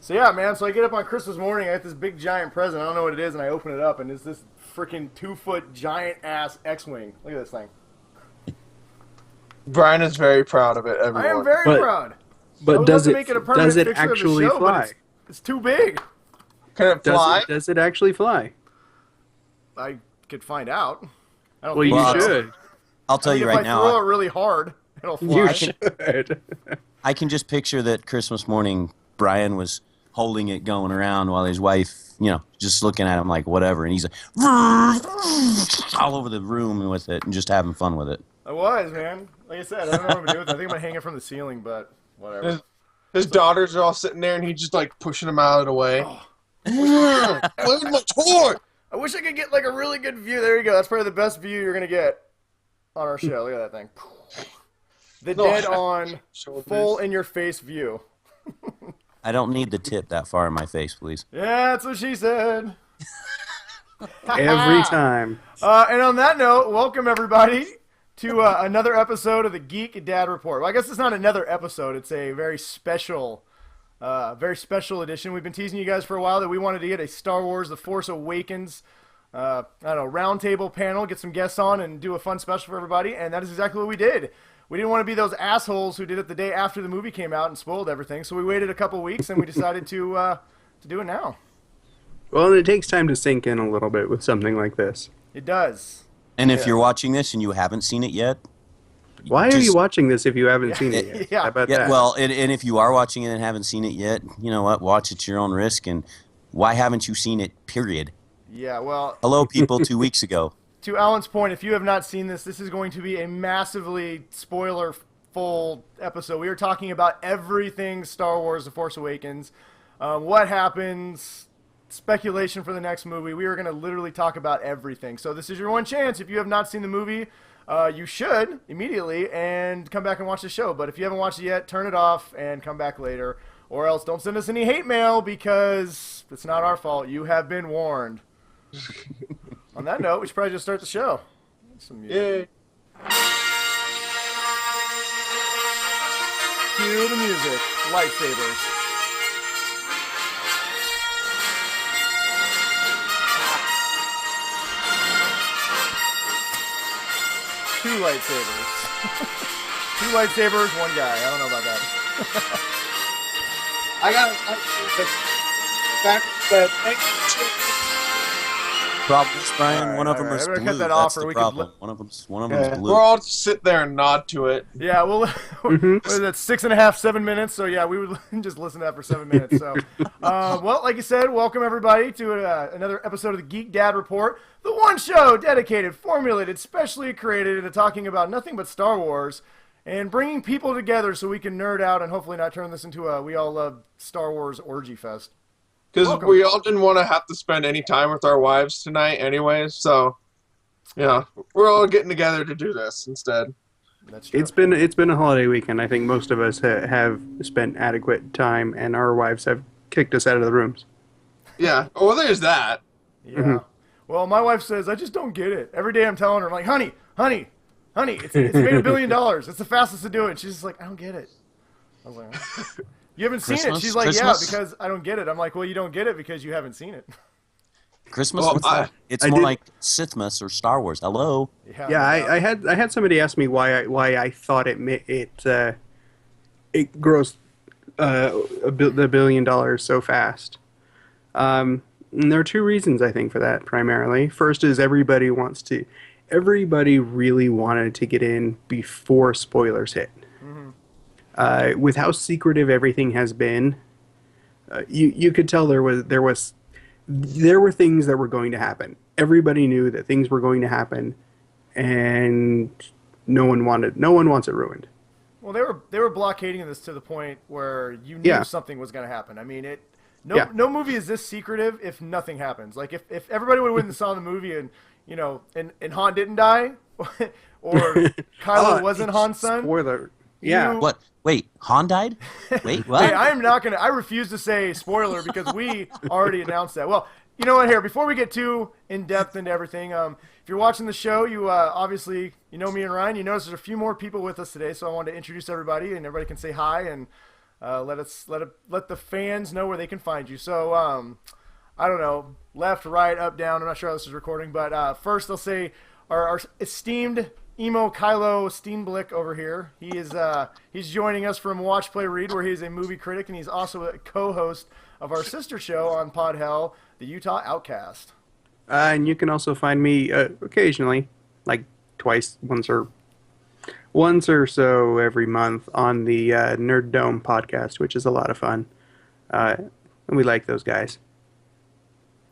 So yeah, man. So I get up on Christmas morning. I get this big giant present. I don't know what it is, and I open it up, and it's this freaking 2-foot giant ass X-wing. Look at this thing. Brian is very proud of it, I am everyone. very proud. I But would does love to it make it a permanent does it picture of the actually show, but fly? it's too big. Can it fly? Does it actually fly? I could find out. I don't Well, think you so. should. I'll tell you if right I now. throw it really hard, it'll fly. You should. I can just picture that Christmas morning, Brian was holding it going around while his wife, just looking at him like whatever, and he's like all over the room with it and just having fun with it. I was, man. Like I said, I don't know what I'm gonna do with it. I think I'm gonna hang it from the ceiling, but whatever. His daughters are all sitting there, and he's just like pushing them out of the way. Where's my toy? I wish I could get like a really good view. There you go. That's probably the best view you're gonna get on our show. Look at that thing. The dead on full in your face view. I don't need the tip that far in my face, please. Yeah, that's what she said. Every time. And on that note, welcome everybody to another episode of the Geek Dad Report. Well, I guess it's not another episode. It's a very special edition. We've been teasing you guys for a while that we wanted to get a Star Wars: The Force Awakens, roundtable panel, get some guests on, and do a fun special for everybody. And that is exactly what we did. We didn't want to be those assholes who did it the day after the movie came out and spoiled everything. So we waited a couple weeks and we decided to do it now. Well, and it takes time to sink in a little bit with something like this. It does. And if you're watching this and you haven't seen it yet, Why are you watching this if you haven't seen it yet? Yeah. How about yeah, that? well, and if you are watching it and haven't seen it yet, you know what? Watch at your own risk. And why haven't you seen it? Period. Yeah, well, Hello, people. 2 weeks ago. to Alan's point, if you have not seen this, this is going to be a massively spoiler-full episode. We are talking about everything Star Wars: The Force Awakens, what happens, speculation for the next movie. We are going to literally talk about everything. So this is your one chance. If you have not seen the movie, you should immediately and come back and watch the show. But if you haven't watched it yet, turn it off and come back later. Or else don't send us any hate mail because it's not our fault. You have been warned. On that note, we should probably just start the show. Some music. Yay. Cue the music. Lightsabers. Two lightsabers. Two lightsabers, one guy. I don't know about that. I got back that. Problem is, Brian, one of them alright, is I'm gonna blue. cut that That's off, or the we could problem. One of them's blue. We'll all just sit there and nod to it. Yeah, well, what is that, 6.5, 7 minutes? So, yeah, we would just listen to that for 7 minutes. So, well, like you said, welcome everybody to another episode of the Geek Dad Report, the one show dedicated, formulated, specially created into talking about nothing but Star Wars and bringing people together so we can nerd out and hopefully not turn this into a we all love Star Wars orgy fest. Because we all didn't want to have to spend any time with our wives tonight anyways, so, yeah, we're all getting together to do this instead. That's true. It's been a holiday weekend. I think most of us have spent adequate time, and our wives have kicked us out of the rooms. Yeah, well, there's that. Yeah. Well, my wife says, I just don't get it. Every day I'm telling her, I'm like, honey, it's made $1 billion. It's the fastest to do it. And she's just like, I don't get it. I was like, huh? You haven't seen it? She's like, Christmas? yeah, because I don't get it. I'm like, well, you don't get it because you haven't seen it. Christmas? Well, What's that? It's I more did- like Sithmas or Star Wars. Hello? Yeah, I had somebody ask me why I thought it grossed the $1 billion so fast. And there are two reasons I think for that primarily. First is everybody really wanted to get in before spoilers hit. With how secretive everything has been, you could tell there were things that were going to happen. Everybody knew that things were going to happen, and no one wants it ruined. Well, they were blockading this to the point where you knew something was going to happen. I mean, no movie is this secretive if nothing happens. Like if everybody would have went and saw the movie and and Han didn't die, or Kylo wasn't Han's son. Spoiler. Yeah. What? Wait, Han died? Wait, what? Hey, I refuse to say spoiler because we already announced that. Well, you know what, here, before we get too in-depth into everything, if you're watching the show, you obviously, you know me and Ryan, you notice there's a few more people with us today, so I wanted to introduce everybody, and everybody can say hi and Let the fans know where they can find you. So I don't know, left, right, up, down. I'm not sure how this is recording, but first they'll say our esteemed Emo Kylo Steenblick over here. He's joining us from Watch Play Read, where he's a movie critic, and he's also a co-host of our sister show on Pod Hell, the Utah Outcast. And you can also find me occasionally, like once or so every month on the Nerd Dome podcast, which is a lot of fun. And we like those guys.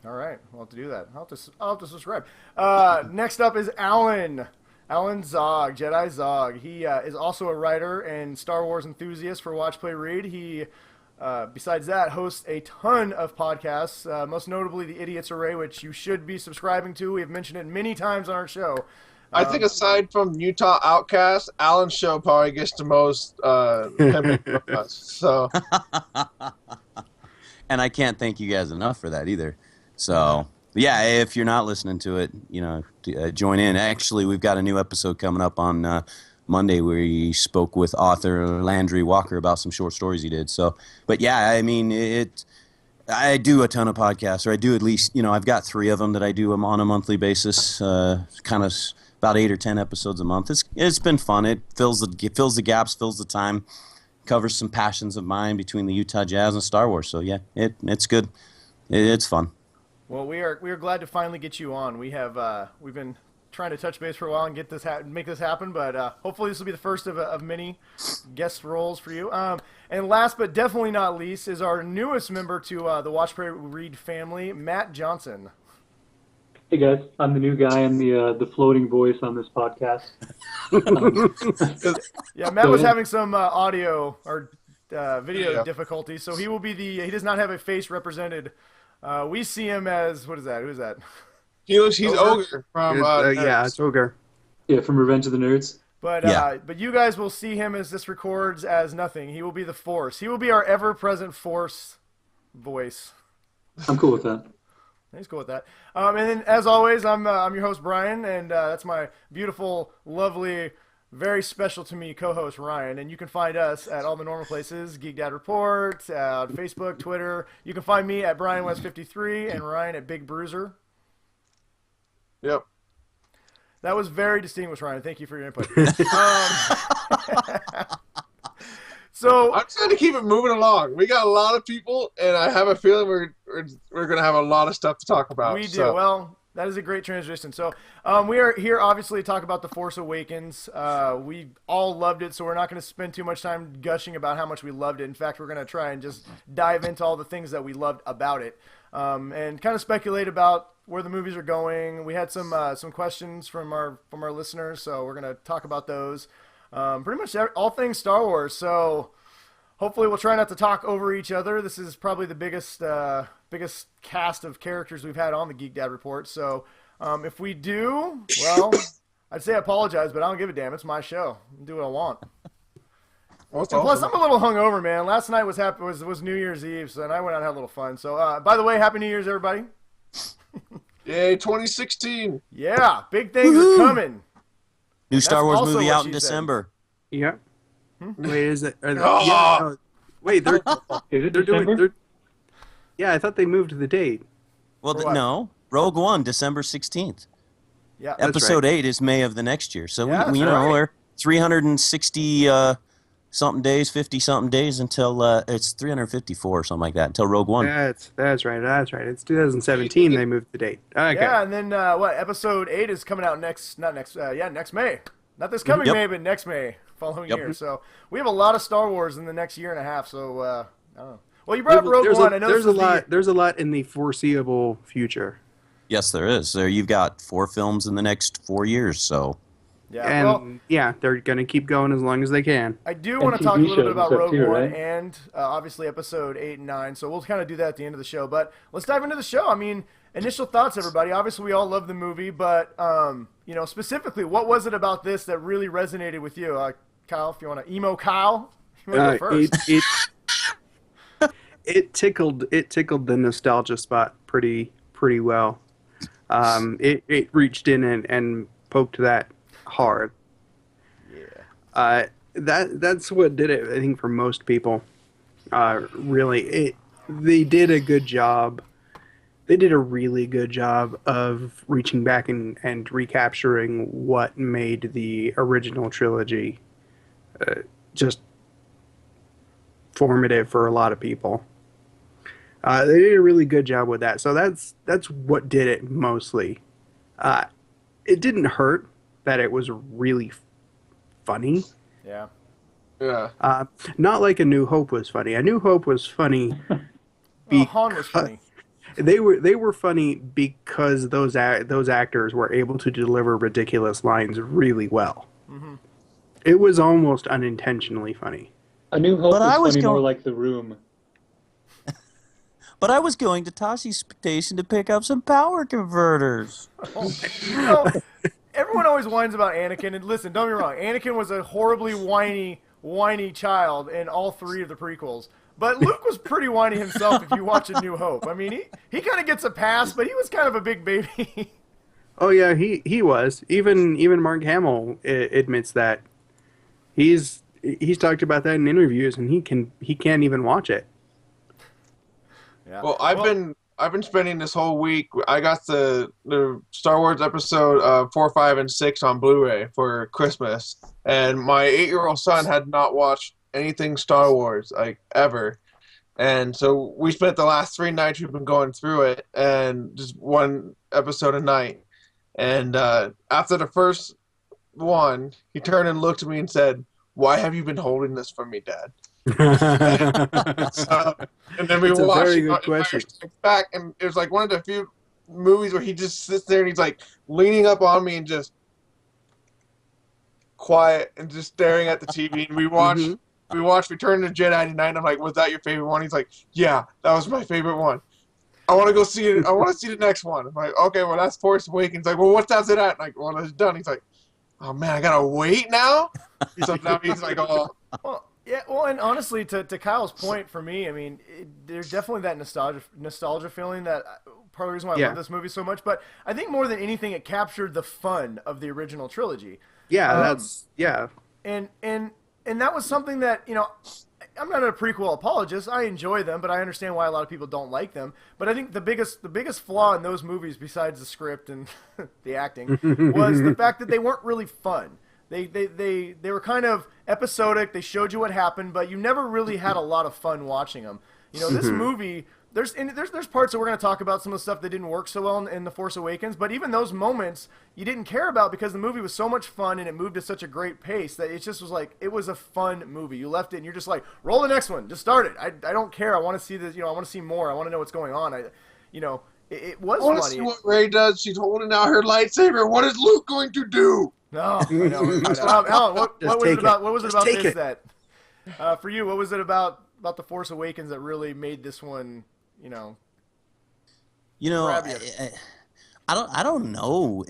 All right, I'll have to do that. I'll have to subscribe. Next up is Alan Zog, Jedi Zog. He is also a writer and Star Wars enthusiast for Watch Play Read. He, besides that, hosts a ton of podcasts, most notably The Idiot's Array, which you should be subscribing to. We have mentioned it many times on our show. I think aside from Utah Outcast, Alan's show probably gets the most from us. So, and I can't thank you guys enough for that either. So, yeah, if you're not listening to it, join in. Actually, we've got a new episode coming up on Monday where he spoke with author Landry Walker about some short stories he did. So, but yeah, I mean, I do a ton of podcasts, or I do at least, I've got 3 of them that I do on a monthly basis, kind of about 8 or 10 episodes a month. It's been fun. It fills the gaps, fills the time, covers some passions of mine between the Utah Jazz and Star Wars. So yeah, it's good. It's fun. Well, we are glad to finally get you on. We've been trying to touch base for a while and get this make this happen, but hopefully this will be the first of many guest roles for you. And last but definitely not least is our newest member to the Watch Play Read family, Matt Johnson. Hey guys, I'm the new guy. I'm the floating voice on this podcast. Yeah, Matt was having some audio or video difficulties, so he will be he does not have a face represented. We see him as, what is that? Who is that? He's Ogre from it's Ogre. Yeah, from Revenge of the Nerds. But you guys will see him as this records as nothing. He will be the Force. He will be our ever-present Force voice. I'm cool with that. He's cool with that. And then, as always, I'm your host, Brian, and that's my beautiful, lovely, very special to me co-host, Ryan. And you can find us at all the normal places, Geek Dad Report, Facebook, Twitter. You can find me at BrianWest53 and Ryan at Big Bruiser. Yep. That was very distinguished, Ryan. Thank you for your input. So I'm trying to keep it moving along. We got a lot of people, and I have a feeling we're going to have a lot of stuff to talk about. We do. So. Well, that is a great transition. So we are here, obviously, to talk about The Force Awakens. We all loved it, so we're not going to spend too much time gushing about how much we loved it. In fact, we're going to try and just dive into all the things that we loved about it, and kind of speculate about where the movies are going. We had some questions from our listeners, so we're going to talk about those. Pretty much all things Star Wars. So hopefully we'll try not to talk over each other. This is probably the biggest cast of characters we've had on the Geek Dad Report. So if we do, well, I'd say I apologize, but I don't give a damn. It's my show. I'll do what I want. Well, plus, I'm a little hungover, man. Last night was New Year's Eve, so and I went out and had a little fun. So by the way, Happy New Year's, everybody. Yay, 2016. Yeah, big things are coming. New Star Wars also movie what out in she said. December. Yeah. Wait, is it? Is it December? Yeah, I thought they moved the date. Well, For what? no. Rogue One, December 16th. Yeah, Episode 8 is May of the next year. So, Yeah, we that's right. we're 360 something days, 50 something days until it's 354 or something like that until Rogue One. That's right. It's 2017 they moved the date. Okay. Yeah, and then Episode 8 is coming out next May. Not this coming Yep. May, but next May, following Yep. year. So we have a lot of Star Wars in the next year and a half. So I don't know. Well, you brought up Rogue One. I know There's a lot in the foreseeable future. Yes, there is. So you've got 4 films in the next 4 years. So Yeah, And well, they're going to keep going as long as they can. I do want to TV talk a little bit shows about and Rogue stuff too, One right? and obviously Episode 8 and 9. So we'll kind of do that at the end of the show. But let's dive into the show. I mean, initial thoughts, everybody. Obviously, we all love the movie, but specifically, what was it about this that really resonated with you, Kyle? If you want to emo Kyle, you want to go first. It tickled the nostalgia spot pretty well. It reached in and poked that hard. Yeah. That's what did it, I think, for most people. Really, they did a good job. They did a really good job of reaching back and recapturing what made the original trilogy just formative for a lot of people. They did a really good job with that. So that's what did it mostly. It didn't hurt that it was really funny. Yeah. Yeah. Not like A New Hope was funny. A New Hope was funny. Well, Han was funny. They were funny because those actors were able to deliver ridiculous lines really well. Mm-hmm. It was almost unintentionally funny. A New Hope But I was was funny more going- like The Room. But I was going to Tashi's station to pick up some power converters. You know, everyone always whines about Anakin, and listen, don't get me wrong, Anakin was a horribly whiny child in all 3 of the prequels. But Luke was pretty whiny himself if you watch A New Hope. I mean, he kind of gets a pass, but he was kind of a big baby. Oh yeah, he was. Even Mark Hamill admits that. He's talked about that in interviews, and he can't even watch it. Yeah. Well, I've been spending this whole week. I got the Star Wars episode 4, 5, and 6 on Blu-ray for Christmas, and my 8-year-old son had not watched anything Star Wars like ever, and so we spent the last 3 nights we've been going through it, and just one episode a night. And after the first one, he turned and looked at me and said, "Why have you been holding this from me, Dad?" So, and then we It's a watched very it, good question. back, and it was like one of the few movies where he just sits there and he's like leaning up on me and just quiet and just staring at the TV. And we watched Return of the Jedi tonight, and I'm like, "Was that your favorite one?" He's like, "Yeah, that was my favorite one. I want to go see it. I want to see the next one." I'm like, "Okay, well, that's Force Awakens." Like, "Well, what's after that?" Like, "Well, it's done." He's like, "Oh man, I gotta wait now." So now he's like, "Oh." Well, yeah. Well, and honestly, to Kyle's point, for me, I mean, there's definitely that nostalgia feeling that part of the reason why I love this movie so much. But I think more than anything, it captured the fun of the original trilogy. Yeah, And that was something that, you know, I'm not a prequel apologist. I enjoy them, but I understand why a lot of people don't like them. But I think the biggest flaw in those movies, besides the script and the acting, was the fact that they weren't really fun. They were kind of episodic. They showed you what happened, but you never really had a lot of fun watching them. You know, this movie, there's parts that we're going to talk about, some of the stuff that didn't work so well in The Force Awakens, but even those moments you didn't care about because the movie was so much fun and it moved at such a great pace that it just was like, it was a fun movie. You left it and you're just like, roll the next one, just start it. I don't care. I want to see this, you know, I want to see more. I want to know what's going on. It was I want to funny. see what Rey does. She's holding out her lightsaber. What is Luke going to do? No, I know. Alan, what was it about? What was it Just about take this it. that for you? What was it about The Force Awakens that really made this one, you know? Grab you. I don't know.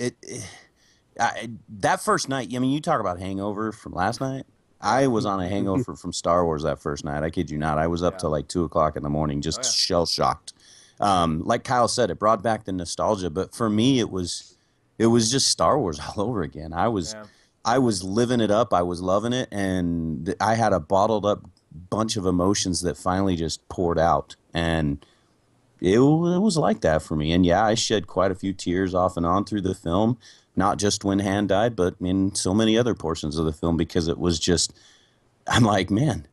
That first night. I mean, you talk about hangover from last night. I was on a hangover from Star Wars that first night. I kid you not. I was up till like 2:00 in the morning, just shell shocked. Like Kyle said, it brought back the nostalgia. But for me, it was just Star Wars all over again. I was living it up. I was loving it, and I had a bottled up bunch of emotions that finally just poured out, and it was like that for me. And yeah, I shed quite a few tears off and on through the film, not just when Han died, but in so many other portions of the film, because it was just, I'm like, man,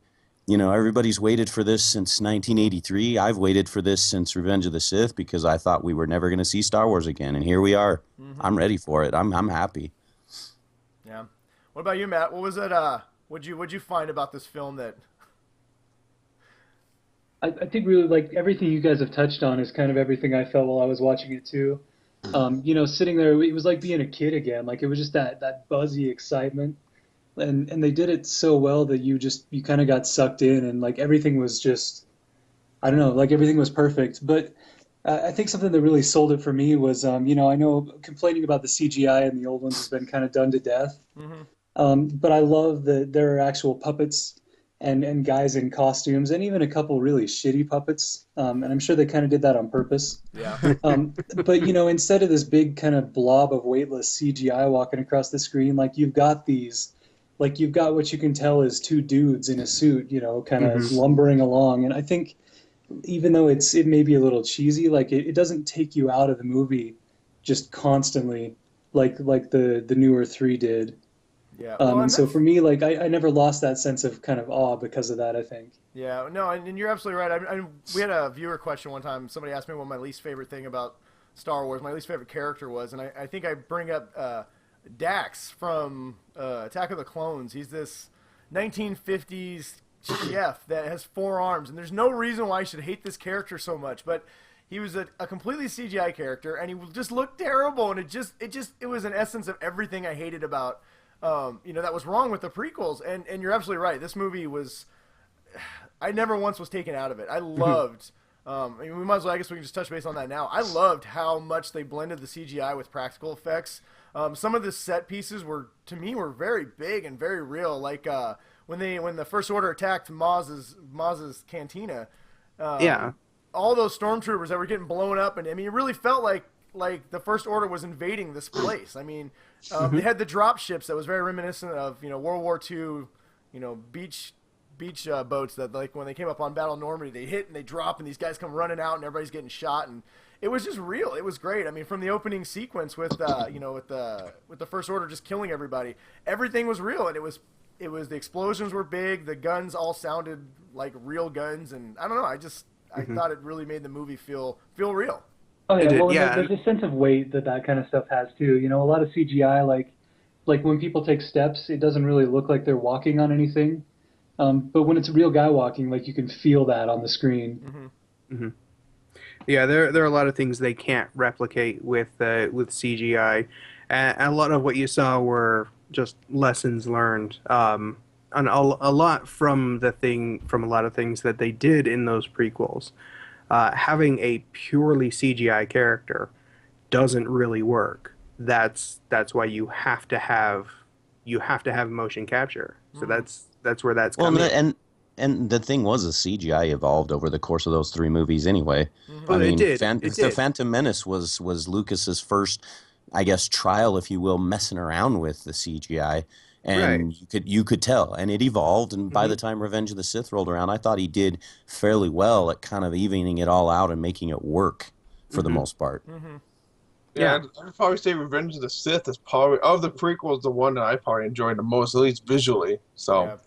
you know, everybody's waited for this since 1983. I've waited for this since Revenge of the Sith because I thought we were never going to see Star Wars again, and here we are. Mm-hmm. I'm ready for it. I'm happy. Yeah. What about you, Matt? What was it? What'd you find about this film that? I think really like everything you guys have touched on is kind of everything I felt while I was watching it too. You know, sitting there, it was like being a kid again. Like it was just that buzzy excitement, and they did it so well that you kind of got sucked in, and like everything was just, I don't know, like everything was perfect. But I think something that really sold it for me was, you know, I know complaining about the CGI in the old ones has been kind of done to death, but I love that there are actual puppets and guys in costumes, and even a couple really shitty puppets. And I'm sure they kind of did that on purpose. Yeah. But, you know, instead of this big kind of blob of weightless CGI walking across the screen, like you've got these like you've got what you can tell is two dudes in a suit, you know, kind of Mhm. lumbering along. And I think even though it may be a little cheesy, like it doesn't take you out of the movie just constantly like the newer three did. Yeah. Well, And and so that's for me, like I never lost that sense of kind of awe because of that, I think. yeah. No, and you're absolutely right. We had a viewer question one time. Somebody asked me what my least favorite thing about Star Wars, my least favorite character was, and I think I bring up Dax from Attack of the Clones. He's this 1950s chef that has 4 arms, and there's no reason why I should hate this character so much, but he was a completely CGI character, and he just looked terrible, and it was an essence of everything I hated about, that was wrong with the prequels. And you're absolutely right. This movie was, I never once was taken out of it. I loved. I mean, we might as well. I guess we can just touch base on that now. I loved how much they blended the CGI with practical effects. Some of the set pieces to me, very big and very real. Like when the First Order attacked Maz's cantina. Yeah. All those stormtroopers that were getting blown up, and I mean, it really felt like the First Order was invading this place. I mean, they had the drop ships that was very reminiscent of World War II, beach boats that, like, when they came up on Battle of Normandy, they hit and they drop, and these guys come running out, and everybody's getting shot, and it was just real. It was great. I mean, from the opening sequence with with the First Order just killing everybody, everything was real, and it was the explosions were big, the guns all sounded like real guns, and I don't know, I thought it really made the movie feel real. Oh yeah, It did, well, yeah. there's a sense of weight that kind of stuff has too. You know, a lot of CGI, like when people take steps, it doesn't really look like they're walking on anything. But when it's a real guy walking, like you can feel that on the screen. Yeah, there are a lot of things they can't replicate with CGI, and a lot of what you saw were just lessons learned. And a lot from a lot of things that they did in those prequels. Having a purely CGI character doesn't really work. That's why you have to have motion capture. So that's where that's Well, coming. and the thing was, the CGI evolved over the course of those 3 movies anyway. Well, I mean, it did. The Phantom Menace was Lucas's first, I guess, trial, if you will, messing around with the CGI. And you could tell, and it evolved. And by the time Revenge of the Sith rolled around, I thought he did fairly well at kind of evening it all out and making it work for the most part. Yeah, I'd probably say Revenge of the Sith is probably, of the prequels, the one that I probably enjoyed the most, at least visually. So,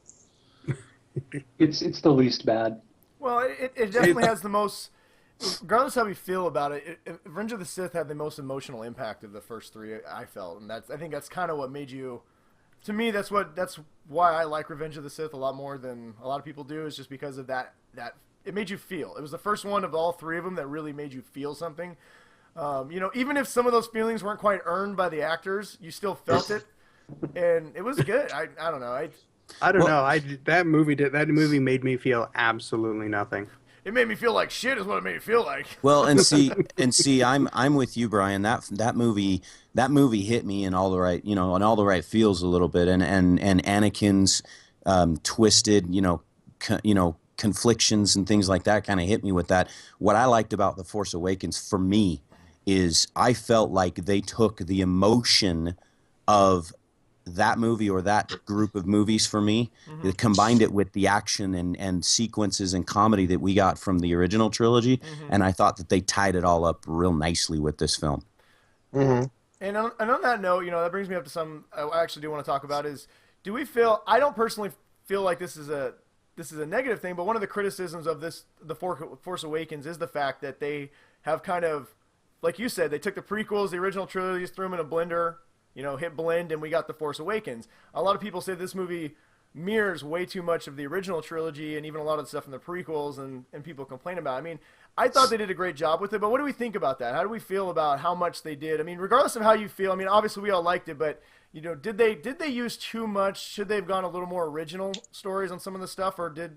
It's the least bad. Well, it definitely has the most. Regardless how we feel about it, Revenge of the Sith had the most emotional impact of the first 3. I felt, and I think that's kind of what made you. To me, that's why I like Revenge of the Sith a lot more than a lot of people do. Is just because of that it made you feel. It was the first one of all 3 of them that really made you feel something. Even if some of those feelings weren't quite earned by the actors, you still felt it, and it was good. I don't know. I don't know. That movie made me feel absolutely nothing. It made me feel like shit. Is what it made me feel like. Well, and see, I'm with you, Brian. That movie hit me in all the right, in all the right feels a little bit, and Anakin's twisted, conflictions and things like that kind of hit me with that. What I liked about The Force Awakens for me is I felt like they took the emotion of that movie or that group of movies for me, they combined it with the action and sequences and comedy that we got from the original trilogy, and I thought that they tied it all up real nicely with this film. And on that note, that brings me up to something I actually do want to talk about is, do we feel, I don't personally feel like this is a negative thing, but one of the criticisms of the Force Awakens is the fact that they have kind of, like you said, they took the prequels, the original trilogies, threw them in a blender, hit blend, and we got The Force Awakens. A lot of people say this movie mirrors way too much of the original trilogy and even a lot of the stuff in the prequels, and people complain about it. I mean, I thought they did a great job with it, but what do we think about that? How do we feel about how much they did? I mean, regardless of how you feel, I mean, obviously we all liked it, but, did they use too much? Should they have gone a little more original stories on some of the stuff, or was it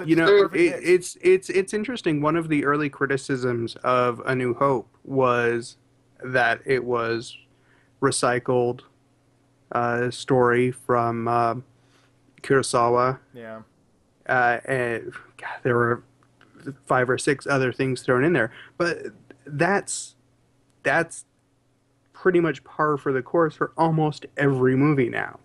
just a perfect mix? it's interesting. One of the early criticisms of A New Hope was that it was recycled story from Kurosawa. Yeah. And God, there were 5 or 6 other things thrown in there, but that's pretty much par for the course for almost every movie now.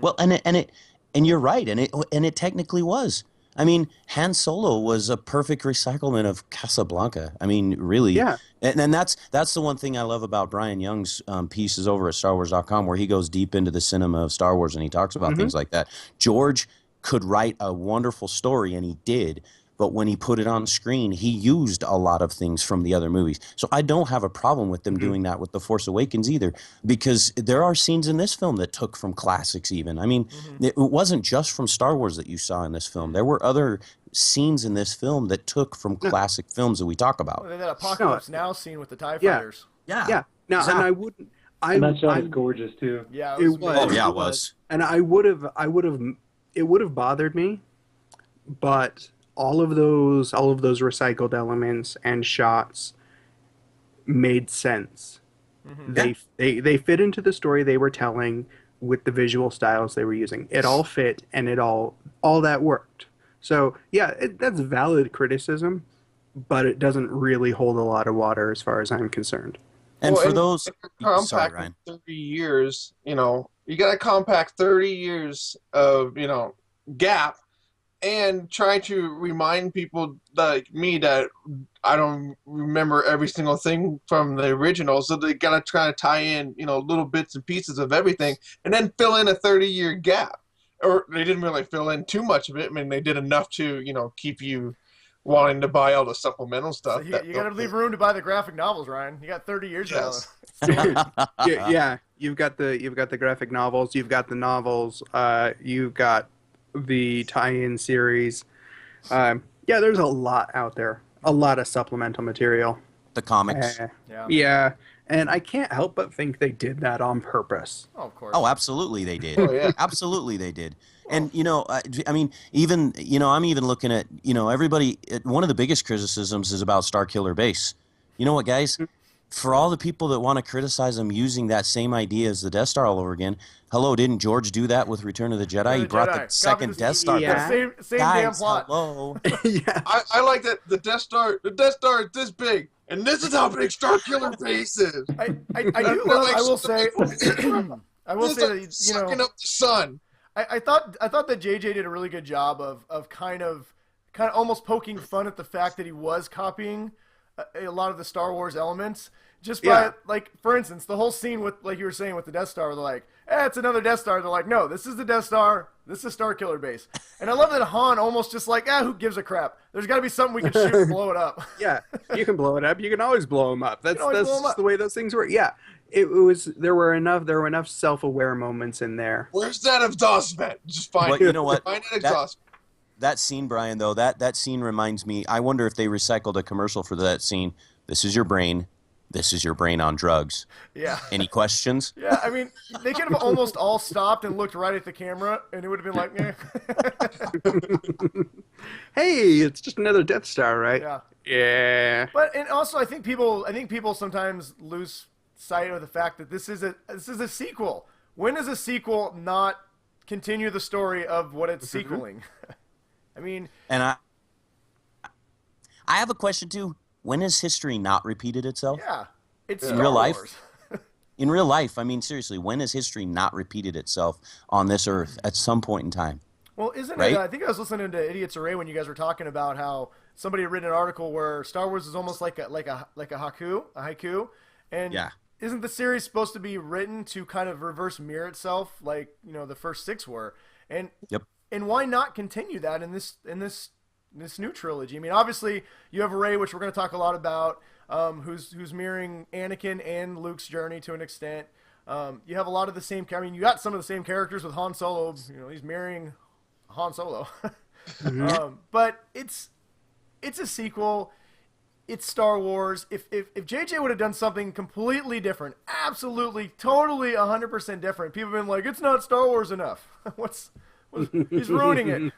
Well, and you're right, and it technically was. I mean, Han Solo was a perfect recyclement of Casablanca. I mean, really. Yeah. And that's the one thing I love about Brian Young's pieces over at StarWars.com, where he goes deep into the cinema of Star Wars and he talks about things like that. George could write a wonderful story, and he did. But when he put it on screen, he used a lot of things from the other movies. So I don't have a problem with them doing that with The Force Awakens either, because there are scenes in this film that took from classics even. I mean, it wasn't just from Star Wars that you saw in this film. There were other scenes in this film that took from classic films that we talk about. Well, that Apocalypse Now scene with the TIE Yeah. fighters. Yeah. Now, and I wouldn't. And that shot is gorgeous too. Yeah, It was. Oh yeah, it was. And it would have bothered me, but all of those recycled elements and shots made sense. They fit into the story they were telling with the visual styles they were using. It all fit, and it all that worked. So yeah, that's valid criticism, but it doesn't really hold a lot of water as far as I'm concerned. And Well, for and those, if you're sorry, compacting Ryan. 30 years, you got to compact 30 years of, gap, and try to remind people like me that I don't remember every single thing from the original. So they got to try to tie in, little bits and pieces of everything, and then fill in a 30-year gap. Or they didn't really fill in too much of it. I mean, they did enough to, keep you wanting to buy all the supplemental stuff. So you got to leave room to buy the graphic novels, Ryan. You got 30 years Yes. Yeah, you've got the graphic novels, you've got the novels, you've got the tie-in series. Yeah, there's a lot out there, a lot of supplemental material. The comics. Yeah, and I can't help but think they did that on purpose. Oh, of course. Oh, absolutely they did. Oh, yeah. Absolutely they did. And, I mean, even, I'm even looking at, everybody, one of the biggest criticisms is about Starkiller Base. You know what, guys? For all the people that want to criticize them using that same idea as the Death Star all over again, hello, didn't George do that with Return of the Jedi? He brought the second Death Star Yeah. back. Same Guys, damn plot. hello. Yeah. I like that the Death Star is this big, and this is how big Starkiller Base is. I do love, I will say, I will say that, Sucking up the sun. I thought that JJ did a really good job of kind of almost poking fun at the fact that he was copying a lot of the Star Wars elements, just by like, for instance, the whole scene with, like you were saying, with the Death Star. They're like, it's another Death Star. They're like, no, this is the Death Star. This is Starkiller Base. And I love that Han almost just like, who gives a crap? There's got to be something we can shoot and blow it up. Yeah, you can blow it up. You can always blow them up. That's blow 'em just up. the way those things work. Yeah, it was. There were enough self-aware moments in there. Where's that exhaust vent? Just find But it. you know what? Find an exhaust. That scene, Brian, though, that scene reminds me, I wonder if they recycled a commercial for that scene. This is your brain. This is your brain on drugs. Yeah. Any questions? Yeah, I mean, they could have almost all stopped and looked right at the camera, and it would have been like, Hey, it's just another Death Star, right? Yeah. Yeah. But and also, I think people sometimes lose sight of the fact that this is a sequel. When does a sequel not continue the story of what it's sequeling? I mean, And I have a question too. When has history not repeated itself? yeah, it's In Star real life? Wars. In real life, I mean, seriously, when has history not repeated itself on this earth at some point in time? Well, isn't Right? it? I think I was listening to Idiots Array when you guys were talking about how somebody had written an article where Star Wars is almost like a haiku, and Yeah. isn't the series supposed to be written to kind of reverse mirror itself, like the first 6 were? And Yep. and why not continue that in this new trilogy? I mean, obviously you have Rey, which we're going to talk a lot about, who's mirroring Anakin and Luke's journey to an extent. You have a lot of the same. I mean, you got some of the same characters with Han Solo. He's mirroring Han Solo. But it's a sequel. It's Star Wars. If JJ would have done something completely different, absolutely, totally, 100% different, people have been like, it's not Star Wars enough. He's ruining it.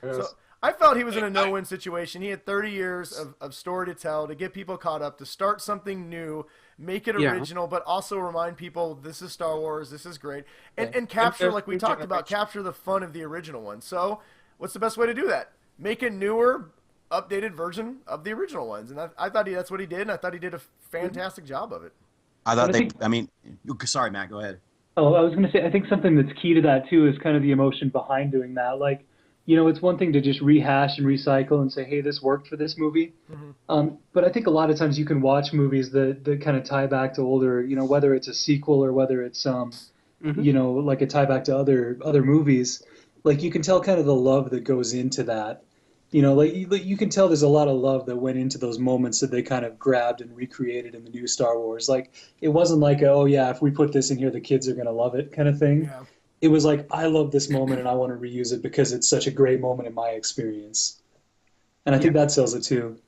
So I felt he was in a no-win situation. He had 30 years of story to tell, to get people caught up, to start something new, make it original, but also remind people this is Star Wars, this is great, and capture, like we talked about, capture the fun of the original one. So what's the best way to do that? Make a newer, updated version of the original ones. And I thought that's what he did, and I thought he did a fantastic job of it. I thought I think- sorry, Matt, go ahead. Oh, I was going to say, I think something that's key to that too is kind of the emotion behind doing that. Like, it's one thing to just rehash and recycle and say, hey, this worked for this movie. But I think a lot of times you can watch movies that kind of tie back to older, whether it's a sequel or whether it's, like a tie back to other movies. Like you can tell kind of the love that goes into that. Like you can tell there's a lot of love that went into those moments that they kind of grabbed and recreated in the new Star Wars. Like it wasn't like, oh yeah, if we put this in here, the kids are going to love it kind of thing. Yeah. It was like, I love this moment and I want to reuse it because it's such a great moment in my experience. And I think that sells it too.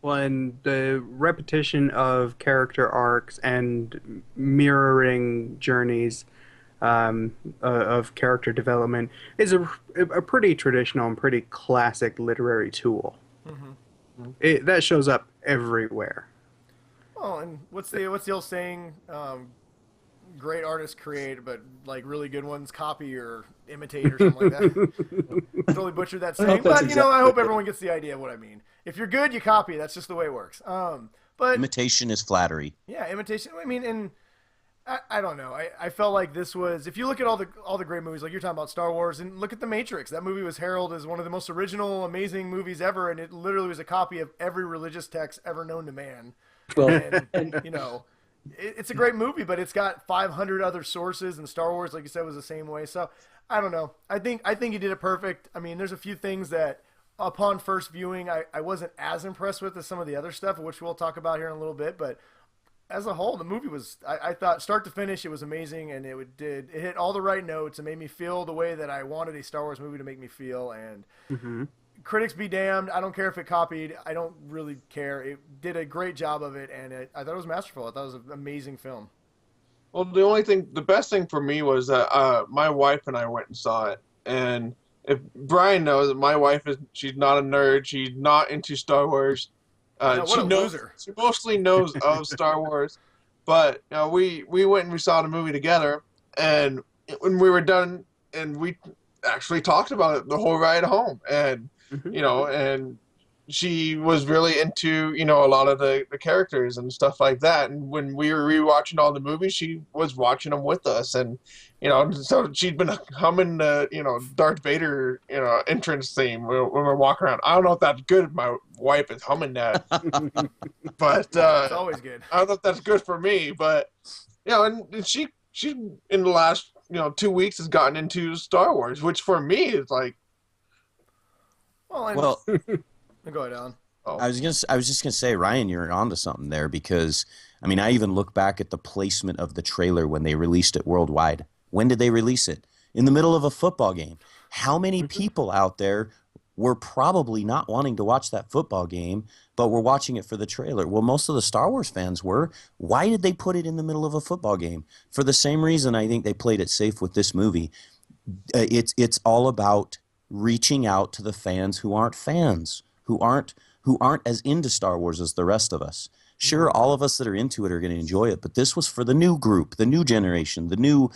Well, and the repetition of character arcs and mirroring journeys of character development is a pretty traditional and pretty classic literary tool. That shows up everywhere. Well, and what's the old saying? Great artists create, but like really good ones copy or imitate or something like that. Totally butchered that saying, but I hope everyone gets the idea of what I mean. If you're good, you copy. That's just the way it works. But imitation is flattery. Yeah, imitation. I mean, and I don't know. I felt like this was, if you look at all the great movies, like you're talking about Star Wars, and look at The Matrix. That movie was heralded as one of the most original, amazing movies ever, and it literally was a copy of every religious text ever known to man. Well, and it's a great movie, but it's got 500 other sources, and Star Wars, like you said, was the same way. So I don't know. I think he did it perfect. I mean, there's a few things that upon first viewing I wasn't as impressed with as some of the other stuff, which we'll talk about here in a little bit, but as a whole, the movie was, I thought, start to finish, it was amazing, and it hit all the right notes. It made me feel the way that I wanted a Star Wars movie to make me feel, and critics be damned. I don't care if it copied. I don't really care. It did a great job of it, and I thought it was masterful. I thought it was an amazing film. Well, the best thing for me was that my wife and I went and saw it, and if Brian knows that my wife she's not a nerd, she's not into Star Wars. Loser. She mostly knows of Star Wars, but we went and we saw the movie together, and when we were done, and we actually talked about it the whole ride home, and and she was really into a lot of the characters and stuff like that. And when we were rewatching all the movies, she was watching them with us, and so she'd been humming the Darth Vader entrance theme when we're walking around. I don't know if that's good if my wife is humming that, but it's always good. I don't know if that's good for me, but and she in the last 2 weeks has gotten into Star Wars, which for me is like, well. Go ahead, Alan. I was just gonna say, Ryan, you're onto something there, because I mean, I even look back at the placement of the trailer when they released it worldwide. When did they release it? In the middle of a football game. How many people out there were probably not wanting to watch that football game, but were watching it for the trailer? Well, most of the Star Wars fans were. Why did they put it in the middle of a football game? For the same reason I think they played it safe with this movie. It's all about reaching out to the fans who aren't fans, who aren't as into Star Wars as the rest of us. Sure, all of us that are into it are going to enjoy it, but this was for the new group, the new generation, the new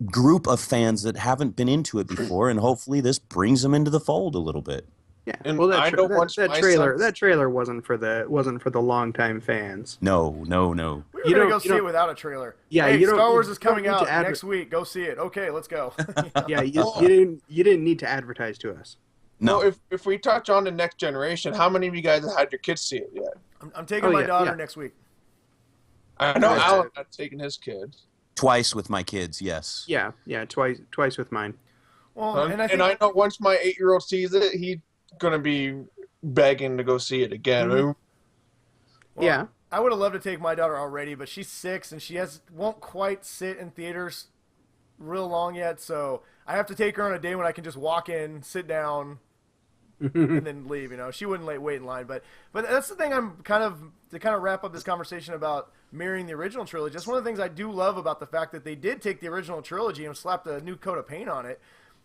group of fans that haven't been into it before, and hopefully this brings them into the fold a little bit. Yeah, and well, that trailer wasn't for the longtime fans. No. We were gonna go see it without a trailer. Yeah, hey, Star Wars is coming out next week. Go see it. Okay, let's go. Yeah, you didn't need to advertise to us. No, if we touch on the next generation, how many of you guys have had your kids see it yet? I'm taking my daughter next week. I know Alan's not taking his kids. Twice with my kids, yes. Yeah, twice with mine. Well, and I know once my 8-year-old sees it, he's gonna be begging to go see it again. Well, yeah, I would have loved to take my daughter already, but she's 6 and she won't quite sit in theaters real long yet, so I have to take her on a day when I can just walk in, sit down, and then leave. She wouldn't wait in line, but that's the thing. I'm to wrap up this conversation about mirroring the original trilogy. Just one of the things I do love about the fact that they did take the original trilogy and slapped a new coat of paint on it,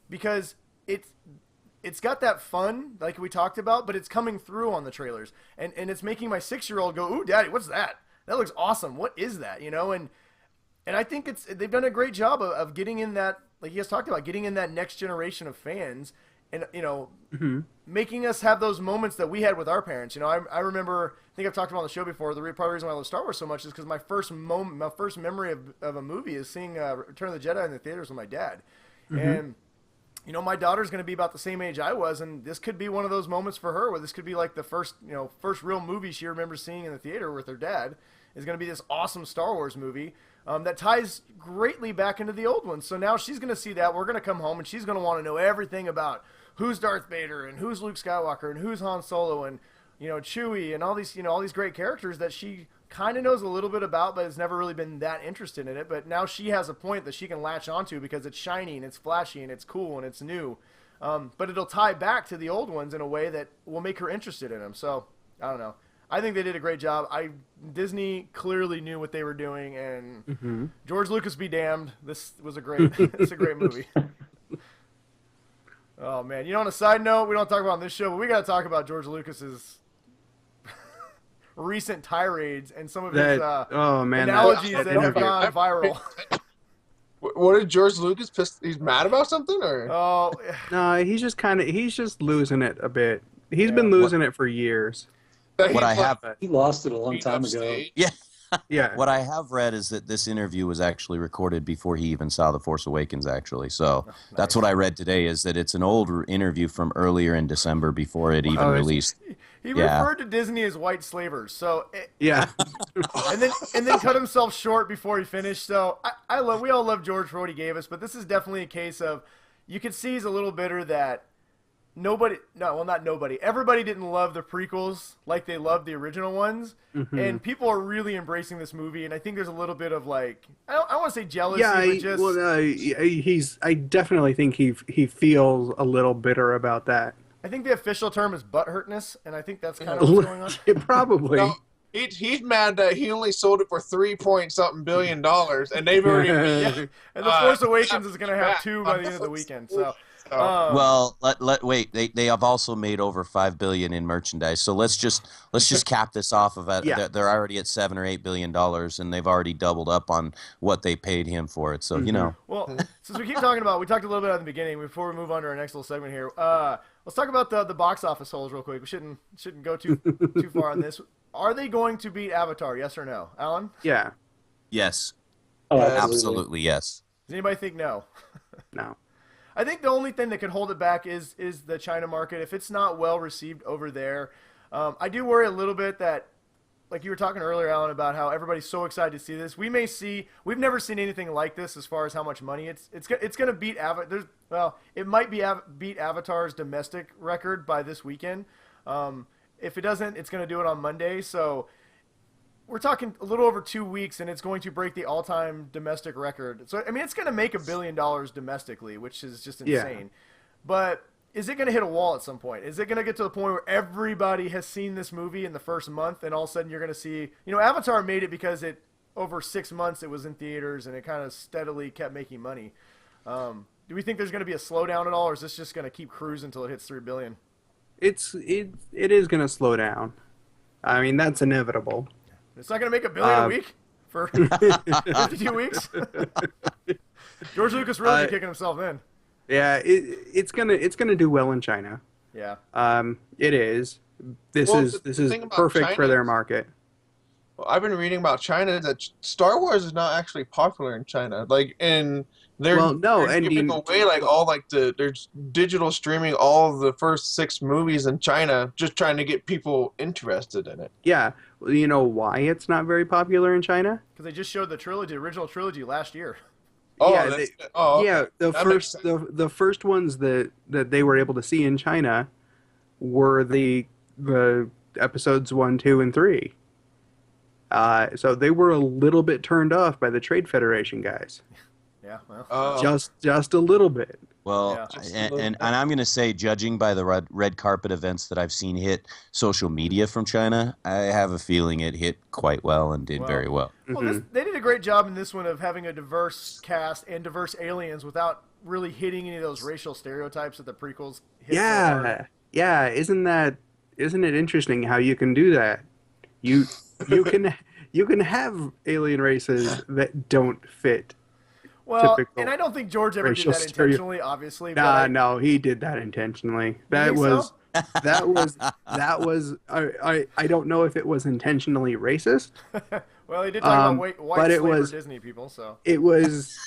because it's got that fun like we talked about, but it's coming through on the trailers, and it's making my 6-year-old go, "Ooh, Daddy, what's that? That looks awesome. What is that?" And I think they've done a great job of getting in that, like you guys talked about, getting in that next generation of fans. and making us have those moments that we had with our parents. I remember, I think I've talked about on the show before, the probably reason why I love Star Wars so much is because my first memory of a movie is seeing Return of the Jedi in the theaters with my dad. And my daughter's going to be about the same age I was, and this could be one of those moments for her where this could be like the first real movie she remembers seeing in the theater with her dad is going to be this awesome Star Wars movie that ties greatly back into the old ones. So now she's going to see that. We're going to come home, and she's going to want to know everything about who's Darth Vader and who's Luke Skywalker and who's Han Solo and Chewie and all these great characters that she kind of knows a little bit about, but has never really been that interested in it. But now she has a point that she can latch onto because it's shiny and it's flashy and it's cool and it's new. But it'll tie back to the old ones in a way that will make her interested in them. So I don't know. I think they did a great job. Disney clearly knew what they were doing, and George Lucas be damned. This was a great movie. Oh man, on a side note, we don't talk about on this show, but we got to talk about George Lucas's recent tirades and some of his analogies that have gone viral. What did George Lucas he's mad about something or? Oh no, he's just losing it a bit. He's been losing it for years. He lost it a long time ago. Yeah. Yeah. What I have read is that this interview was actually recorded before he even saw The Force Awakens, actually. So that's what I read today, is that it's an old interview from earlier in December before it even released. He referred to Disney as white slavers. So yeah. and then cut himself short before he finished. So we all love George for what he gave us, but this is definitely a case of you could see he's a little bitter that everybody didn't love the prequels like they loved the original ones, and people are really embracing this movie, and I think there's a little bit of like, I want to say jealousy, I definitely think he feels a little bitter about that. I think the official term is butthurtness, and I think that's kind of what's going on. Probably. No, he's mad that he only sold it for $3.something billion, and they've already and The Force Awakens is going to have 2 by the end of the weekend, so... well, wait. They have also made over $5 billion in merchandise. So let's just cap this off of it. Yeah. They're already at $7 or $8 billion, and they've already doubled up on what they paid him for it. So Well, since we keep talking about, we talked a little bit at the beginning before we move on to our next little segment here. Let's talk about the box office holes real quick. We shouldn't go too far on this. Are they going to beat Avatar? Yes or no, Alan? Yeah. yes, Oh, absolutely yes. Does anybody think no? No. I think the only thing that could hold it back is the China market. If it's not well received over there, I do worry a little bit that, like you were talking earlier, Alan, about how everybody's so excited to see this. We've never seen anything like this as far as how much money it's going to beat Avatar. Well, it might beat Avatar's domestic record by this weekend. If it doesn't, it's going to do it on Monday. So we're talking a little over 2 weeks, and it's going to break the all-time domestic record. So, I mean, it's going to make $1 billion domestically, which is just insane. Yeah. But is it going to hit a wall at some point? Is it going to get to the point where everybody has seen this movie in the first month, and all of a sudden you're going to see... Avatar made it because over 6 months it was in theaters, and it kind of steadily kept making money. Do we think there's going to be a slowdown at all, or is this just going to keep cruising until it hits $3 billion? It is going to slow down. I mean, that's inevitable. It's not going to make $1 billion a week for 52 weeks. George Lucas really be kicking himself in. Yeah, it's gonna do well in China. Yeah. It is. This is perfect for their market. Well, I've been reading about China that Star Wars is not actually popular in China. Like, and they're giving away like all like there's digital streaming all of the first 6 movies in China, just trying to get people interested in it. Yeah. Well, you know why it's not very popular in China? Because they just showed the original trilogy last year. Oh, yeah. The first ones that they were able to see in China were the episodes 1, 2, and 3. So they were a little bit turned off by the Trade Federation guys. Yeah, well. Just a little bit. Well, yeah. And I'm going to say, judging by the red carpet events that I've seen hit social media from China, I have a feeling it hit quite well and did very well. Well, they did a great job in this one of having a diverse cast and diverse aliens without really hitting any of those racial stereotypes that the prequels hit. Yeah, yeah. Isn't it interesting how you can do that? You can have alien races that don't fit Well, typical and I don't think George ever did racial that intentionally, obviously. But No, he did that intentionally. That think was so? that was I don't know if it was intentionally racist. Well, he did talk about white but it slaver was Disney people, so. it was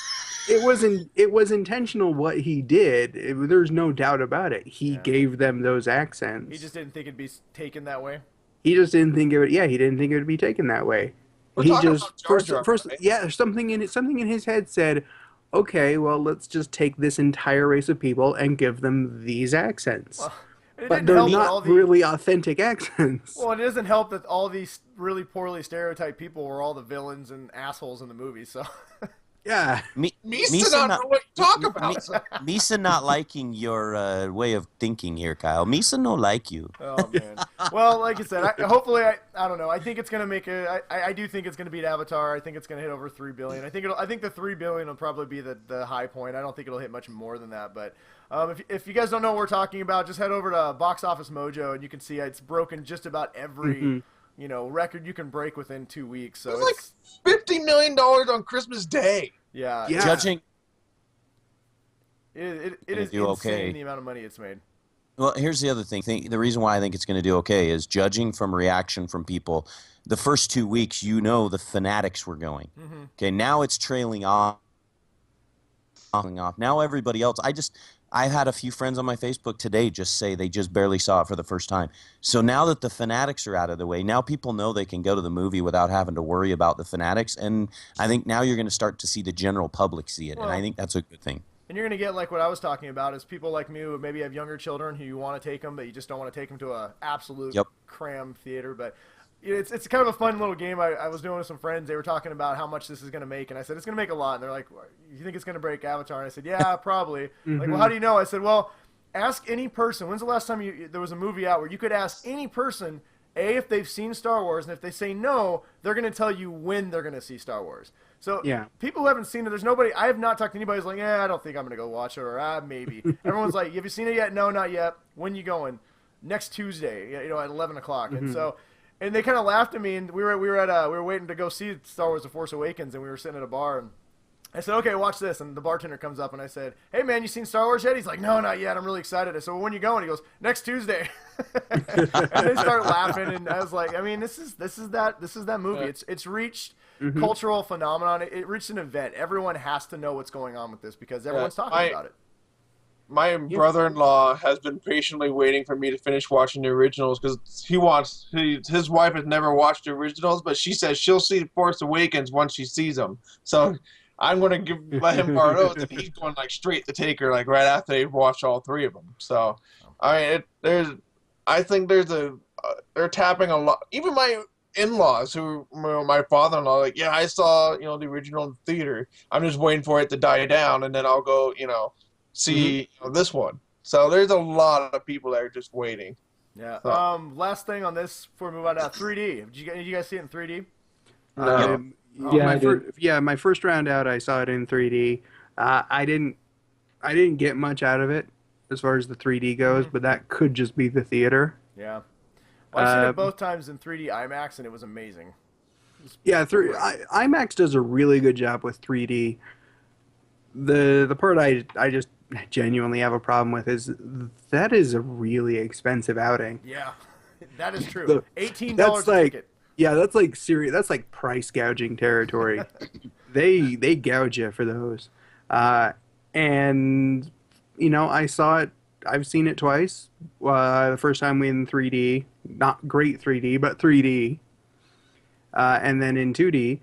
intentional what he did. There's no doubt about it. He Yeah. gave them those accents. He just didn't think it'd be taken that way. He just didn't think it would. Yeah, he didn't think it would be taken that way. We're He talking just about Jar Jar, first right? yeah, something in his head said, okay, well, let's just take this entire race of people and give them these accents. Well, it But didn't they're help that all not the- really authentic accents. Well, it doesn't help that all these really poorly stereotyped people were all the villains and assholes in the movie. So, Yeah. Misa don't know what you talk about. Misa not liking your way of thinking here, Kyle. Misa no like you. oh man. Well, like you said, hopefully, I don't know. I think it's gonna make I do think it's gonna beat Avatar. I think it's gonna hit over 3 billion. I think the 3 billion will probably be the high point. I don't think it'll hit much more than that. But if you guys don't know what we're talking about, just head over to Box Office Mojo and you can see it's broken just about every record you can break within 2 weeks. So It's like $50 million on Christmas Day. yeah. Judging. It is do insane okay. the amount of money it's made. Well, here's the other thing. The reason why I think it's going to do okay is judging from reaction from people. The first 2 weeks, the fanatics were going. Mm-hmm. Okay, now it's trailing off. Now everybody else. I had a few friends on my Facebook today just say they just barely saw it for the first time. So now that the fanatics are out of the way, now people know they can go to the movie without having to worry about the fanatics. And I think now you're going to start to see the general public see it, and I think that's a good thing. And you're going to get like what I was talking about is people like me who maybe have younger children who you want to take them, but you just don't want to take them to a absolute cram theater. But it's kind of a fun little game. I was doing with some friends. They were talking about how much this is going to make, and I said it's going to make a lot. And they're like, "You think it's going to break Avatar?" And I said, "Yeah, probably." Like, well, how do you know? I said, "Well, ask any person. When's the last time there was a movie out where you could ask any person, if they've seen Star Wars, and if they say no, they're going to tell you when they're going to see Star Wars." So people who haven't seen it, there's nobody. I have not talked to anybody who's like, I don't think I'm going to go watch it, or maybe. Everyone's like, have you seen it yet? No, not yet. When you going? Next Tuesday, at 11 o'clock. And so, and they kind of laughed at me, and we were waiting to go see Star Wars: The Force Awakens, and we were sitting at a bar, and I said, okay, watch this. And the bartender comes up, and I said, hey, man, you seen Star Wars yet? He's like, no, not yet. I'm really excited. I said, well, when you going? He goes, next Tuesday. And they start laughing, and I was like, I mean, this is that movie. It's reached cultural phenomenon. It reached an event. Everyone has to know what's going on with this because everyone's talking about it. My brother-in-law has been patiently waiting for me to finish watching the originals because his wife has never watched the originals, but she says she'll see Force Awakens once she sees them. So I'm going to let him borrow those, and he's going like straight to take her like right after they've watched all three of them. So I think they're tapping a lot. Even my in-laws who my father-in-law, like, yeah, I saw the original in the theater. I'm just waiting for it to die down, and then I'll go see this one. So there's a lot of people that are just waiting. Yeah. So. Last thing on this before we move on to 3D. Did you guys see it in 3D? My first round out, I saw it in 3D. I didn't get much out of it as far as the 3D goes, but that could just be the theater. Yeah. Well, I've seen it both times in 3D IMAX, and it was amazing. IMAX does a really good job with 3D. The part I just genuinely have a problem with is that is a really expensive outing. Yeah, that is true. $18 that's a ticket. Yeah, that's like serious. That's like price gouging territory. they gouge you for those. And I saw it. I've seen it twice. The first time in 3D, not great 3D, but 3D. And then in 2D,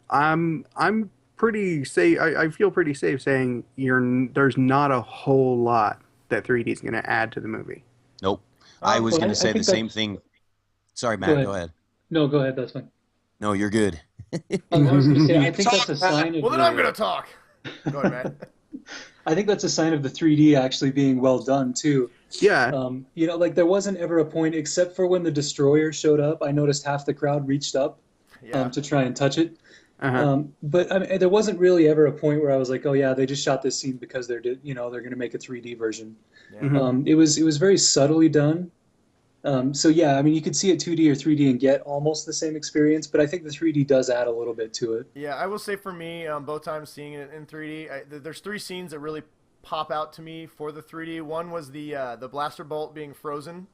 I'm pretty safe. I feel pretty safe saying there's not a whole lot that 3D is going to add to the movie. Nope. I was going to say the same thing. Sorry, Matt. Go ahead. No, go ahead. That's fine. No, you're good. I was going to say, I think that's a sign of. Well, then I'm going to talk. Go ahead, Matt. I think that's a sign of the 3D actually being well done too. Yeah. Like there wasn't ever a point except for when the destroyer showed up. I noticed half the crowd reached up to try and touch it. But I mean, there wasn't really ever a point where I was like, oh yeah, they just shot this scene because they're going to make a 3D version. Yeah. It was very subtly done. So yeah, I mean, you could see it 2D or 3D and get almost the same experience, but I think the 3D does add a little bit to it. Yeah, I will say for me, both times seeing it in 3D, there's three scenes that really pop out to me for the 3D. One was the blaster bolt being frozen.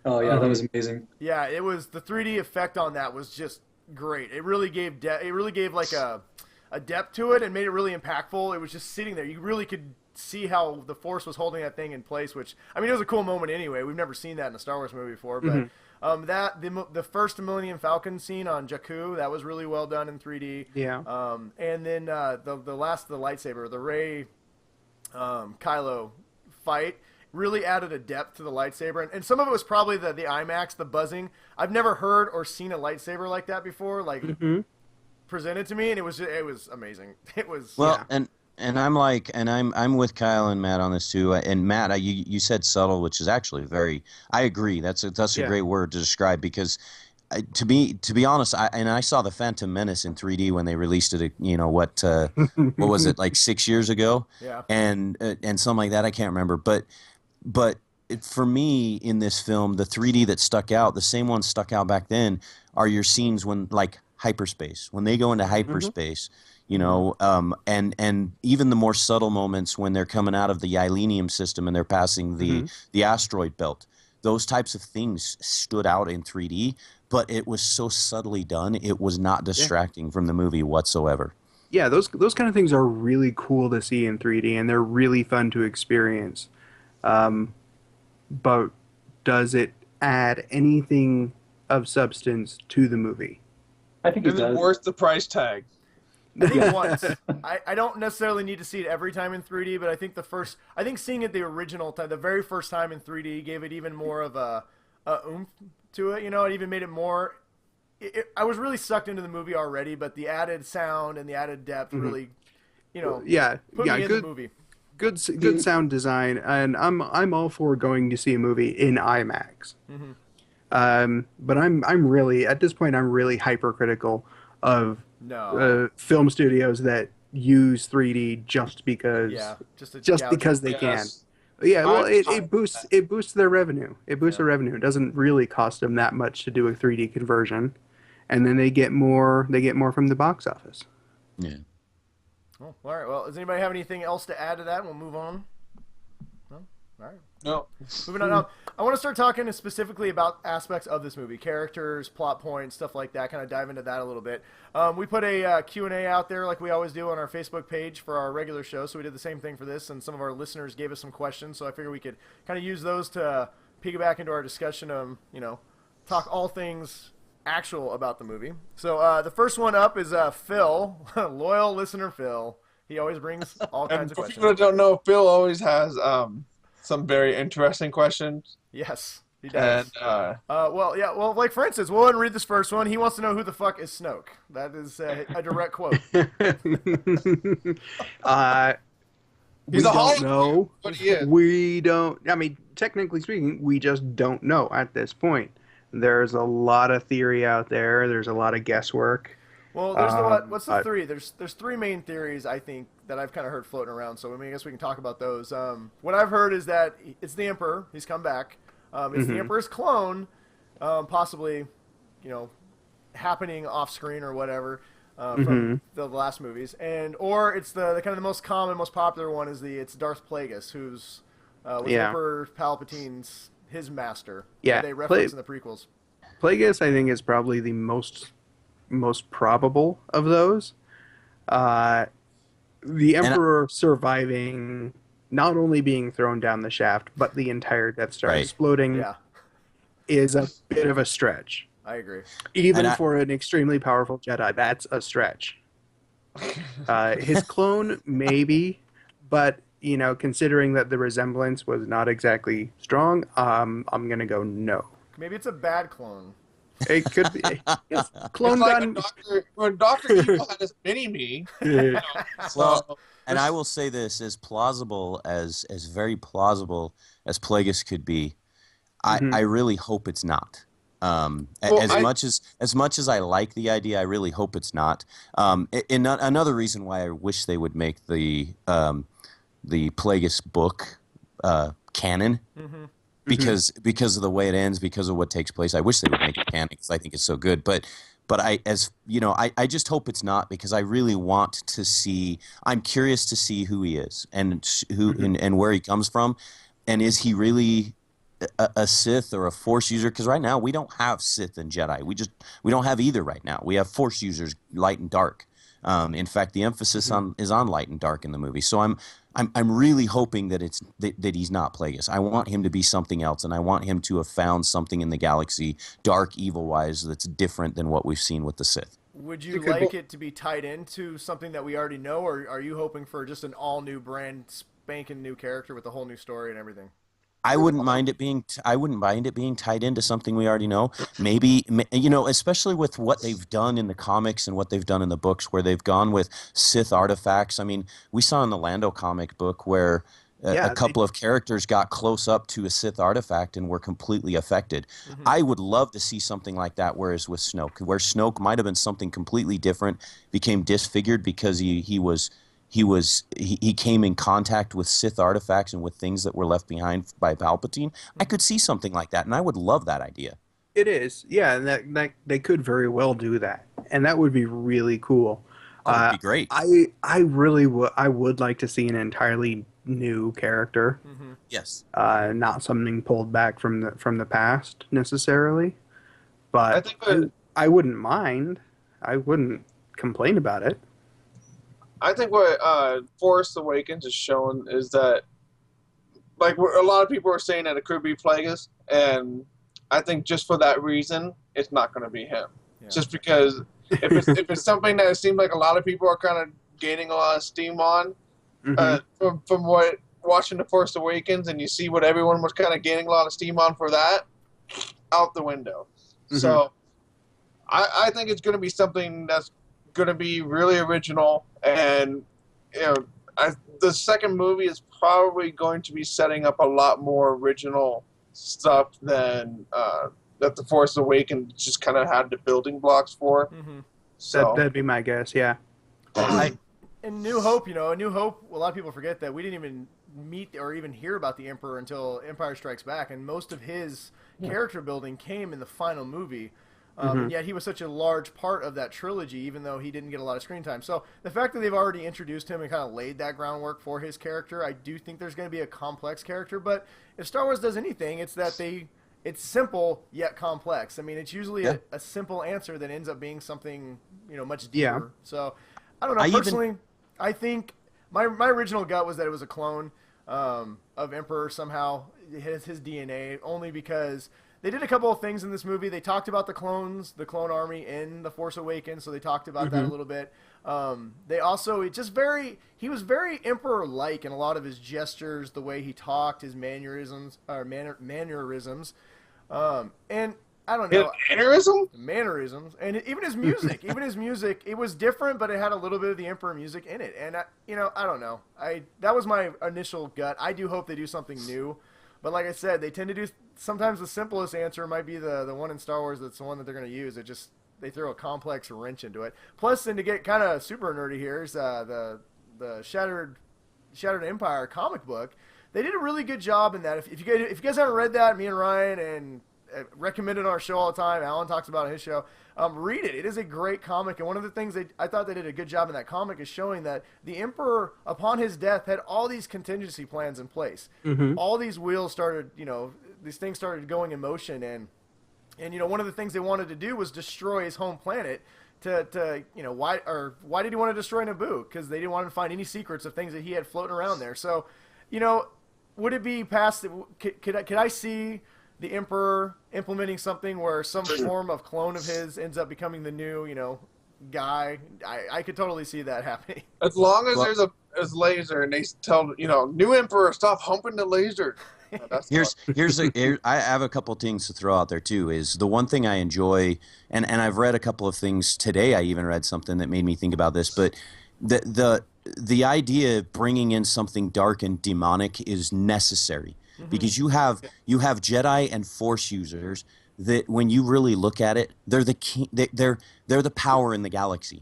Oh yeah, that Um, was amazing. yeah, it was the 3D effect on that was just great. It really gave it really gave like a depth to it and made it really impactful. It was just sitting there. You really could see how the Force was holding that thing in place. Which I mean, it was a cool moment anyway. We've never seen that in a Star Wars movie before, but. The first Millennium Falcon scene on Jakku, that was really well done in 3D. Yeah. And then the lightsaber, the Rey Kylo fight really added a depth to the lightsaber, and some of it was probably the IMAX, the buzzing. I've never heard or seen a lightsaber like that before, like presented to me, and it was amazing. It was Well, and I'm like, and I'm with Kyle and Matt on this too. And Matt, you said subtle, which is actually very. I agree. That's a great word to describe because, to be honest, I saw the Phantom Menace in 3D when they released it. What was it, like 6 years ago? Yeah. And something like that. I can't remember, but for me in this film, the 3D that stuck out, the same one stuck out back then, are your scenes when like hyperspace, when they go into hyperspace. And even the more subtle moments when they're coming out of the Ylenium system and they're passing the asteroid belt. Those types of things stood out in 3D, but it was so subtly done, it was not distracting from the movie whatsoever. Yeah, those kind of things are really cool to see in 3D, and they're really fun to experience. But does it add anything of substance to the movie? I think it Is it does. worth the price tag? I think once. I don't necessarily need to see it every time in 3D, but I think seeing it the original time, the very first time in 3D, gave it even more of a oomph to it. It even made it more. I was really sucked into the movie already, but the added sound and the added depth really, put me in the movie. Good sound design, and I'm all for going to see a movie in IMAX. But I'm really at this point I'm really hypercritical of film studios that use 3D just because because they can. Yeah, well, it boosts their revenue. It boosts their revenue. It doesn't really cost them that much to do a 3D conversion, and then they get more. They get more from the box office. Yeah. Oh, all right. Well, does anybody have anything else to add to that? We'll move on. No. All right. No. Moving on. Now, I want to start talking specifically about aspects of this movie, characters, plot points, stuff like that. Kind of dive into that a little bit. We put a Q&A out there like we always do on our Facebook page for our regular show. So we did the same thing for this, and some of our listeners gave us some questions. So I figured we could kind of use those to piggyback into our discussion of, talk all things actual about the movie. So the first one up is Phil, loyal listener Phil. He always brings all kinds of For questions. people that don't know, Phil always has some very interesting questions. Yes, he does. And well, like for instance, we'll go ahead and read this first one. He wants to know who the fuck is Snoke. That is a direct quote. We don't know. But he is. We don't. I mean, technically speaking, we just don't know at this point. There's a lot of theory out there. There's a lot of guesswork. Well, there's what's the three? There's three main theories I think that I've kind of heard floating around. So I guess we can talk about those. What I've heard is that it's the Emperor. He's come back. It's the Emperor's clone, possibly, happening off screen or whatever from the last movies, or it's the kind of the most common, most popular one is it's Darth Plagueis, who's was Emperor Palpatine's his master. Yeah, they reference in the prequels. Plagueis, I think, is probably the most probable of those. The Emperor surviving, not only being thrown down the shaft, but the entire Death Star exploding is a bit of a stretch. I agree. Even for an extremely powerful Jedi, that's a stretch. His clone, maybe, but considering that the resemblance was not exactly strong, I'm gonna go no. Maybe it's a bad clone. It could be. Clone gun. When Dr. Evil had his mini-me. Well, and I will say this, as plausible as very plausible as Plagueis could be, I really hope it's not. Much as I like the idea, I really hope it's not. Another reason why I wish they would make the Plagueis book canon because of the way it ends, because of what takes place. I wish they would make it canon because I think it's so good. But I just hope it's not, because I really want to see. I'm curious to see who he is and and where he comes from, and is he really a Sith or a Force user? Because right now we don't have Sith and Jedi. We don't have either right now. We have Force users, light and dark. In fact, the emphasis is on light and dark in the movie. So I'm really hoping that that he's not Plagueis. I want him to be something else, and I want him to have found something in the galaxy, dark, evil-wise, that's different than what we've seen with the Sith. Would you like it to be tied into something that we already know, or are you hoping for just an all-new brand, spanking new character with a whole new story and everything? I wouldn't mind it being tied into something we already know. Maybe, especially with what they've done in the comics and what they've done in the books, where they've gone with Sith artifacts. I mean, we saw in the Lando comic book where a couple of characters got close up to a Sith artifact and were completely affected. I would love to see something like that. Whereas with Snoke, where Snoke might have been something completely different, became disfigured because he came in contact with Sith artifacts and with things that were left behind by Palpatine. I could see something like that, and I would love that idea. It is, yeah, and that they could very well do that, and that would be really cool. That would be great. I really would like to see an entirely new character. Yes. Not something pulled back from the past necessarily, but I wouldn't mind. I wouldn't complain about it. I think what Force Awakens is showing is that, like, a lot of people are saying that it could be Plagueis, and I think just for that reason, it's not going to be him. Yeah. Just because if it's something that it seems like a lot of people are kind of gaining a lot of steam on, from what watching the Force Awakens, and you see what everyone was kind of gaining a lot of steam on for that, out the window. So I think it's going to be something that's going to be really original, and the second movie is probably going to be setting up a lot more original stuff than that the Force Awakens just kind of had the building blocks for. So that'd be my guess. Yeah. In New Hope, A New Hope, a lot of people forget that we didn't even meet or even hear about the Emperor until Empire Strikes Back, and most of his character building came in the final movie. And yet he was such a large part of that trilogy, even though he didn't get a lot of screen time. So the fact that they've already introduced him and kind of laid that groundwork for his character, I do think there's going to be a complex character. But if Star Wars does anything, it's that it's simple yet complex. I mean, it's usually a simple answer that ends up being something much deeper. Yeah. So I don't know. Personally, I think my original gut was that it was a clone of Emperor somehow. It has his DNA, only because they did a couple of things in this movie. They talked about the clones, the clone army in The Force Awakens, so they talked about that a little bit. They also, he was very Emperor-like in a lot of his gestures, the way he talked, his mannerisms. And I don't know. Mannerisms. And even his music. It was different, but it had a little bit of the Emperor music in it. And, I don't know. That was my initial gut. I do hope they do something new. But like I said, they tend to do, sometimes the simplest answer might be the one in Star Wars that's the one that they're going to use. They throw a complex wrench into it. Plus, and to get kind of super nerdy here, is the Shattered Empire comic book. They did a really good job in that. If you guys haven't read that, me and Ryan and recommend it on our show all the time. Alan talks about it on his show. Read it. It is a great comic, and one of the things I thought they did a good job in that comic is showing that the Emperor, upon his death, had all these contingency plans in place. All these wheels started, these things started going in motion, and one of the things they wanted to do was destroy his home planet. Why did he want to destroy Naboo? Because they didn't want to find any secrets of things that he had floating around there. So, would it be past? Could I see the Emperor implementing something where some form of clone of his ends up becoming the new, guy? I could totally see that happening. As long as there's a laser and they tell, new Emperor, stop humping the laser. I have a couple of things to throw out there too. Is the one thing I enjoy, and I've read a couple of things today. I even read something that made me think about this, but the idea of bringing in something dark and demonic is necessary. Because you have Jedi and Force users that, when you really look at it, they're the power in the galaxy.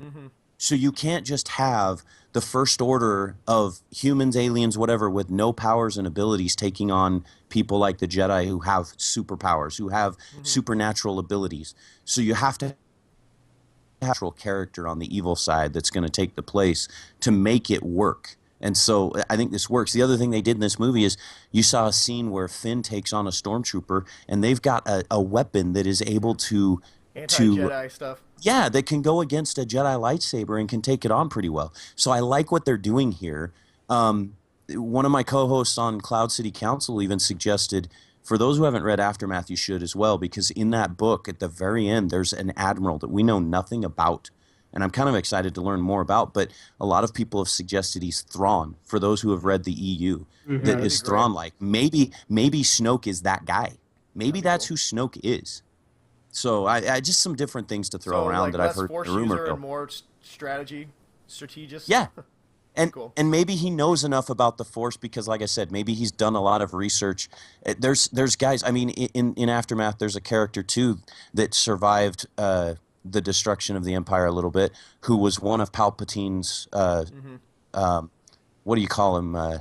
So you can't just have the First Order of humans, aliens, whatever, with no powers and abilities taking on people like the Jedi who have superpowers, who have supernatural abilities. So you have to have a natural character on the evil side that's going to take the place to make it work. And so I think this works. The other thing they did in this movie is you saw a scene where Finn takes on a stormtrooper, and they've got a weapon that is able to Anti-Jedi stuff. yeah, that can go against a Jedi lightsaber and can take it on pretty well. So I like what they're doing here. One of my co-hosts on Cloud City Council even suggested, for those who haven't read Aftermath, you should as well, because in that book, at the very end, there's an admiral that we know nothing about. And I'm kind of excited to learn more about, but a lot of people have suggested he's Thrawn, for those who have read the EU, that is Thrawn-like. Maybe Snoke is that guy. Maybe that's who Snoke is. So I just some different things to throw around that I've heard Force the rumor user mill. and more strategist. Yeah. And Cool. and maybe he knows enough about the Force because, like I said, maybe he's done a lot of research. There's guys. I mean, in Aftermath, there's a character too that survived the destruction of the Empire a little bit, who was one of Palpatine's. What do you call him?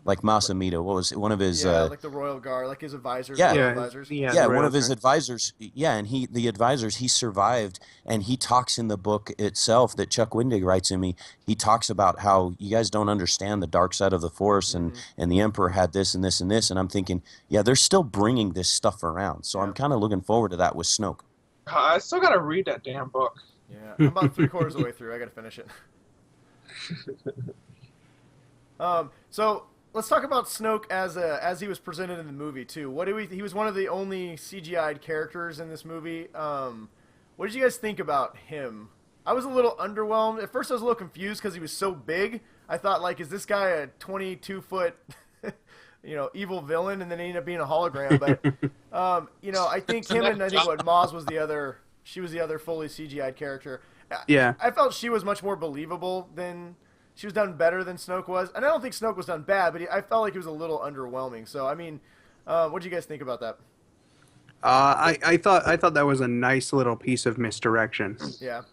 Like Masamito. What was it? One of his? Like the Royal Guard, like his advisors. Yeah. Advisors. Yeah, one of his advisors. Yeah, and the advisors, he survived, and he talks in the book itself that Chuck Wendig writes in me. He talks about how you guys don't understand the dark side of the Force, and the Emperor had this and this and this, and I'm thinking, yeah, they're still bringing this stuff around. So I'm kind of looking forward to that with Snoke. I still gotta read that damn book. Yeah, I'm about 3/4 of the way through. I gotta finish it. So let's talk about Snoke as he was presented in the movie too. He was one of the only CGI'd characters in this movie. What did you guys think about him? I was a little underwhelmed. At first I was a little confused because he was so big. I thought, like, is this guy a 22-foot evil villain? And then he ended up being a hologram. But I think him and I think Maz was the other. She was the other fully CGI'd character. Yeah. I felt she was much more believable than. She was done better than Snoke was. And I don't think Snoke was done bad, but I felt like he was a little underwhelming. So, I mean, what do you guys think about that? I thought that was a nice little piece of misdirection. Yeah.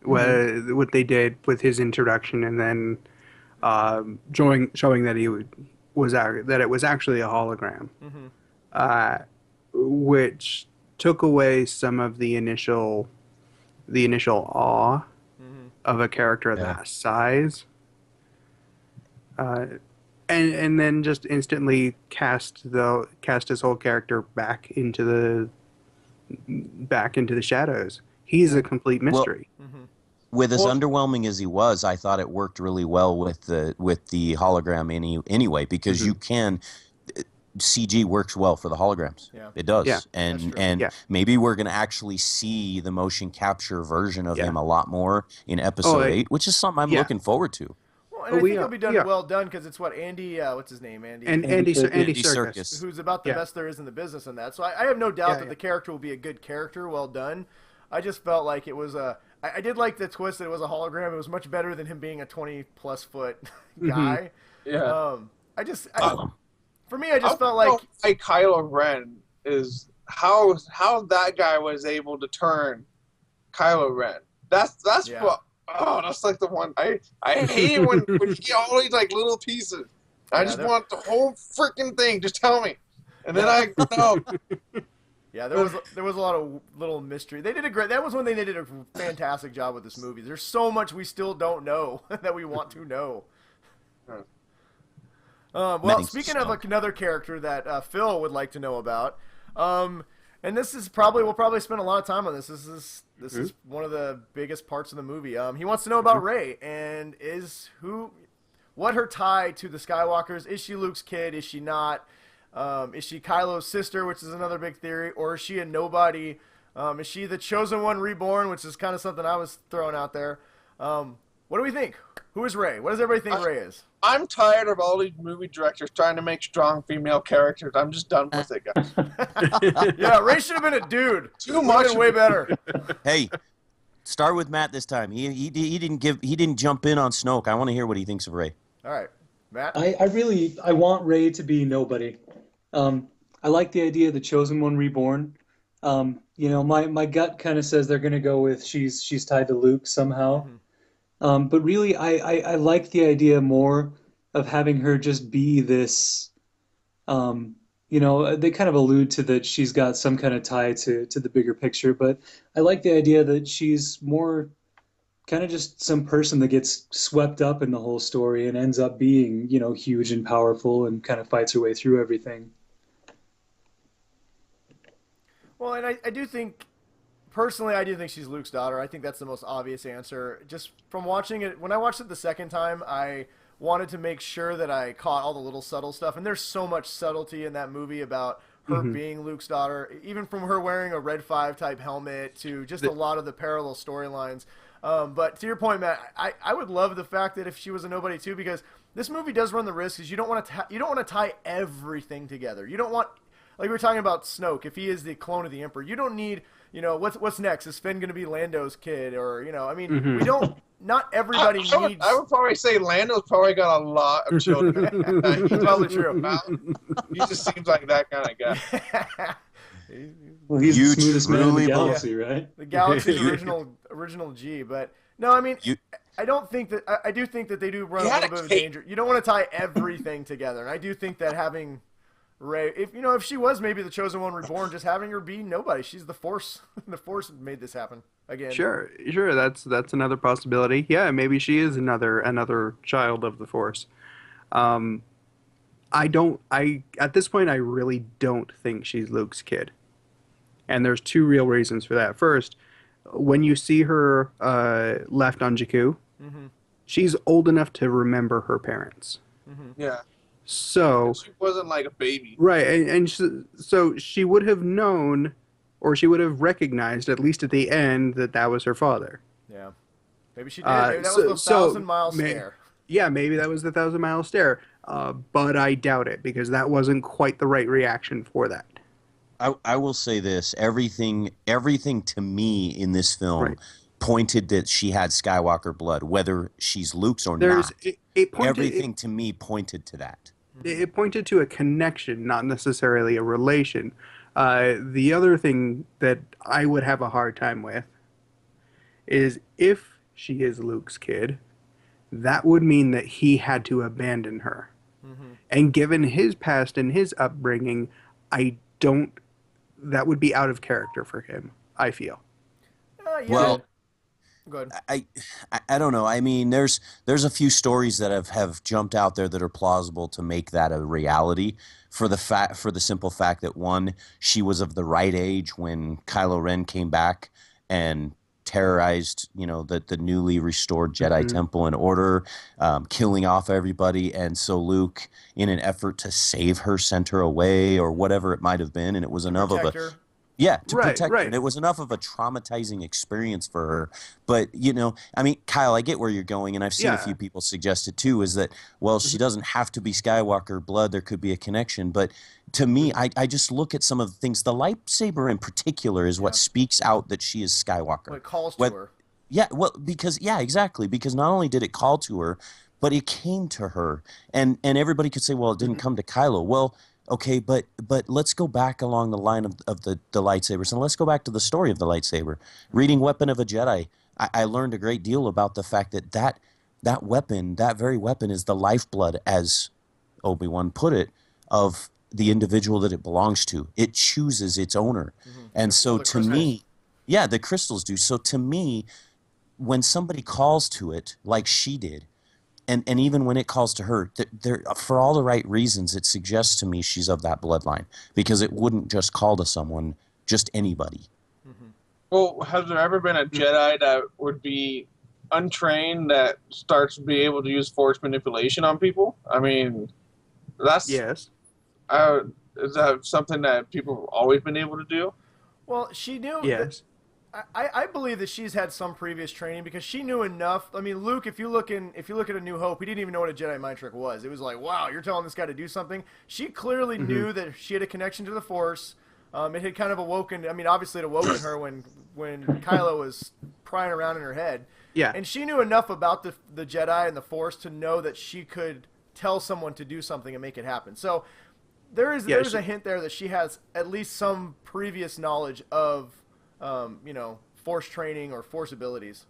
What they did with his introduction, and then showing that that it was actually a hologram, which took away some of the initial awe of a character that size, and then just instantly cast his whole character back into the shadows. He's a complete mystery. With as underwhelming as he was, I thought it worked really well with the hologram anyway, because you can. CG works well for the holograms. Yeah. It does. Yeah. And maybe we're going to actually see the motion capture version of him a lot more in episode 8, which is something I'm looking forward to. Well, and I think it'll be done well done because it's Andy, what's his name? Andy Serkis. Who's about the best there is in the business in that. So I have no doubt that the character will be a good character, well done. I just felt like it was I did like the twist that it was a hologram. It was much better than him being a 20-plus foot guy. Yeah. For me, I just felt like Kylo Ren is how that guy was able to turn Kylo Ren. That's what. Oh, that's like the one I hate when you get all these like little pieces. I just want the whole freaking thing. Just tell me, and then I know. Yeah, there was a lot of little mystery. They did a great. That was when they did a fantastic job with this movie. There's so much we still don't know that we want to know. Well, speaking of another character that Phil would like to know about, and this is we'll probably spend a lot of time on this. This is one of the biggest parts of the movie. He wants to know about Rey and what her tie to the Skywalkers. Is she Luke's kid? Is she not? Is she Kylo's sister, which is another big theory, or is she a nobody? Is she the chosen one reborn, which is kind of something I was throwing out there. What do we think? Who is Rey? What does everybody think Rey is? I'm tired of all these movie directors trying to make strong female characters. I'm just done with it, guys. Yeah, Rey should have been a dude. Too much. Way better. Hey, start with Matt this time. He didn't jump in on Snoke. I want to hear what he thinks of Rey. All right, Matt. I want Rey to be nobody. I like the idea of the chosen one reborn. My gut kind of says they're going to go with she's tied to Luke somehow. But really, I like the idea more of having her just be this You know, they kind of allude to that she's got some kind of tie to the bigger picture, but I like the idea that she's more kind of just some person that gets swept up in the whole story and ends up being, you know, huge and powerful and kind of fights her way through everything. Well, and I do think, personally, I do think she's Luke's daughter. I think that's the most obvious answer. Just from watching it, when I watched it the second time, I wanted to make sure that I caught all the little subtle stuff. And there's so much subtlety in that movie about her being Luke's daughter, even from her wearing a Red 5 type helmet to just a lot of the parallel storylines. But to your point, Matt, I would love the fact that if she was a nobody too, because this movie does run the risk is you don't want to tie everything together. You don't want, like we were talking about Snoke, if he is the clone of the Emperor, you don't need, you know, what's next? Is Finn going to be Lando's kid? Or, you know, I mean, we don't, not everybody needs. I would probably say Lando's probably got a lot of children. That's probably true. He just seems like that kind of guy. Well, he's You the smoothest man in the truly galaxy, right? The galaxy's original G. But no, I mean, I don't think that, I do think that they do run a little bit of danger. You don't want to tie everything together. And I do think that having Rey, if she was maybe the chosen one reborn, just having her be nobody. She's the Force. The Force made this happen again. Sure. That's another possibility. Yeah, maybe she is another child of the Force. At this point, I really don't think she's Luke's kid. And there's two real reasons for that. First, when you see her left on Jakku, she's old enough to remember her parents. Yeah. So she wasn't like a baby. Right, so she would have known, or she would have recognized, at least at the end, that was her father. Yeah. Maybe she did. Maybe that was the 1,000-mile stare. Yeah, maybe that was the 1,000-mile stare. But I doubt it, because that wasn't quite the right reaction for that. I will say this: everything to me in this film pointed that she had Skywalker blood, whether she's Luke's or not. Everything to me pointed to that. It pointed to a connection, not necessarily a relation. The other thing that I would have a hard time with is if she is Luke's kid, that would mean that he had to abandon her. And given his past and his upbringing, that would be out of character for him, I feel. Yeah. Well, go ahead. I don't know. I mean, there's a few stories that have jumped out there that are plausible to make that a reality for the simple fact that, one, she was of the right age when Kylo Ren came back and terrorized, the newly restored Jedi Temple and Order, killing off everybody. And so Luke, in an effort to save her, sent her away or whatever it might have been. And it was enough of a... Yeah, to protect her. And it was enough of a traumatizing experience for her. But, I mean, Kyle, I get where you're going, and I've seen a few people suggest it too, is that, well, she doesn't have to be Skywalker blood. There could be a connection. But to me, I just look at some of the things. The lightsaber in particular is what speaks out that she is Skywalker. Well, it calls to her. Yeah, well, exactly. Because not only did it call to her, but it came to her. And everybody could say, well, it didn't come to Kylo. Well, okay, but let's go back along the line of the lightsabers, and let's go back to the story of the lightsaber. Reading Weapon of a Jedi, I learned a great deal about the fact that weapon, that very weapon, is the lifeblood, as Obi-Wan put it, of the individual that it belongs to. It chooses its owner. And so to me, the crystals do. So to me, when somebody calls to it, like she did, and even when it calls to her, for all the right reasons, it suggests to me she's of that bloodline, because it wouldn't just call to someone, just anybody. Well, has there ever been a Jedi that would be untrained that starts to be able to use Force manipulation on people? I mean, that's... Yes. Is that something that people have always been able to do? Well, she knew... Yes. I believe that she's had some previous training, because she knew enough. I mean, Luke, if you look at A New Hope, he didn't even know what a Jedi mind trick was. It was like, wow, you're telling this guy to do something. She clearly knew that she had a connection to the Force. It had kind of awoken. I mean, obviously it awoken her when Kylo was prying around in her head. Yeah. And she knew enough about the Jedi and the Force to know that she could tell someone to do something and make it happen. So there's a hint there that she has at least some previous knowledge of Force training or Force abilities.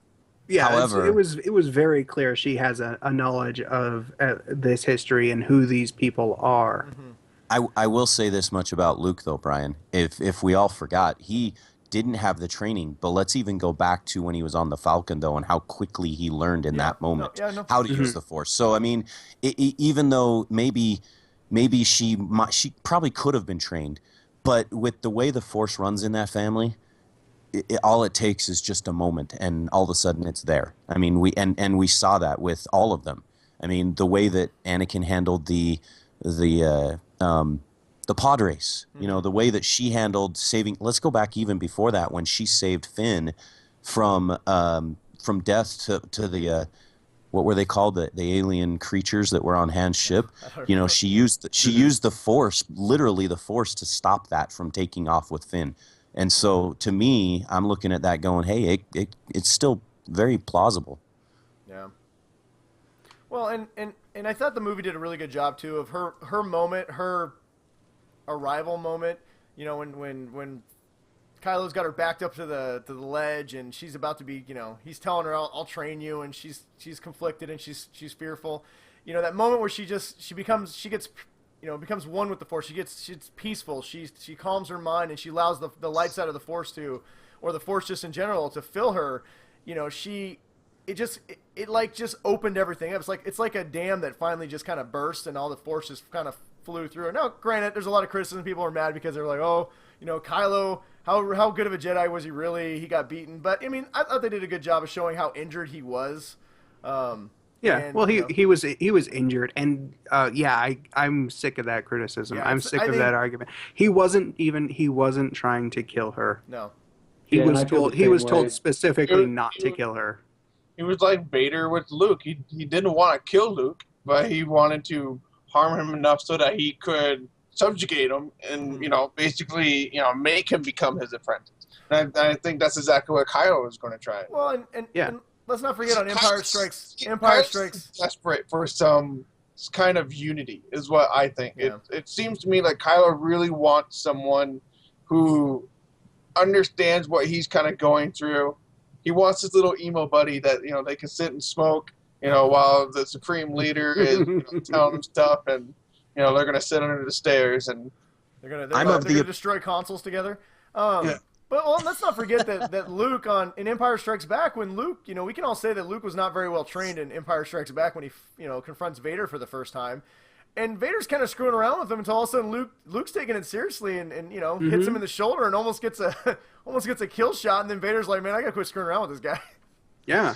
Yeah, however, it was very clear she has a knowledge of this history and who these people are. I will say this much about Luke, though, Brian. If we all forgot, he didn't have the training, but let's even go back to when he was on the Falcon, though, and how quickly he learned in that moment how to use the Force. So, I mean, even though maybe she probably could have been trained, but with the way the Force runs in that family, all it takes is just a moment, and all of a sudden it's there. I mean, we saw that with all of them. I mean, the way that Anakin handled the pod race, the way that she handled saving. Let's go back even before that, when she saved Finn from death to the what were they called, the alien creatures that were on Han's ship. She used the Force, literally the Force, to stop that from taking off with Finn. And so to me, I'm looking at that going, hey, it's still very plausible. Yeah. Well, and I thought the movie did a really good job too of her moment, her arrival moment. When Kylo's got her backed up to the ledge, and she's about to be, he's telling her, "I'll train you," and she's conflicted and she's fearful. That moment where she becomes one with the Force. She's peaceful. She calms her mind, and she allows the light side of the Force or the Force just in general, to fill her. It just opened everything up. It's like a dam that finally just kind of burst, and all the Force just kind of flew through. Now, granted, there's a lot of criticism. People are mad because they're like, oh, Kylo, how good of a Jedi was he really? He got beaten. But, I mean, I thought they did a good job of showing how injured he was. He was injured, and I'm sick of that criticism. Yeah, I'm sick of that argument. He wasn't trying to kill her. No. He was told specifically not to kill her. He was like Vader with Luke. He didn't want to kill Luke, but he wanted to harm him enough so that he could subjugate him and, basically, make him become his apprentice. And I think that's exactly what Kylo was going to try. Well, and let's not forget on Empire Strikes. Desperate for some kind of unity is what I think. Yeah. It seems to me like Kylo really wants someone who understands what he's kind of going through. He wants his little emo buddy that they can sit and smoke, while the Supreme Leader is telling them stuff, and they're gonna sit under the stairs and they're gonna destroy consoles together. But let's not forget that Luke in Empire Strikes Back, when Luke, we can all say that Luke was not very well trained in Empire Strikes Back when he, confronts Vader for the first time. And Vader's kind of screwing around with him until all of a sudden Luke's taking it seriously and hits him in the shoulder and almost gets a kill shot. And then Vader's like, man, I gotta quit screwing around with this guy. Yeah.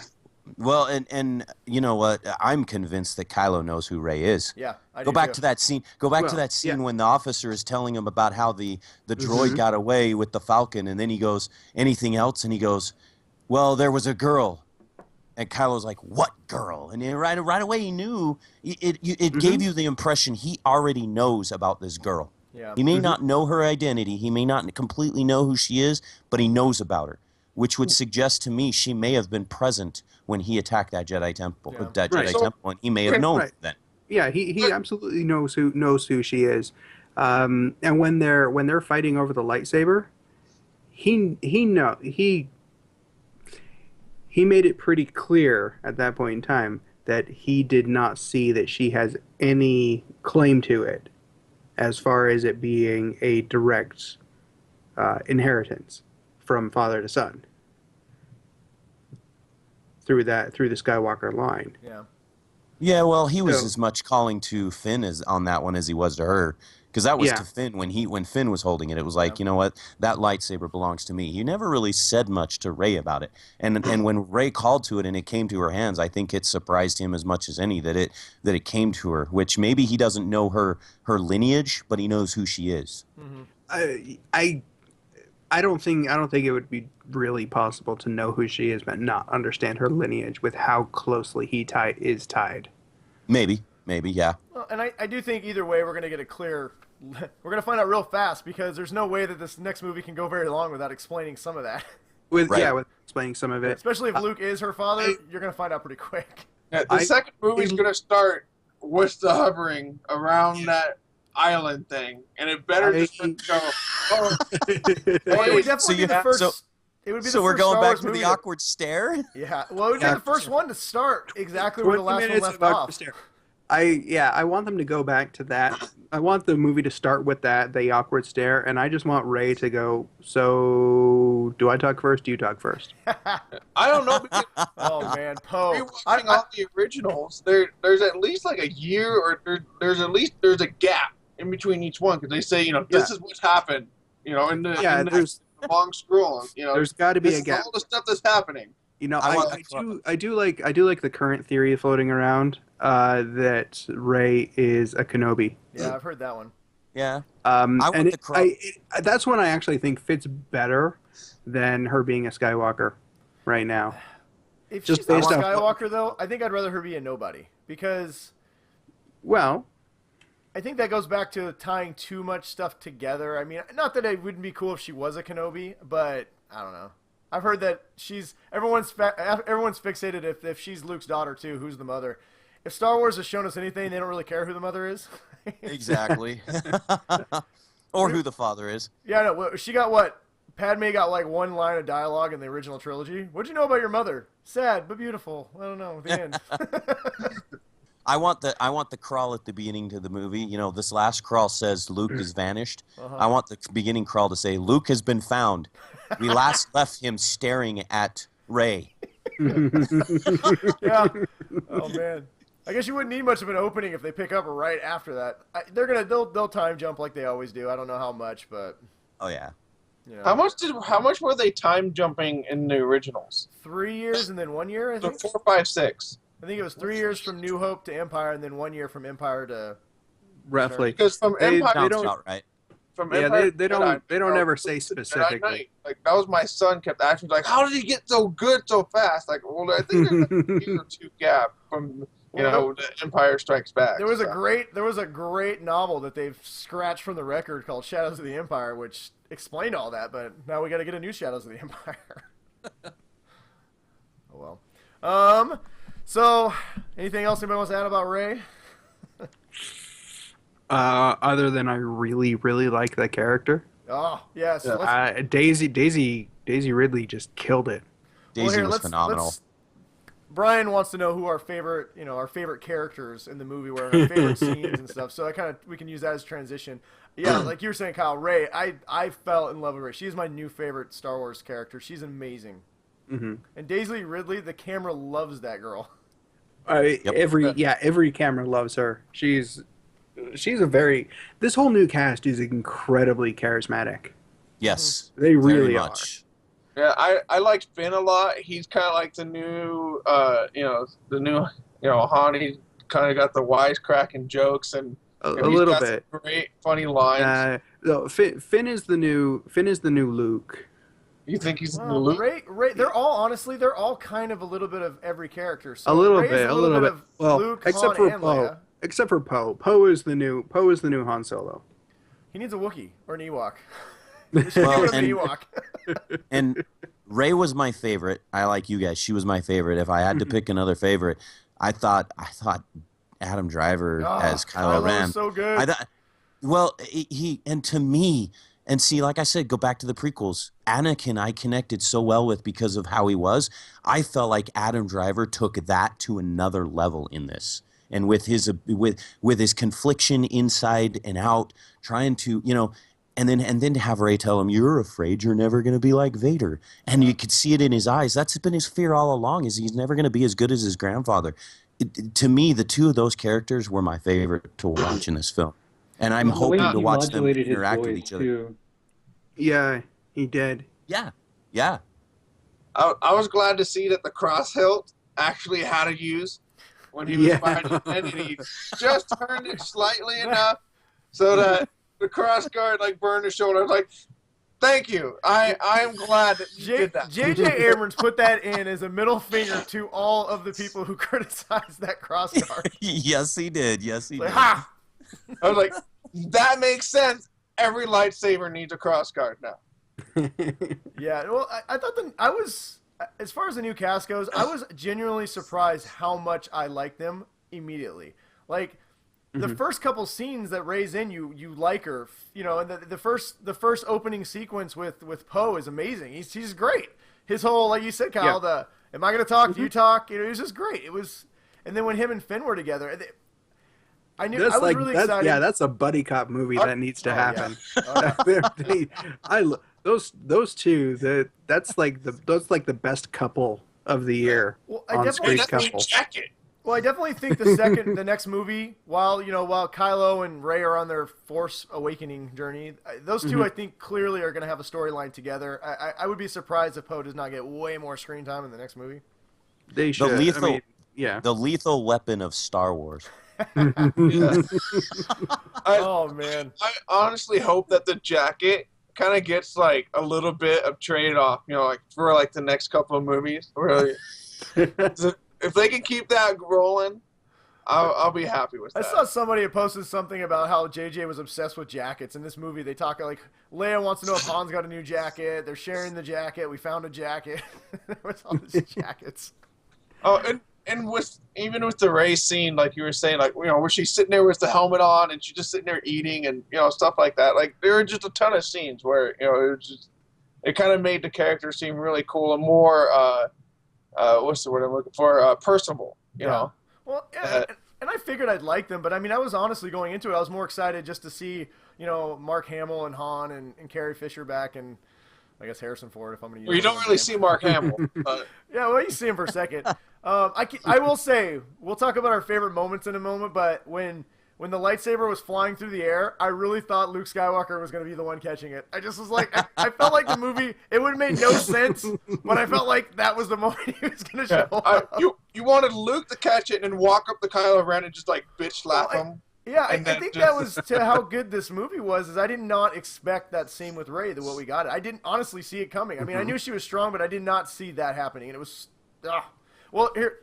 Well, and you know what? I'm convinced that Kylo knows who Rey is. Yeah, I Go do back too. to that scene. Go back to that scene when the officer is telling him about how the droid got away with the Falcon, and then he goes, anything else? And he goes, well, there was a girl. And Kylo's like, what girl? And then right away he knew. It gave you the impression he already knows about this girl. Yeah. He may not know her identity. He may not completely know who she is, but he knows about her, which would suggest to me she may have been present when he attacked that Jedi temple. Yeah. Temple, and he may have known then. Yeah, he absolutely knows who she is. And when they're fighting over the lightsaber, he made it pretty clear at that point in time that he did not see that she has any claim to it, as far as it being a direct inheritance from father to son through the Skywalker line. Yeah. Yeah, well, he was as much calling to Finn on that one as he was to her, because that was to Finn when Finn was holding it. It was like, you know what, that lightsaber belongs to me. He never really said much to Rey about it, and when Rey called to it and it came to her hands, I think it surprised him as much as any that it came to her. Which maybe he doesn't know her lineage, but he knows who she is. Mm-hmm. I don't think it would be really possible to know who she is but not understand her lineage with how closely he is tied. Maybe, yeah. Well, and I do think either way we're going to get we're going to find out real fast, because there's no way that this next movie can go very long without explaining some of that. With explaining some of it. Especially if Luke is her father, you're going to find out pretty quick. Yeah, the second movie's going to start with the hovering around that island thing, and it better just go. Well, it would definitely be the first. It would be so the we're first going Star back Wars to movie the awkward stare? Yeah, well, it would be the first one to start exactly where the last one left off. I want them to go back to that. I want the movie to start with the awkward stare, and I just want Ray to go, so do I talk first? Do you talk first? I don't know, because Oh man, Poe. rewatching all the originals, there's at least like a year, or there's a gap in between each one, because they say, this is what's happened, in the there's long scroll, there's got to be this a is gap. all the stuff that's happening. I do like the current theory floating around that Rey is a Kenobi. Yeah, I've heard that one. Yeah. That's one I actually think fits better than her being a Skywalker right now. If Just she's not a based off- Skywalker, though, I think I'd rather her be a nobody, because Well, I think that goes back to tying too much stuff together. I mean, not that it wouldn't be cool if she was a Kenobi, but I don't know. I've heard that everyone's fixated if she's Luke's daughter too. Who's the mother? If Star Wars has shown us anything, they don't really care who the mother is. Exactly. Or who the father is. Yeah, no. She got what? Padme got like one line of dialogue in the original trilogy. What'd you know about your mother? Sad but beautiful. I don't know. The end. I want the crawl at the beginning to the movie. This last crawl says Luke is vanished. I want the beginning crawl to say Luke has been found. We last left him staring at Rey. Yeah. Oh man. I guess you wouldn't need much of an opening if they pick up right after that. They'll time jump like they always do. I don't know how much, but Oh yeah. How much were they time jumping in the originals? 3 years and then 1 year, I So think. 4, 5, 6. I think it was 3 years from New Hope to Empire, and then 1 year from Empire to. roughly. Because from Empire, They Sounds don't- about right. from Yeah, Empire they to don't Jedi, ever say to Jedi specifically. Knight. Like that was my son kept asking, like, how did he get so good so fast? Like, well, I think there's like a year or two gap from the Empire Strikes Back. There was a great novel that they've scratched from the record called Shadows of the Empire, which explained all that. But now we got to get a new Shadows of the Empire. Oh well. So anything else anybody wants to add about Rey? Other than I really, really like the character. Oh yes. Yeah. Daisy Ridley just killed it. Daisy was phenomenal. Brian wants to know who our favorite characters in the movie were, and our favorite scenes and stuff. So we can use that as transition. Yeah, like you were saying, Kyle, Rey. I fell in love with Rey. She's my new favorite Star Wars character. She's amazing. Mm-hmm. And Daisy Ridley, the camera loves that girl. Every camera loves her. She's this whole new cast is incredibly charismatic. Yes. They really very are. much. Yeah, I liked Finn a lot. He's kind of like the new, Han. He's kind of got the wisecracking jokes and A he's little got bit. some great funny lines. No, Finn is the new Luke. You think he's the Well, Luke? Ray, they're all kind of a little bit of every character. So A little Rey's bit. of Well, Luke, except Han, for and Poe. Leia. Except for Poe. Poe is the new Han Solo. He needs a Wookiee or an Ewok. Well, an Ewok. And Rey was my favorite. I like you guys. She was my favorite. If I had to pick another favorite, I thought Adam Driver as Kylo Ren. So good. I thought, well, he and to me, and see, like I said, go back to the prequels. Anakin, I connected so well with because of how he was. I felt like Adam Driver took that to another level in this, and with his confliction inside and out, trying to And then to have Rey tell him, "You're afraid you're never going to be like Vader," and you could see it in his eyes. That's been his fear all along: is he's never going to be as good as his grandfather. To me, the two of those characters were my favorite to watch in this film, and I'm hoping to watch them interact with each other. Yeah, he did. Yeah. I was glad to see that the cross hilt actually had a use when he was fighting, and he just turned it slightly enough so that the cross guard burned his shoulder. I was like, thank you. I'm glad that you did that. J.J. Abrams put that in as a middle finger to all of the people who criticized that cross guard. Yes, he did. Yes, he did. Ha! I was like, that makes sense. Every lightsaber needs a cross guard now. Yeah, well, I thought I was, as far as the new cast goes, I was genuinely surprised how much I liked them immediately. Like, the first couple scenes that Rey's in, you like her, and the first opening sequence with Poe is amazing. He's great. His whole, like you said, Kyle, am I going to talk? Do you talk? It was just great. It was, and then when him and Finn were together, That's I was really excited. Yeah, that's a buddy cop movie that needs to happen. Those two, that's like the best couple of the year. Well, I on definitely Space think. Couple. Jacket. Well, I definitely think the next movie, while Kylo and Rey are on their Force Awakening journey, those two I think clearly are going to have a storyline together. I would be surprised if Poe does not get way more screen time in the next movie. They should. The lethal weapon of Star Wars. Oh man! I honestly hope that the jacket kind of gets like a little bit of trade off, like for like the next couple of movies. Really, if they can keep that rolling, I'll be happy with that. I saw somebody had posted something about how JJ was obsessed with jackets. In this movie, they talk like Leia wants to know if Han's got a new jacket. They're sharing the jacket. We found a jacket. There was all these jackets. Oh, and even with the Rey scene, like you were saying, like where she's sitting there with the helmet on and she's just sitting there eating and stuff like that. Like there were just a ton of scenes where it kind of made the character seem really cool and more what's the word I'm looking for? Personable. You know. Well, yeah, and I figured I'd like them, but I mean, I was honestly going into it. I was more excited just to see Mark Hamill and Han and Carrie Fisher back and. I guess Harrison Ford, if I'm going to use. Well, you don't really see Mark Hamill. Yeah, well, you see him for a second. I will say, we'll talk about our favorite moments in a moment, but when the lightsaber was flying through the air, I really thought Luke Skywalker was going to be the one catching it. I just was like, I felt like the movie, it would have made no sense, but I felt like that was the moment he was going to show up. You wanted Luke to catch it and then walk up to Kylo Ren and just like bitch slap him. Yeah, I think that was to how good this movie was. Is I did not expect that scene with Rey, what we got. I didn't honestly see it coming. I mean, I knew she was strong, but I did not see that happening. And it was, well, here,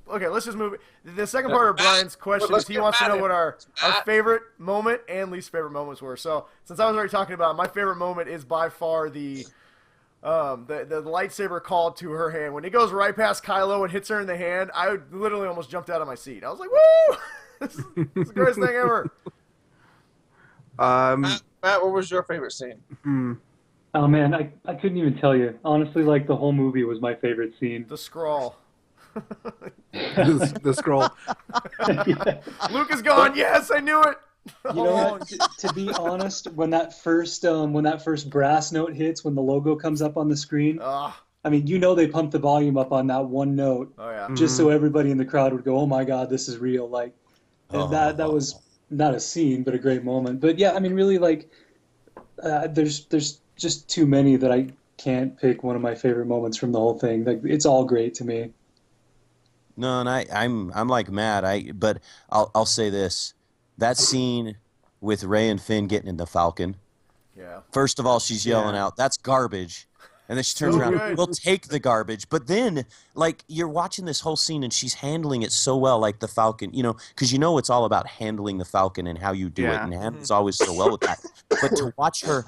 okay, let's just move it. The second part of Brian's question is he wants to know what our favorite moment and least favorite moments were. So since I was already talking about it, my favorite moment is by far the lightsaber called to her hand. When it goes right past Kylo and hits her in the hand, I literally almost jumped out of my seat. I was like, woo! This is the greatest thing ever. Matt, what was your favorite scene? Oh man, I couldn't even tell you. Honestly, like the whole movie was my favorite scene. The scroll. the scroll. Yeah. Luke is gone. Yes, I knew it. You know what? To be honest, when that first brass note hits, when the logo comes up on the screen, I mean, they pumped the volume up on that one note, just so everybody in the crowd would go, "Oh my God, this is real!" Like that was not a scene, but a great moment. But yeah, I mean, really, like there's just too many that I can't pick one of my favorite moments from the whole thing. Like it's all great to me. No, and I'm like Matt. But I'll say this: that scene with Rey and Finn getting in the Falcon. Yeah. First of all, she's yelling out, "That's garbage." And then she turns around, we'll take the garbage. But then, like, you're watching this whole scene and she's handling it so well, like the Falcon, because it's all about handling the Falcon and how you do it. And Hannah's always so well with that. But to watch her,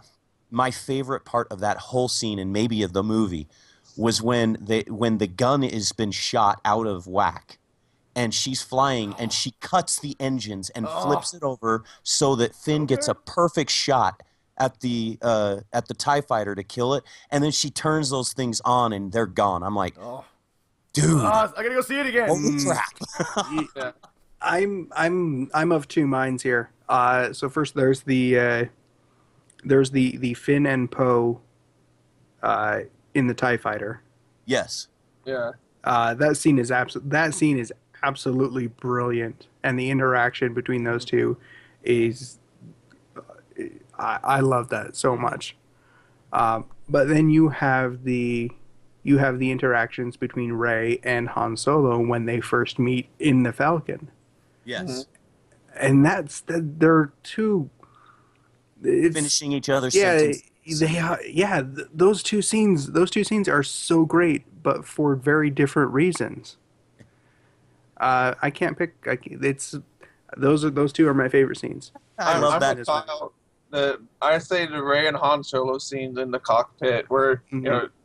my favorite part of that whole scene and maybe of the movie was when the gun has been shot out of whack. And she's flying and she cuts the engines and flips it over so that Finn gets a perfect shot at the TIE fighter to kill it, and then she turns those things on and they're gone. I'm like, dude, I gotta go see it again. Holy crap! I'm of two minds here. So first, there's the Finn and Poe in the TIE fighter. Yes. Yeah. That scene is absolutely brilliant, and the interaction between those two is. I love that so much. But then you have the interactions between Rey and Han Solo when they first meet in the Falcon. Yes. And they're two finishing each other's sentences. Those two scenes are so great, but for very different reasons. I can't pick. Those two are my favorite scenes. I love that. I say the Rey and Han Solo scenes in the cockpit where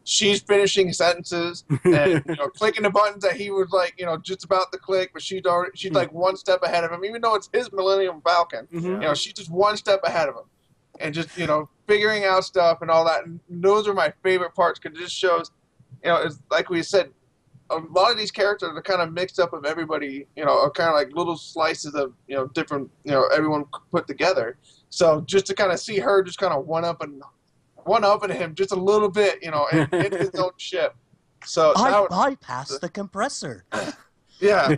she's finishing sentences and clicking the buttons that he was like just about to click, but she's like one step ahead of him, even though it's his Millennium Falcon. She's just one step ahead of him, and just figuring out stuff and all that. And those are my favorite parts because it just shows, it's like we said, a lot of these characters are kind of mixed up of everybody, are kind of like little slices of, different, everyone put together. So just to kind of see her just kind of one-upping him just a little bit, in his own ship. So I now, bypassed the compressor. yeah.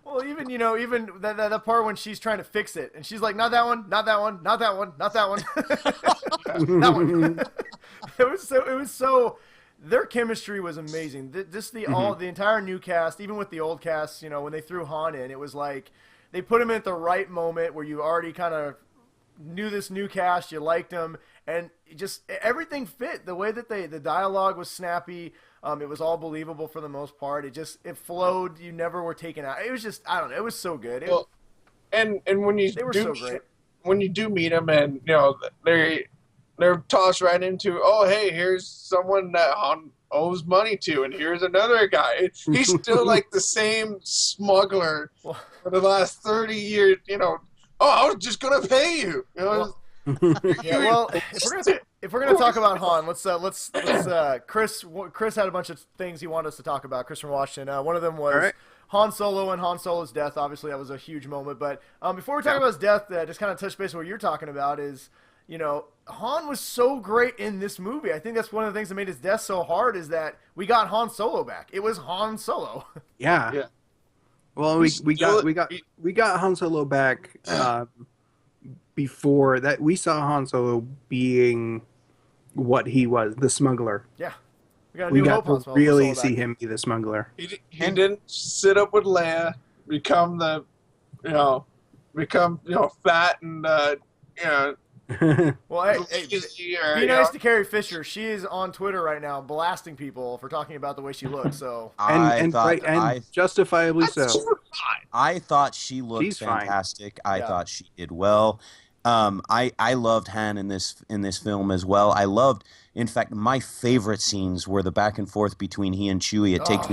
Well, even even that part when she's trying to fix it, and she's like, "Not that one, not that one, not that one, not that one, that one." It was so. Their chemistry was amazing. The entire new cast, even with the old cast, when they threw Han in, it was like they put him in at the right moment where you already kind of knew this new cast, you liked him, and just everything fit. The way that the dialogue was snappy. It was all believable for the most part. It flowed. You never were taken out. It was just, I don't know. It was so good. And when they were so great. When you do meet them, and they're tossed right into, oh hey, here's someone that Han owes money to, and here's another guy. He's still like the same smuggler for the last 30 years. Oh, I was just gonna pay you. Yeah, well, if we're gonna talk about Han, let's Chris had a bunch of things he wanted us to talk about. Chris from Washington. One of them was Han Solo and Han Solo's death. Obviously, that was a huge moment. But before we talk about his death, just kind of touch base on what you're talking about is, Han was so great in this movie. I think that's one of the things that made his death so hard is that we got Han Solo back. It was Han Solo. Yeah. Yeah. Well, we got Han Solo back. Before that, we saw Han Solo being what he was, the smuggler. Yeah. We got to really see him be the smuggler. He didn't sit up with Leia, become fat and Well, hey, be nice to Carrie Fisher. She is on Twitter right now blasting people for talking about the way she looks. So and justifiably so. I thought she looked fantastic. I thought she did well. I loved Han in this film as well. I loved, in fact, my favorite scenes were the back and forth between he and Chewie. It takes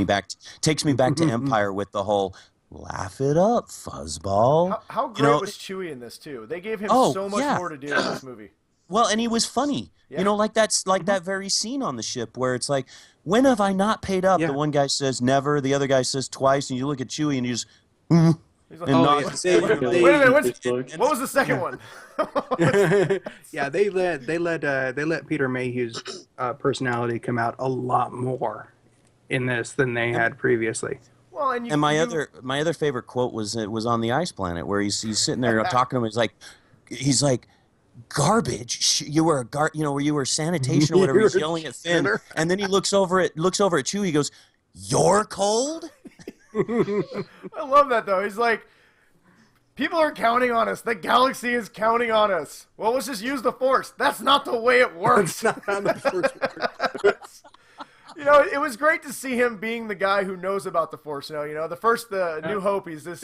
me back to Empire with the whole laugh it up, fuzzball. How great was Chewie in this too? They gave him so much more to do in this movie. Well, and he was funny. Yeah. Like that very scene on the ship where it's like, when have I not paid up? Yeah. The one guy says never, the other guy says twice, and you look at Chewie and you just. He's like, wait a minute, what was the second one? Yeah, they let Peter Mayhew's personality come out a lot more in this than they had previously. Well, and my other favorite quote was on the ice planet where he's sitting there talking to him. He's like garbage. You were you were sanitation or whatever. He's yelling at Finn, and then he looks over at Chewie. He goes, "You're cold." I love that though. He's like, people are counting on us. The galaxy is counting on us. Well, let's just use the Force. That's not the way it works. That's not how the Force works. It was great to see him being the guy who knows about the Force. The New Hope, he's this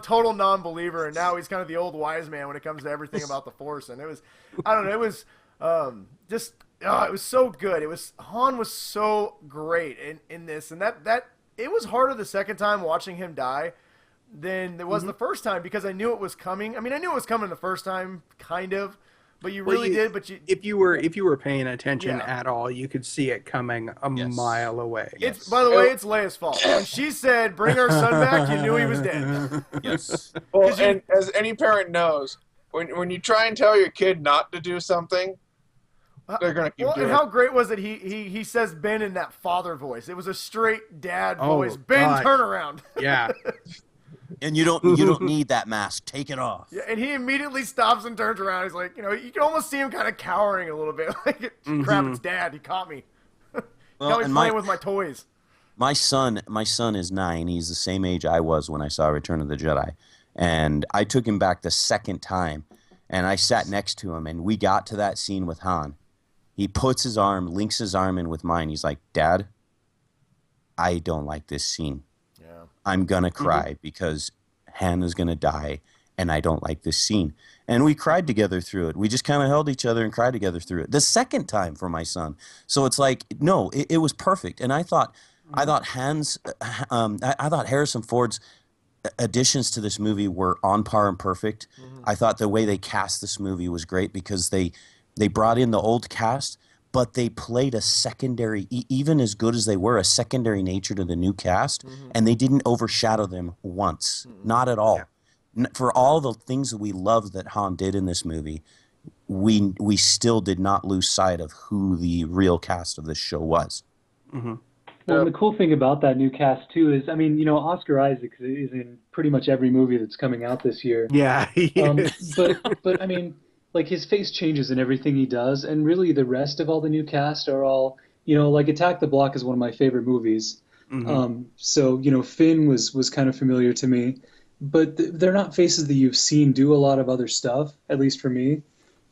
total non-believer, and now he's kind of the old wise man when it comes to everything about the Force. And it was, I don't know, it was it was so good. Han was so great in this, and that it was harder the second time watching him die than it was the first time because I knew it was coming. I mean, I knew it was coming the first time, kind of. But you really did. But if you were paying attention at all, you could see it coming a mile away. By the way, it's Leia's fault. When she said, "Bring our son back," you knew he was dead. Yes. Well, and as any parent knows, when you try and tell your kid not to do something, they're gonna keep doing it. And how great was it? He says Ben in that father voice. It was a straight dad voice. Ben, turn around. Yeah. And you don't need that mask. Take it off. Yeah, and he immediately stops and turns around. He's like, you can almost see him kind of cowering a little bit. Like, crap, it's Dad. He caught me. Got me playing with my toys. My son is 9. He's the same age I was when I saw Return of the Jedi. And I took him back the second time, and I sat next to him, and we got to that scene with Han. He links his arm in with mine. He's like, "Dad, I don't like this scene. I'm going to cry because Hannah's going to die, and I don't like this scene." And we cried together through it. We just kind of held each other and cried together through it. The second time for my son. So it's like, no, it was perfect. And I thought Harrison Ford's additions to this movie were on par and perfect. I thought the way they cast this movie was great because they brought in the old cast, but they played a secondary, even as good as they were, a secondary nature to the new cast, and they didn't overshadow them once. Not at all. For all the things that we loved that Han did in this movie, we still did not lose sight of who the real cast of this show was. Well, the cool thing about that new cast too is, I mean, Oscar Isaac is in pretty much every movie that's coming out this year. Yeah, he is. But I mean, like his face changes in everything he does, and really the rest of all the new cast are all, like Attack the Block is one of my favorite movies. So Finn was kind of familiar to me, but they're not faces that you've seen do a lot of other stuff, at least for me.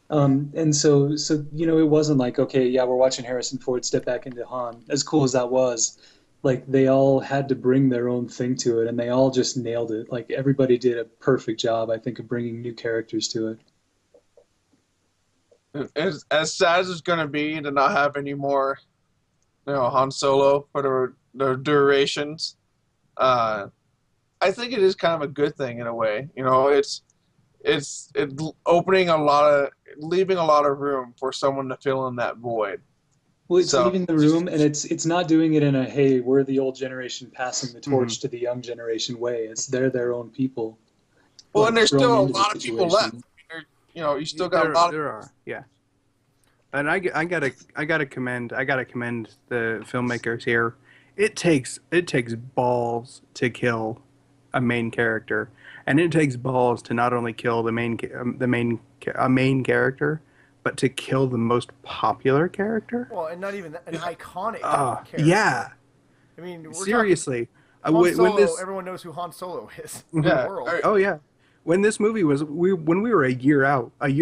And so it wasn't like, okay, yeah, we're watching Harrison Ford step back into Han. As cool as that was, like they all had to bring their own thing to it, and they all just nailed it. Like everybody did a perfect job, I think, of bringing new characters to it. As sad as it's going to be to not have any more, Han Solo for the durations, I think it is kind of a good thing in a way. It's opening leaving a lot of room for someone to fill in that void. Well, it's leaving the room, and it's not doing it in a, hey, we're the old generation passing the torch to the young generation way. It's they're their own people. Well, and there's still a lot of people left. You still got a lot. There are, yeah. And I gotta commend the filmmakers here. It takes balls to kill a main character, and it takes balls to not only kill a main character, but to kill the most popular character. Well, and not even that, an iconic character. Yeah. I mean, seriously, Han Solo, everyone knows who Han Solo is in the world. Oh yeah. When this movie was, when we were a year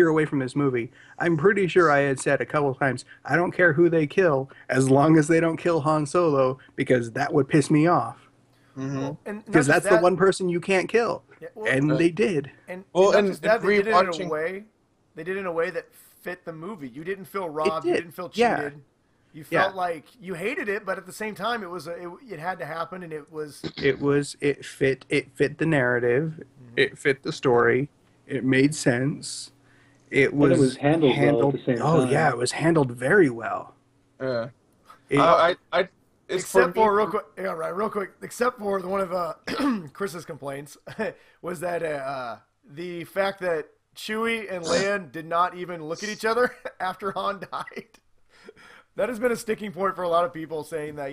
away from this movie, I'm pretty sure I had said a couple of times, I don't care who they kill, as long as they don't kill Han Solo, because that would piss me off. Because that's the one person you can't kill, and they did. And they did it in a way that fit the movie. You didn't feel robbed. You didn't feel cheated. Yeah. You felt like you hated it, but at the same time, it had to happen, and it fit the narrative. It fit the story. It made sense. It was handled well at the same time. Oh yeah, it was handled very well. Yeah. Except for real quick. Except for one of Chris's complaints was that the fact that Chewie and Leia did not even look at each other after Han died. That has been a sticking point for a lot of people, saying that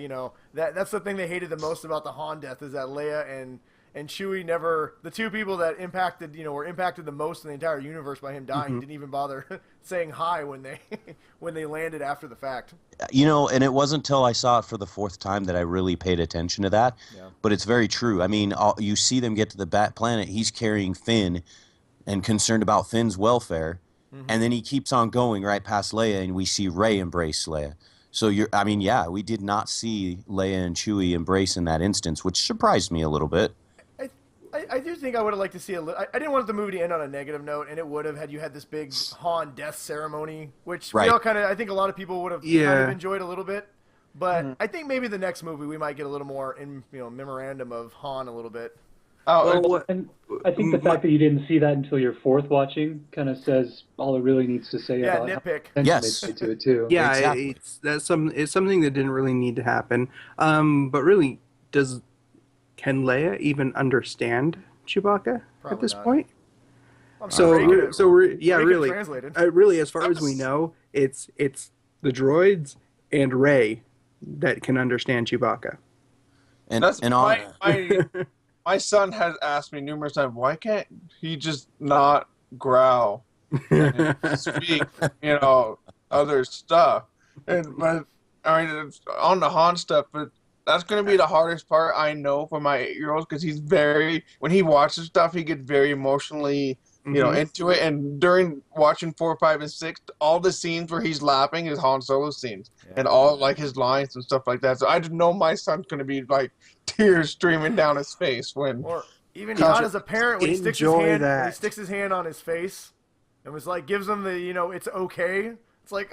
that's the thing they hated the most about the Han death, is that Leia and Chewie never, the two people that were impacted the most in the entire universe by him dying, didn't even bother saying hi when they landed after the fact. And it wasn't until I saw it for the fourth time that I really paid attention to that. Yeah. But it's very true. I mean, you see them get to the Bat Planet. He's carrying Finn and concerned about Finn's welfare. And then he keeps on going right past Leia, and we see Rey embrace Leia. So we did not see Leia and Chewie embrace in that instance, which surprised me a little bit. I do think I would have liked to see I didn't want the movie to end on a negative note, and it would have had you had this big Han death ceremony, which we all I think a lot of people would have kind of enjoyed a little bit. But I think maybe the next movie we might get a little more memorandum of Han a little bit. And I think the fact that you didn't see that until your fourth watching kind of says all it really needs to say about nitpick. Yes. To it too. Yeah, exactly. It's something that didn't really need to happen. But really, can Leia even understand Chewbacca at this point? Really, as far as we know, it's the droids and Rey that can understand Chewbacca. My son has asked me numerous times, why can't he just not growl and speak, other stuff? But I mean, it's on the Han stuff, but that's going to be the hardest part, I know, for my 8-year-old, because when he watches stuff, he gets very emotionally, into it. And during watching 4, 5, and 6, all the scenes where he's laughing is Han Solo scenes, and all like his lines and stuff like that. So I just know my son's going to be like tears streaming down his face when. Or even not as a parent when he sticks his hand on his face, and was like gives him the it's okay. It's like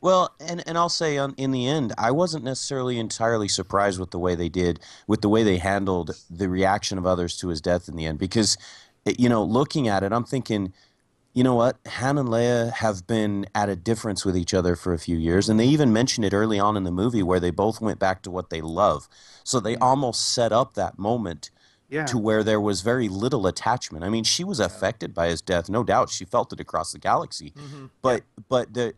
Well, and I'll say in the end, I wasn't necessarily entirely surprised with the way they handled the reaction of others to his death in the end, because, looking at it, I'm thinking, you know what? Han and Leia have been at a difference with each other for a few years, and they even mentioned it early on in the movie where they both went back to what they love. So they almost set up that moment to where there was very little attachment. I mean, she was affected by his death, no doubt. She felt it across the galaxy. But the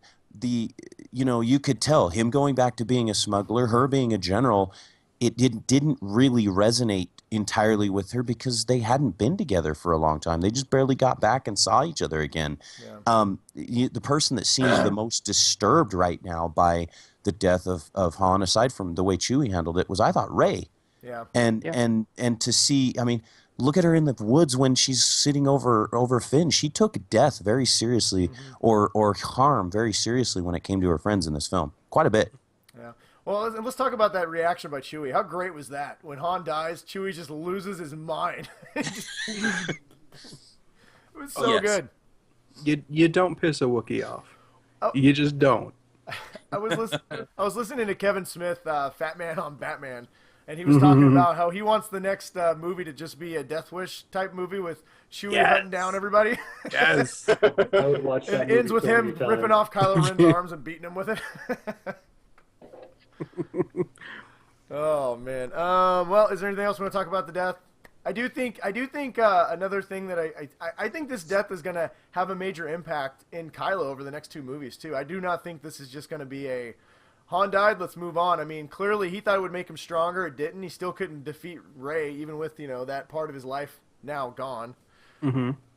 you know, you could tell him going back to being a smuggler, her being a general, it didn't really resonate entirely with her because they hadn't been together for a long time. They just barely got back and saw each other again. The person that seems the most disturbed right now by the death of Han, aside from the way Chewie handled it, was, I thought, Rey. And to see, I mean, look at her in the woods when she's sitting over Finn. She took death very seriously, or harm very seriously when it came to her friends in this film. Quite a bit. Yeah. Well, let's talk about that reaction by Chewie. How great was that? When Han dies, Chewie just loses his mind. It was so good. You don't piss a Wookiee off. You just don't. I was listening to Kevin Smith, Fat Man on Batman, and he was talking about how he wants the next movie to just be a Death Wish type movie with Chewie hunting down everybody. Yes. I would watch that. It ends with him ripping off Kylo Ren's arms and beating him with it. Oh man. Well, is there anything else we want to talk about the death? I do think another thing that I think this death is going to have a major impact in Kylo over the next two movies too. I do not think this is just going to be a Han died, let's move on. I mean, clearly he thought it would make him stronger. It didn't. He still couldn't defeat Rey, even with, you know, that part of his life now gone.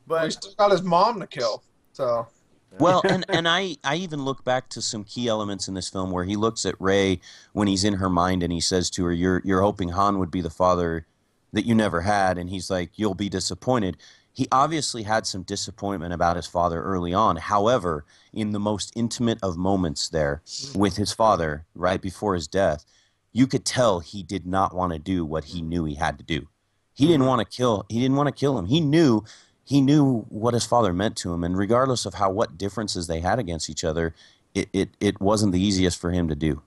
But he still got his mom to kill. So. Well, and I even look back to some key elements in this film where he looks at Rey when he's in her mind and he says to her, "You're hoping Han would be the father that you never had," and he's like, "You'll be disappointed." He obviously had some disappointment about his father early on. However, in the most intimate of moments there with his father, right before his death, you could tell he did not want to do what he knew he had to do. He didn't want to kill. He didn't want to kill him. He knew what his father meant to him, and regardless of what differences they had against each other, it wasn't the easiest for him to do.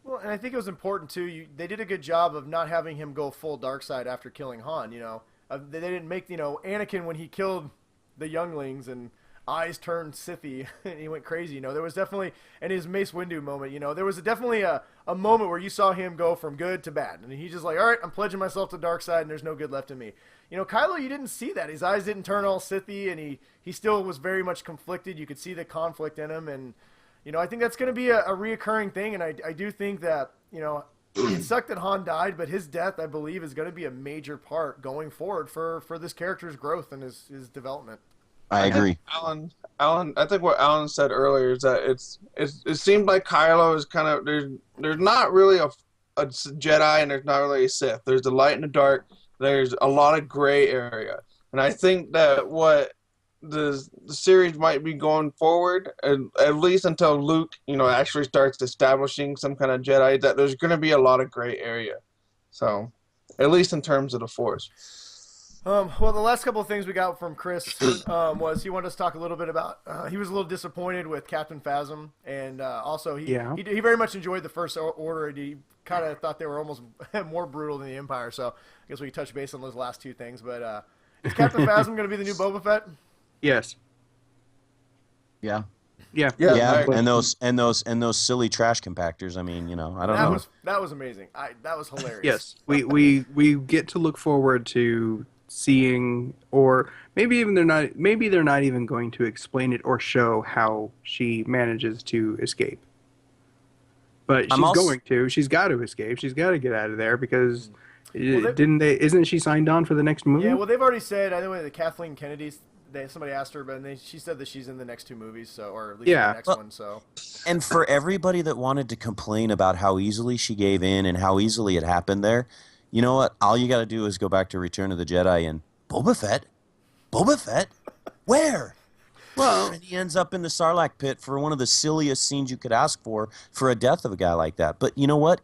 Well, and I think it was important too. They did a good job of not having him go full dark side after killing Han. You know, they didn't make Anakin when he killed the younglings and eyes turned Sithy and he went crazy. You know, there was definitely, and his Mace Windu moment. You know, there was definitely a moment where you saw him go from good to bad, and he's just like, all right, I'm pledging myself to dark side, and there's no good left in me. You know, Kylo, you didn't see that. His eyes didn't turn all Sithy, and he still was very much conflicted. You could see the conflict in him, and you know, I think that's going to be a reoccurring thing, and I do think that, you know, it sucked that Han died, but his death, I believe, is going to be a major part going forward for this character's growth and his development. I agree. Alan, I think what Alan said earlier is that it seemed like Kylo is kind of there's not really a Jedi and there's not really a Sith. There's the light and the dark. There's a lot of gray area, and I think that what the series might be going forward, at least until Luke, you know, actually starts establishing some kind of Jedi, that there's going to be a lot of gray area. So, at least in terms of the Force. Well, the last couple of things we got from Chris was he wanted us to talk a little bit about he was a little disappointed with Captain Phasm, and also he very much enjoyed the First Order, and he kind of thought they were almost more brutal than the Empire. So I guess we touch base on those last two things. But is Captain Phasm going to be the new Boba Fett? Yes. Yeah. Yeah. And those silly trash compactors. I mean, you know, I don't know. That was amazing. That was hilarious. Yes. We get to look forward to seeing, or maybe they're not even going to explain it or show how she manages to escape. But she's got to escape. She's got to get out of there because isn't she signed on for the next movie? Yeah, well, they've already said, I think the Kathleen Kennedy's, somebody asked her, but she said that she's in the next two movies, so, or at least the next one. So. And for everybody that wanted to complain about how easily she gave in and how easily it happened there, you know what? All you got to do is go back to Return of the Jedi and Boba Fett, where? Well, and he ends up in the Sarlacc pit for one of the silliest scenes you could ask for a death of a guy like that. But you know what?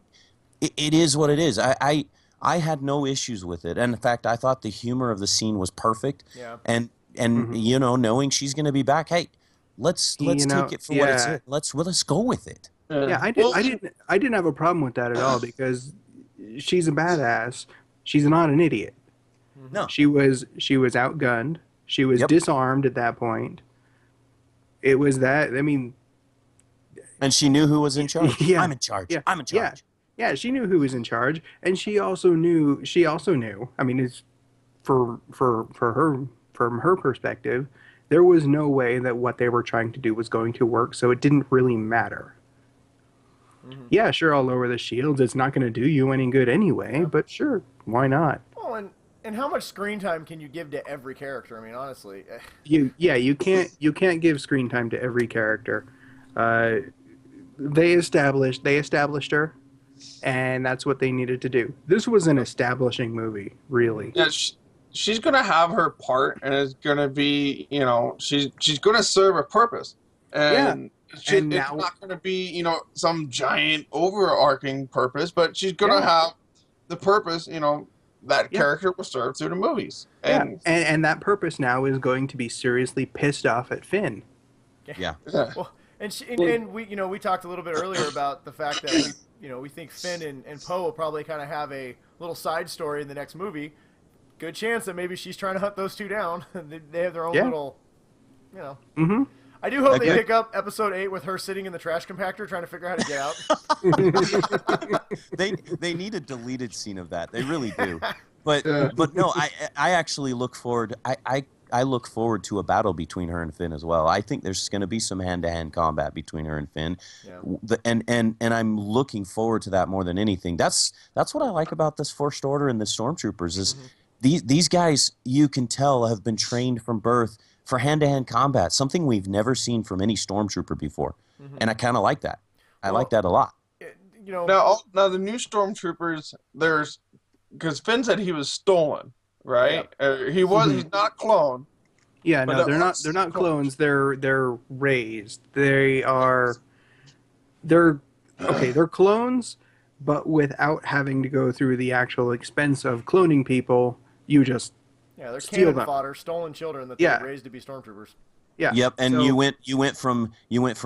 It is what it is. I had no issues with it, and in fact, I thought the humor of the scene was perfect. Yeah. And you know, knowing she's going to be back, hey, let's take it for what it's. Let's go with it. I didn't have a problem with that at all because she's a badass. She's not an idiot. No, she was outgunned. She was Yep. disarmed at that point. It was that. I mean, And she knew who was in charge. Yeah. I'm in charge. Yeah. I'm in charge. Yeah, she knew who was in charge, and she also knew. I mean, it's for her, from her perspective, there was no way that what they were trying to do was going to work, so it didn't really matter. Yeah, sure, I'll lower the shields. It's not going to do you any good anyway, but sure, why not? Well, and how much screen time can you give to every character? I mean, honestly. You can't give screen time to every character. They established her, and that's what they needed to do. This was an establishing movie, really. Yeah, she's gonna have her part, and it's gonna be, she's gonna serve a purpose, and it's not gonna be, some giant overarching purpose, but she's gonna have the purpose, that character will serve through the movies, and that purpose now is going to be seriously pissed off at Finn. Yeah. Well, and we talked a little bit earlier about the fact that we think Finn and Poe will probably kind of have a little side story in the next movie. Good chance that maybe she's trying to hunt those two down. They have their own little, Mm-hmm. I do hope they pick up episode 8 with her sitting in the trash compactor trying to figure out how to get out. They need a deleted scene of that. They really do. But no, I actually look forward. I look forward to a battle between her and Finn as well. I think there's going to be some hand-to-hand combat between her and Finn, and I'm looking forward to that more than anything. That's what I like about this First Order and the Stormtroopers is these guys, you can tell, have been trained from birth for hand-to-hand combat, something we've never seen from any Stormtrooper before, and I kind of like that. I like that a lot. Now the new Stormtroopers, because Finn said he was stolen. Right, he's not a clone. Yeah, no, they're not clones. They're raised. They're clones, but without having to go through the actual expense of cloning people. You just they're steal cannon them. fodder, stolen children that they're raised to be stormtroopers. Yeah. Yep, and you went from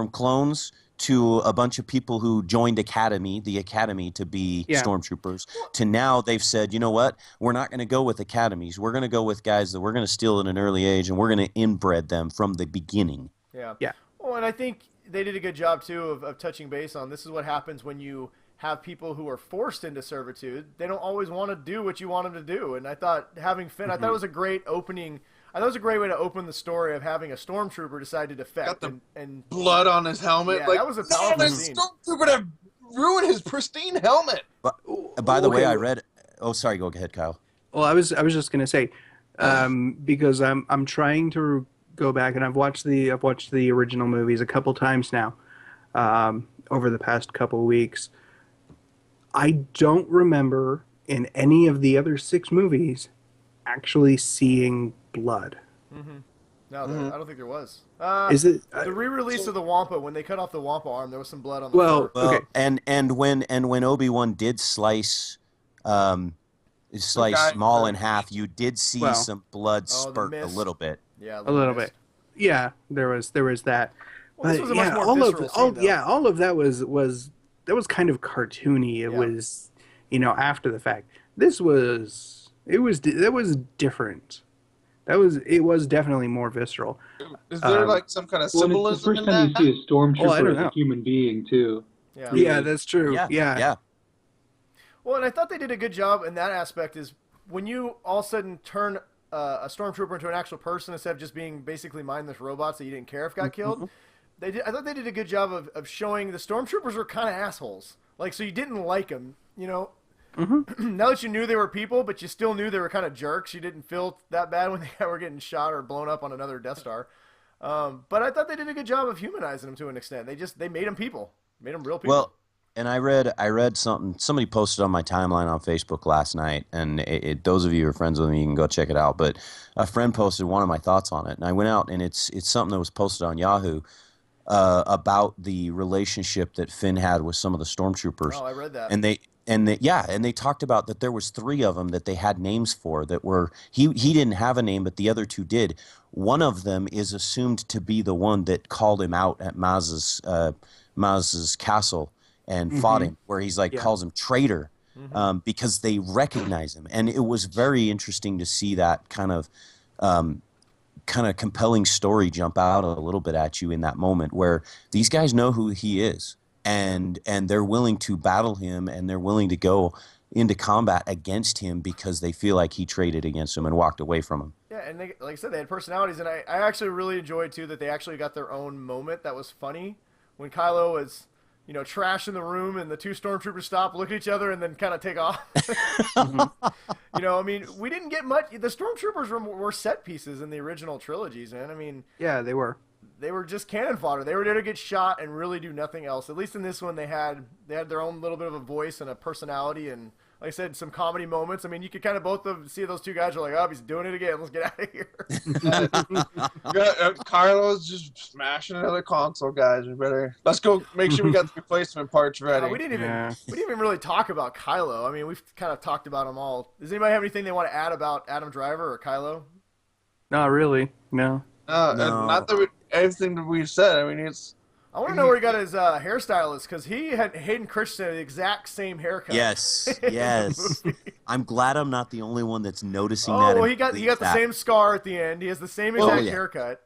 clones to a bunch of people who joined the academy to be stormtroopers, to now they've said, you know what, we're not going to go with academies. We're going to go with guys that we're going to steal at an early age, and we're going to inbred them from the beginning. Yeah. Well, and I think they did a good job, too, of touching base on this is what happens when you have people who are forced into servitude. They don't always want to do what you want them to do. And I thought having Finn, I thought it was a great opening. I thought it was a great way to open the story of having a stormtrooper decide to defect. Got and blood on his helmet. Yeah, that was a powerful scene. Stormtrooper to ruin his pristine helmet. By the way, I read. Oh, sorry. Go ahead, Kyle. Well, I was just gonna say, because I'm trying to go back, and I've watched the original movies a couple times now, over the past couple weeks. I don't remember in any of the other 6 movies actually seeing blood. No, I don't think there was. Is it the re-release of the Wampa, when they cut off the Wampa arm, there was some blood on the well, floor. okay. And when Obi-Wan did slice Maul in half, you did see some blood spurt a little bit. Yeah, a little bit. Yeah, there was that. Well, this was a much more all of that was kind of cartoony. It was, after the fact. That was different. It was definitely more visceral. Is there some kind of symbolism it's the first in time that? you see a stormtrooper as know. a human being too. Yeah, that's true. Yeah. Well, and I thought they did a good job in that aspect. Is when you all of a sudden turn a stormtrooper into an actual person instead of just being basically mindless robots that you didn't care if got killed. I thought they did a good job of showing the stormtroopers were kind of assholes. So you didn't like them, Now that you knew they were people, but you still knew they were kind of jerks, you didn't feel that bad when they were getting shot or blown up on another Death Star. But I thought they did a good job of humanizing them to an extent. They made them people, made them real people. Well, and I read something somebody posted on my timeline on Facebook last night, and those of you who are friends with me, you can go check it out. But a friend posted one of my thoughts on it, and I went out, and it's something that was posted on Yahoo. About the relationship that Finn had with some of the stormtroopers. Oh, I read that. And they talked about that there was 3 of them that they had names for that were he didn't have a name, but the other 2 did. One of them is assumed to be the one that called him out at Maz's castle and fought him, where he's calls him traitor, because they recognize him, and it was very interesting to see that kind of kind of compelling story jump out a little bit at you in that moment where these guys know who he is, and they're willing to battle him, and they're willing to go into combat against him because they feel like he traded against him and walked away from him. Yeah, and they, like I said, they had personalities, and I actually really enjoyed too that they actually got their own moment that was funny when Kylo was, you know, trashing the room and the two stormtroopers stop, look at each other, and then kind of take off. You know, I mean, we didn't get much. The stormtroopers were set pieces in the original trilogies, man. I mean, Yeah, they were. they were just cannon fodder. They were there to get shot and really do nothing else. At least in this one, they had their own little bit of a voice and a personality, and like I said, some comedy moments. I mean, you could kind of both see those two guys are like, oh, he's doing it again. Let's get out of here. Carlos just smashing another console, guys. Let's go make sure we got the replacement parts ready. We didn't even really talk about Kylo. I mean, we've kind of talked about them all. Does anybody have anything they want to add about Adam Driver or Kylo? Not really. No. No. Not that everything that we've said. I mean, I want to know where he got his hairstylist, because he had Hayden Christensen the exact same haircut. Yes, yes. I'm glad I'm not the only one that's noticing that. Oh, well, he got the same scar at the end. He has the same exact haircut.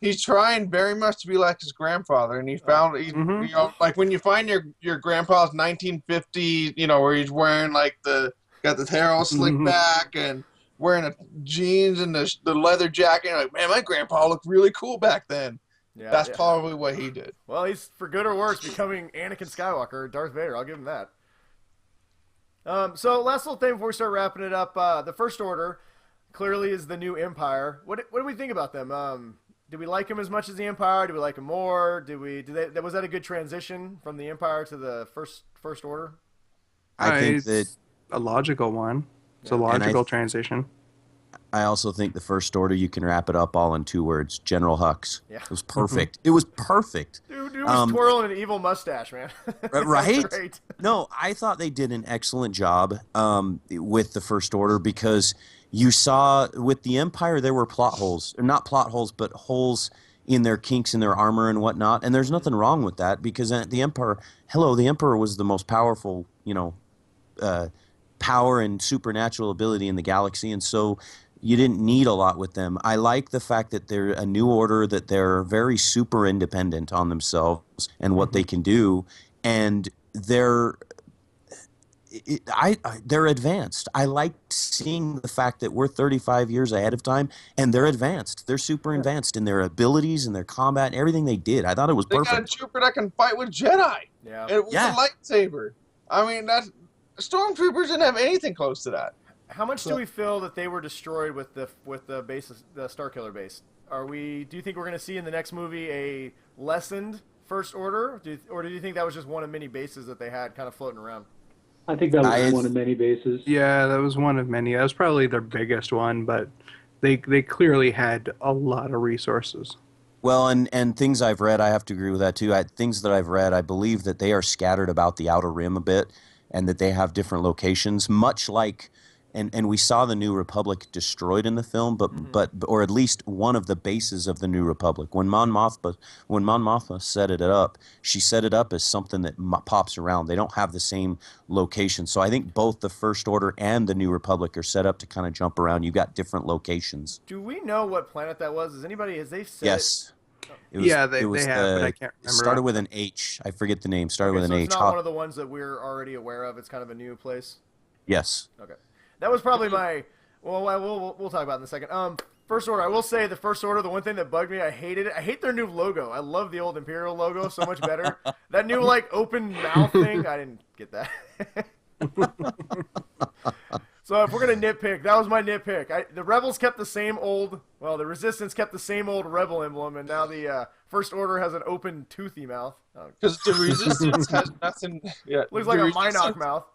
He's trying very much to be like his grandfather, and he found, you know, like when you find your grandpa's 1950, you know, where he's wearing like got the hair all slicked back and wearing jeans and the leather jacket. You're like, man, my grandpa looked really cool back then. Yeah, that's probably what he did. Well, he's, for good or worse, becoming Anakin Skywalker or Darth Vader. I'll give him that. So last little thing before we start wrapping it up, the First Order clearly is the new Empire. What do we think about them? Did we like him as much as the Empire? Did we like him more? Was that a good transition from the Empire to the First Order? I think that a logical one. It's a logical transition. I also think the First Order, you can wrap it up all in 2 words: General Hux. Yeah. It was perfect. It was perfect. Dude was twirling an evil mustache, man. Right? Great. No, I thought they did an excellent job with the First Order, because you saw with the Empire there were plot holes. Or not plot holes, but holes in their kinks in their armor and whatnot. And there's nothing wrong with that, because the Emperor was the most powerful, power and supernatural ability in the galaxy, and so you didn't need a lot with them. I like the fact that they're a new order, that they're very super independent on themselves and what they can do, and they're advanced. I liked seeing the fact that we're 35 years ahead of time, and they're advanced. They're super advanced in their abilities and their combat and everything they did. I thought it was perfect. They got a trooper that can fight with Jedi. Yeah. It was a lightsaber. I mean, Stormtroopers didn't have anything close to that. How much do we feel that they were destroyed with the base, the Starkiller base? Do you think we're going to see in the next movie a lessened First Order, or do you think that was just one of many bases that they had kind of floating around? I think that was one of many bases. Yeah, that was one of many. That was probably their biggest one, but they clearly had a lot of resources. Well, and things I've read, I have to agree with that too. Things that I've read, I believe that they are scattered about the Outer Rim a bit, and that they have different locations, much like, and we saw the New Republic destroyed in the film, but or at least one of the bases of the New Republic. When Mon Mothma set it up, she set it up as something that pops around. They don't have the same location, so I think both the First Order and the New Republic are set up to kind of jump around. You've got different locations. Do we know what planet that was? Has they said? Yes. They have, but I can't remember. It started with an H. I forget the name. Started with an H. It's not one of the ones that we're already aware of. It's kind of a new place. Yes. Okay. That was probably my. Well, we'll talk about it in a second. First Order. I will say the First Order. The one thing that bugged me, I hated it. I hate their new logo. I love the old Imperial logo so much better. That new open mouth thing, I didn't get that. So if we're gonna nitpick, that was my nitpick. The Rebels kept the same old. Well, the Resistance kept the same old Rebel emblem, and now the First Order has an open, toothy mouth. Because the Resistance has nothing. Yeah, looks like a Minoc mouth.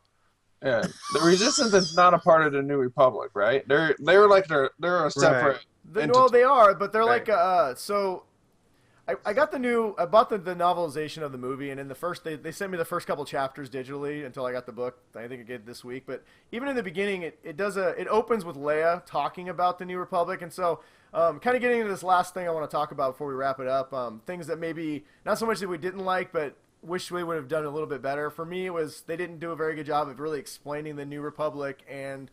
Yeah, the Resistance is not a part of the New Republic, right? They're a separate. Right. No, they are, but they're like so. I got I bought the novelization of the movie, and in the first they sent me the first couple chapters digitally until I got the book. I think I get it this week, but even in the beginning, it opens with Leia talking about the New Republic, and so kind of getting into this last thing I want to talk about before we wrap it up. Things that maybe not so much that we didn't like, but wish they would have done a little bit better. For me, it was they didn't do a very good job of really explaining the New Republic and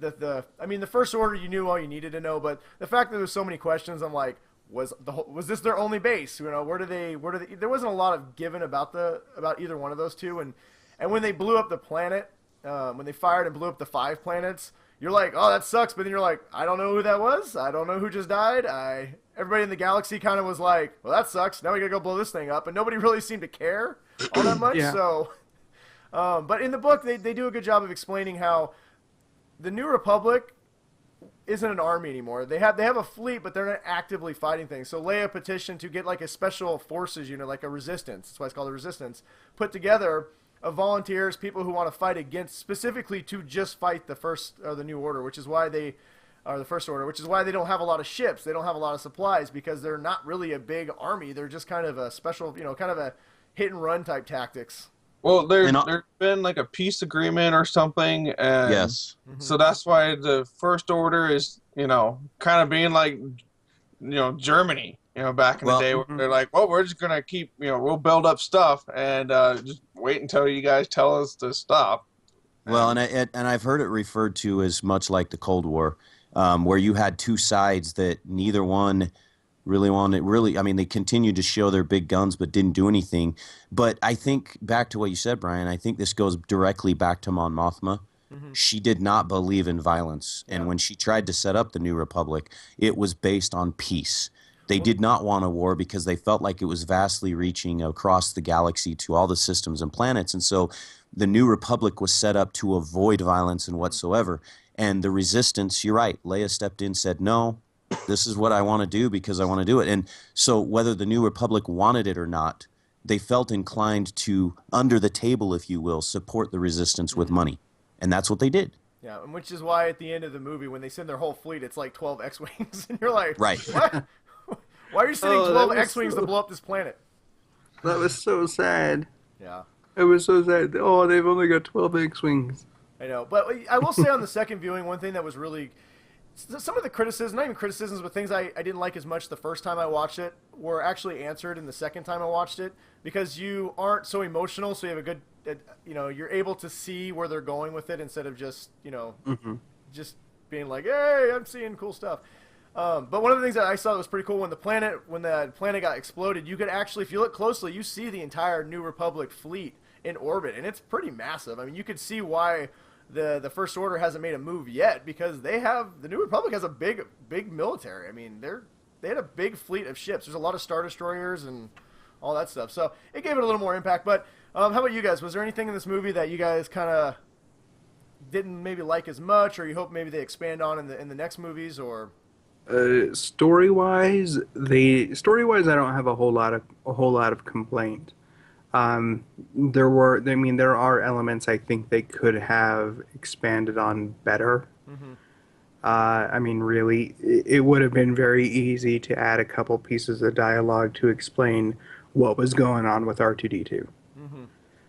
I mean, the First Order, you knew all you needed to know, but the fact that there's so many questions, I'm like, was this their only base? You know, where do they? There wasn't a lot of given about either one of those two, and when they blew up the planet, when they fired and blew up the 5 planets, you're like, oh, that sucks, but then you're like, I don't know who that was. I don't know who just died. Everybody in the galaxy kind of was like, well, that sucks. Now we gotta go blow this thing up, and nobody really seemed to care all that much. Yeah. So, but in the book, they do a good job of explaining how the New Republic isn't an army anymore. They have a fleet, but they're not actively fighting things. So Leia petitioned to get like a special forces unit, like a resistance. That's why it's called a resistance, put together of volunteers, people who want to fight against, specifically to just fight the New Order, which is why the First Order, which is why they don't have a lot of ships, they don't have a lot of supplies, because they're not really a big army. They're just kind of a special, kind of a hit and run type tactics. Well, there's been like a peace agreement or something, and Yes. so that's why the First Order is, kind of being like, Germany, back in the day, where they're like, well, we're just gonna keep, we'll build up stuff and just wait until you guys tell us to stop. Well, and I've heard it referred to as much like the Cold War, where you had two sides that neither one really wanted. I mean, they continued to show their big guns, but didn't do anything. But I think back to what you said, Brian. I think this goes directly back to Mon Mothma. She did not believe in violence, and when she tried to set up the New Republic, it was based on peace. They did not want a war because they felt like it was vastly reaching across the galaxy to all the systems and planets. And so the New Republic was set up to avoid violence and whatsoever. And the resistance, you're right, Leia stepped in, said, no, this is what I want to do because I want to do it. And so whether the New Republic wanted it or not, they felt inclined to, under the table, if you will, support the resistance with money. And that's what they did. Yeah, and which is why at the end of the movie, when they send their whole fleet, it's like 12 X-Wings. And you're like, right. What? Why are you sending 12 X-Wings to blow up this planet? That was so sad. Yeah. It was so sad. Oh, they've only got 12 X-Wings. I know. But I will say on the second viewing, one thing that was really... Some of the criticisms, not even criticisms, but things I didn't like as much the first time I watched it were actually answered in the second time I watched it, because you aren't so emotional, so you have a good... you're able to see where they're going with it instead of just, just being like, hey, I'm seeing cool stuff. But one of the things that I saw that was pretty cool, when the planet got exploded, you could actually, if you look closely, you see the entire New Republic fleet in orbit, and it's pretty massive. I mean, you could see why the First Order hasn't made a move yet, because the New Republic has a big military. I mean, they had a big fleet of ships. There's a lot of Star Destroyers and all that stuff. So it gave it a little more impact. But how about you guys? Was there anything in this movie that you guys kind of didn't maybe like as much, or you hope maybe they expand on in the next movies, or? Story-wise, I don't have a whole lot of complaint. There are elements I think they could have expanded on better. I mean, really, it would have been very easy to add a couple pieces of dialogue to explain what was going on with R2-D2.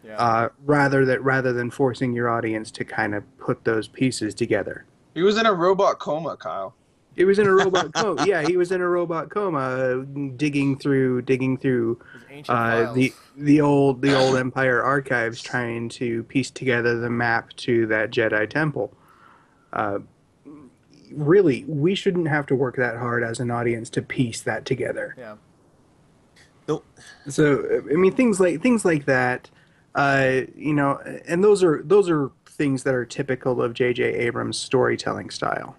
Yeah. Rather than forcing your audience to kind of put those pieces together. He was in a robot coma, Kyle. He was in a robot coma. Yeah, he was in a robot coma, digging through the old Empire archives, trying to piece together the map to that Jedi temple. Really, we shouldn't have to work that hard as an audience to piece that together. Yeah. So I mean, things like that, and those are things that are typical of J.J. Abrams' storytelling style,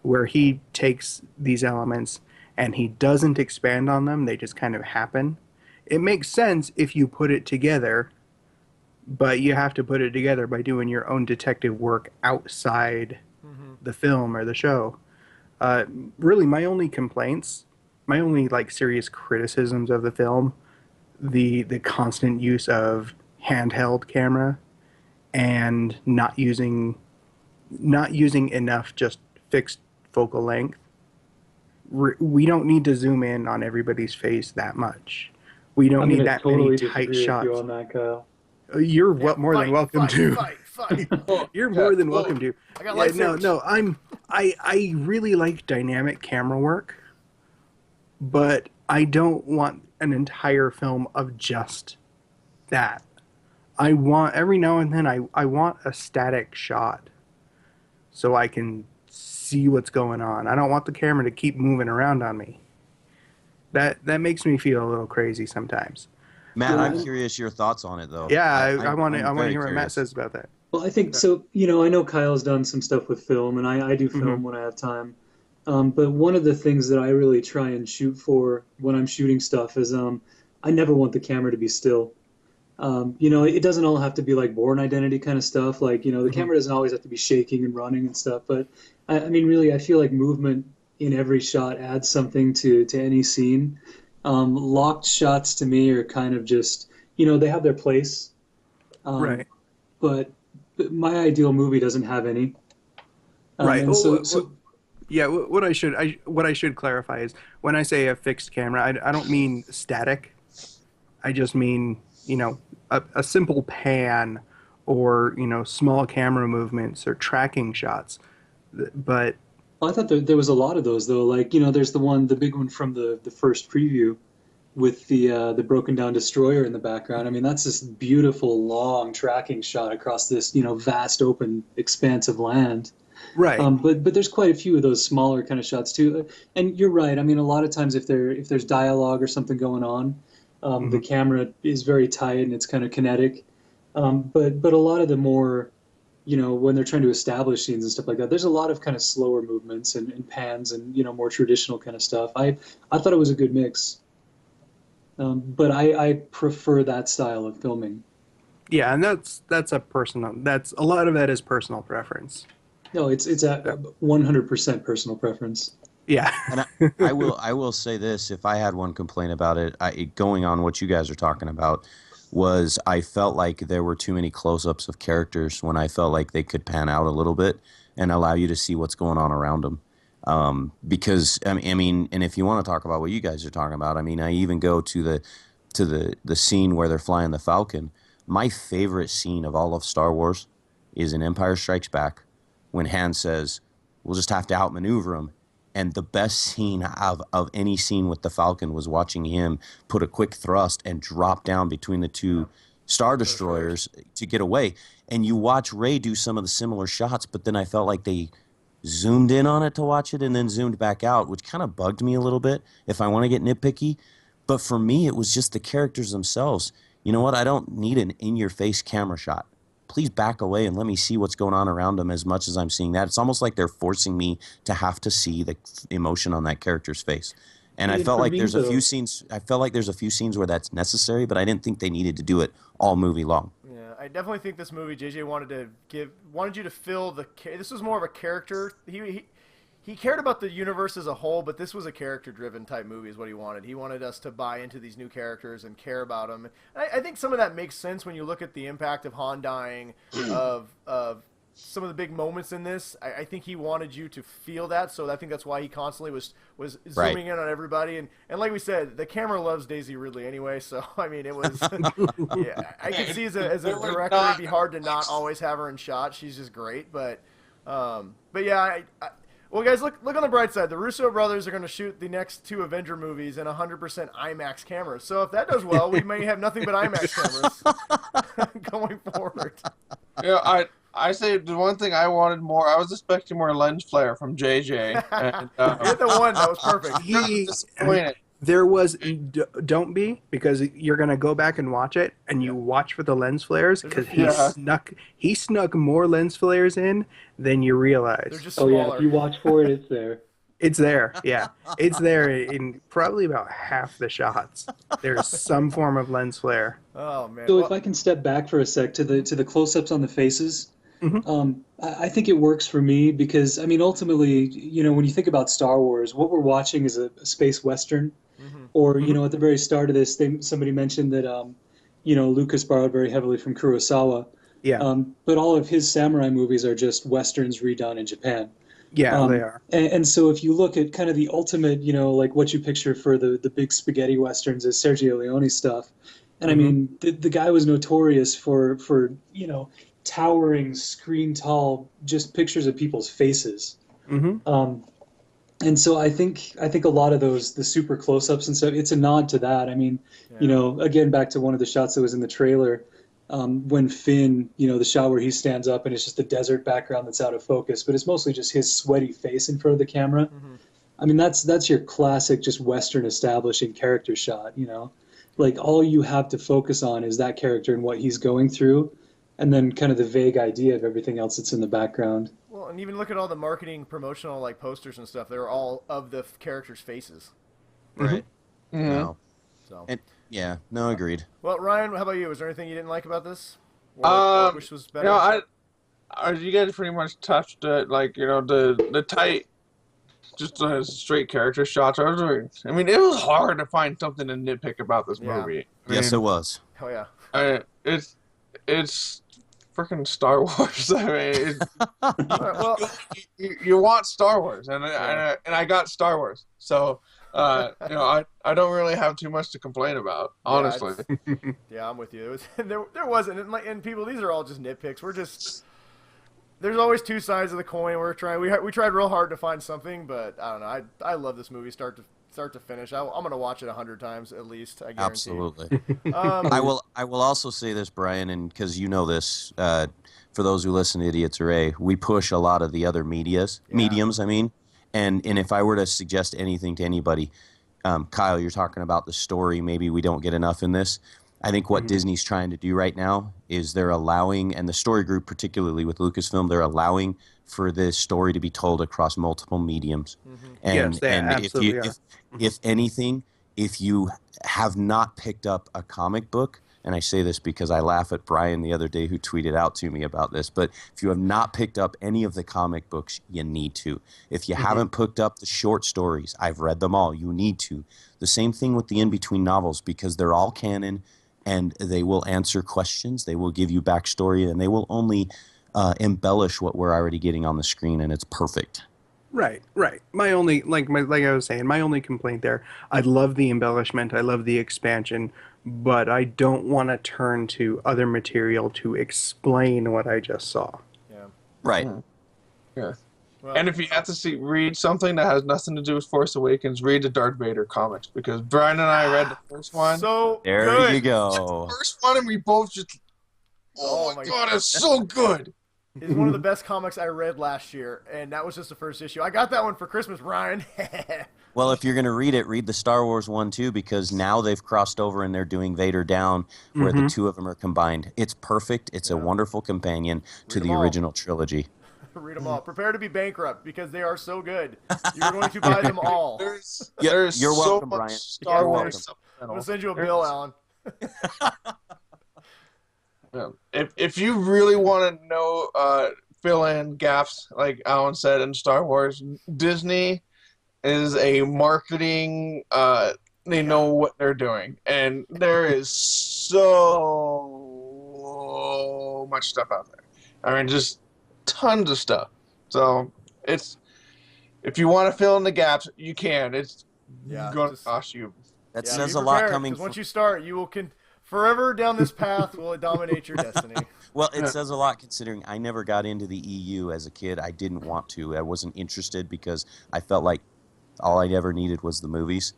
where he takes these elements and he doesn't expand on them, they just kind of happen. It makes sense if you put it together, but you have to put it together by doing your own detective work outside the film or the show. Really, my only serious criticisms of the film, the constant use of handheld camera and not using enough just fixed focal length. We don't need to zoom in on everybody's face that much. We don't need that many tight shots. With you on that, Kyle. You're more than welcome to. Fight. You're more than welcome to. I got lightsabers. No. I really like dynamic camera work, but I don't want an entire film of just that. I want every now and then I want a static shot so I can see what's going on. I don't want the camera to keep moving around on me. That makes me feel a little crazy sometimes. Matt, I'm curious your thoughts on it, though. Yeah, I want to I'm very hear what Matt curious. says about that. Well, I think so. I know Kyle's done some stuff with film, and I do film when I have time. But one of the things that I really try and shoot for when I'm shooting stuff is I never want the camera to be still. It doesn't all have to be like Bourne Identity kind of stuff. Like, the camera doesn't always have to be shaking and running and stuff. But I mean, really, I feel like movement in every shot adds something to any scene. Locked shots to me are kind of just, they have their place. Right. But my ideal movie doesn't have any. Right. And yeah. What I should clarify is when I say a fixed camera, I don't mean static. I just mean a simple pan, or small camera movements or tracking shots. But I thought there was a lot of those though. Like there's the big one from the first preview with the broken down destroyer in the background. I mean, that's this beautiful long tracking shot across this vast open expanse of land. right. But there's quite a few of those smaller kind of shots too. And you're right. I mean, a lot of times if there's dialogue or something going on, the camera is very tight and it's kind of kinetic. But a lot of the more, when they're trying to establish scenes and stuff like that, there's a lot of kind of slower movements and pans and more traditional kind of stuff. I thought it was a good mix. But I prefer that style of filming. Yeah, and that's a lot of that is personal preference. No, it's a 100% personal preference. Yeah. And I will say this: if I had one complaint about it, going on what you guys are talking about, was I felt like there were too many close-ups of characters when I felt like they could pan out a little bit and allow you to see what's going on around them. Because I mean, and if you want to talk about what you guys are talking about, I mean, I even go to the scene where they're flying the Falcon. My favorite scene of all of Star Wars is in Empire Strikes Back, when Han says, "We'll just have to outmaneuver him." And the best scene of any scene with the Falcon was watching him put a quick thrust and drop down between the two Star Destroyers to get away. And you watch Rey do some of the similar shots, but then I felt like they zoomed in on it to watch it and then zoomed back out, which kind of bugged me a little bit if I want to get nitpicky. But for me, it was just the characters themselves. You know what? I don't need an in-your-face camera shot. Please back away and let me see what's going on around them as much as I'm seeing that. It's almost like they're forcing me to have to see the emotion on that character's face. And I felt like there's a few scenes. I felt like there's a few scenes where that's necessary, but I didn't think they needed to do it all movie long. Yeah, I definitely think this movie, JJ wanted you to fill this was more of a character. He cared about the universe as a whole, but this was a character-driven type movie is what he wanted. He wanted us to buy into these new characters and care about them. And I think some of that makes sense when you look at the impact of Han dying, of some of the big moments in this. I think he wanted you to feel that, so I think that's why he constantly was zooming in on everybody. And like we said, the camera loves Daisy Ridley anyway, so I mean, it was yeah. I can see as a director, it'd be hard to not always have her in shot. She's just great, but yeah. Well, guys, look on the bright side. The Russo brothers are going to shoot the next 2 Avenger movies in 100% IMAX cameras. So if that does well, we may have nothing but IMAX cameras going forward. Yeah, I say the one thing I wanted more. I was expecting more lens flare from JJ. And, Hit the one that was perfect. disappointed. There was, don't be, because you're going to go back and watch it, and you watch for the lens flares, because he snuck more lens flares in than you realize. They're just smaller. Yeah, if you watch for it, it's there. It's there, yeah. It's there in probably about half the shots. There's some form of lens flare. Oh, man. So if I can step back for a sec to the close-ups on the faces, I think it works for me because, I mean, ultimately, when you think about Star Wars, what we're watching is a space western. Or, at the very start of this, somebody mentioned that, Lucas borrowed very heavily from Kurosawa. Yeah. But all of his samurai movies are just westerns redone in Japan. Yeah, they are. And so if you look at kind of the ultimate, like what you picture for the big spaghetti westerns is Sergio Leone stuff. And I mean, the guy was notorious for towering, screen tall, just pictures of people's faces. And so I think a lot of the super close-ups and stuff, it's a nod to that. I mean, again, back to one of the shots that was in the trailer, when Finn, the shot where he stands up and it's just the desert background that's out of focus, but it's mostly just his sweaty face in front of the camera. Mm-hmm. I mean, that's your classic, just Western establishing character shot. Like all you have to focus on is that character and what he's going through, and then kind of the vague idea of everything else that's in the background. Well, and even look at all the marketing, promotional like posters and stuff. They're all of the characters' faces. Right. Mhm. No. So. And, yeah. No, agreed. Well, Ryan, how about you? Was there anything you didn't like about this? Or wish was better? You guys pretty much touched it, like the tight, just straight character shots. I mean, it was hard to find something to nitpick about this Yeah. movie. Yes, it was. Oh yeah. It's freaking Star Wars. I mean, All right, well, you want Star Wars, and Yeah. I got Star Wars, so I don't really have too much to complain about, honestly. yeah, I'm with you. It was, there wasn't, and people, these are all just nitpicks. There's always two sides of the coin. We tried real hard to find something, but I don't know. I love this movie start to finish. I'm gonna watch it 100 times at least. I guarantee. Absolutely. Um, I will also say this, Brian, and because you know this, for those who listen to Idiots Array, we push a lot of the other mediums. I mean, and if I were to suggest anything to anybody, Kyle, you're talking about the story. Maybe we don't get enough in this. I think what Disney's trying to do right now is they're allowing, and the story group, particularly with Lucasfilm, they're allowing for this story to be told across multiple mediums. And, Yes, they absolutely are. if anything, if you have not picked up a comic book, and I say this because I laugh at Brian the other day who tweeted out to me about this, but if you have not picked up any of the comic books, you need to. If you haven't picked up the short stories, I've read them all, you need to. The same thing with the in-between novels, because they're all canon, and they will answer questions, they will give you backstory, and they will only embellish what we're already getting on the screen, and it's perfect. Right. My only, like I was saying, my only complaint there, I love the embellishment, I love the expansion, but I don't want to turn to other material to explain what I just saw. yeah. Right. Yeah. Well, And if you have to read something that has nothing to do with Force Awakens, read the Darth Vader comics, because Brian and I read the first one. so There good. you go. First one, and we both just, oh my god, it's so good. It's one of the best comics I read last year, and that was just the first issue. I got that one for Christmas, Ryan. Well, if you're going to read it, read the Star Wars one too, because now they've crossed over and they're doing Vader Down, where the two of them are combined. It's perfect. It's a wonderful companion to the them all. original trilogy. Read them all. Prepare to be bankrupt because they are so good. You're going to buy them all. There's You're so welcome, much Brian. Star You're Wars. I'm going to send you a bill, Alan. If you really want to know, fill in gaps, like Alan said, in Star Wars, Disney is a marketing, they know what they're doing. And there is so much stuff out there. I mean, just tons of stuff. So if you want to fill in the gaps, you can. It's going to cost you. That Yeah, says be a lot prepared, coming 'cause from... once you start, you will forever down this path will dominate your destiny. Well, it says a lot considering I never got into the EU as a kid. I didn't want to. I wasn't interested because I felt like all I ever needed was the movies.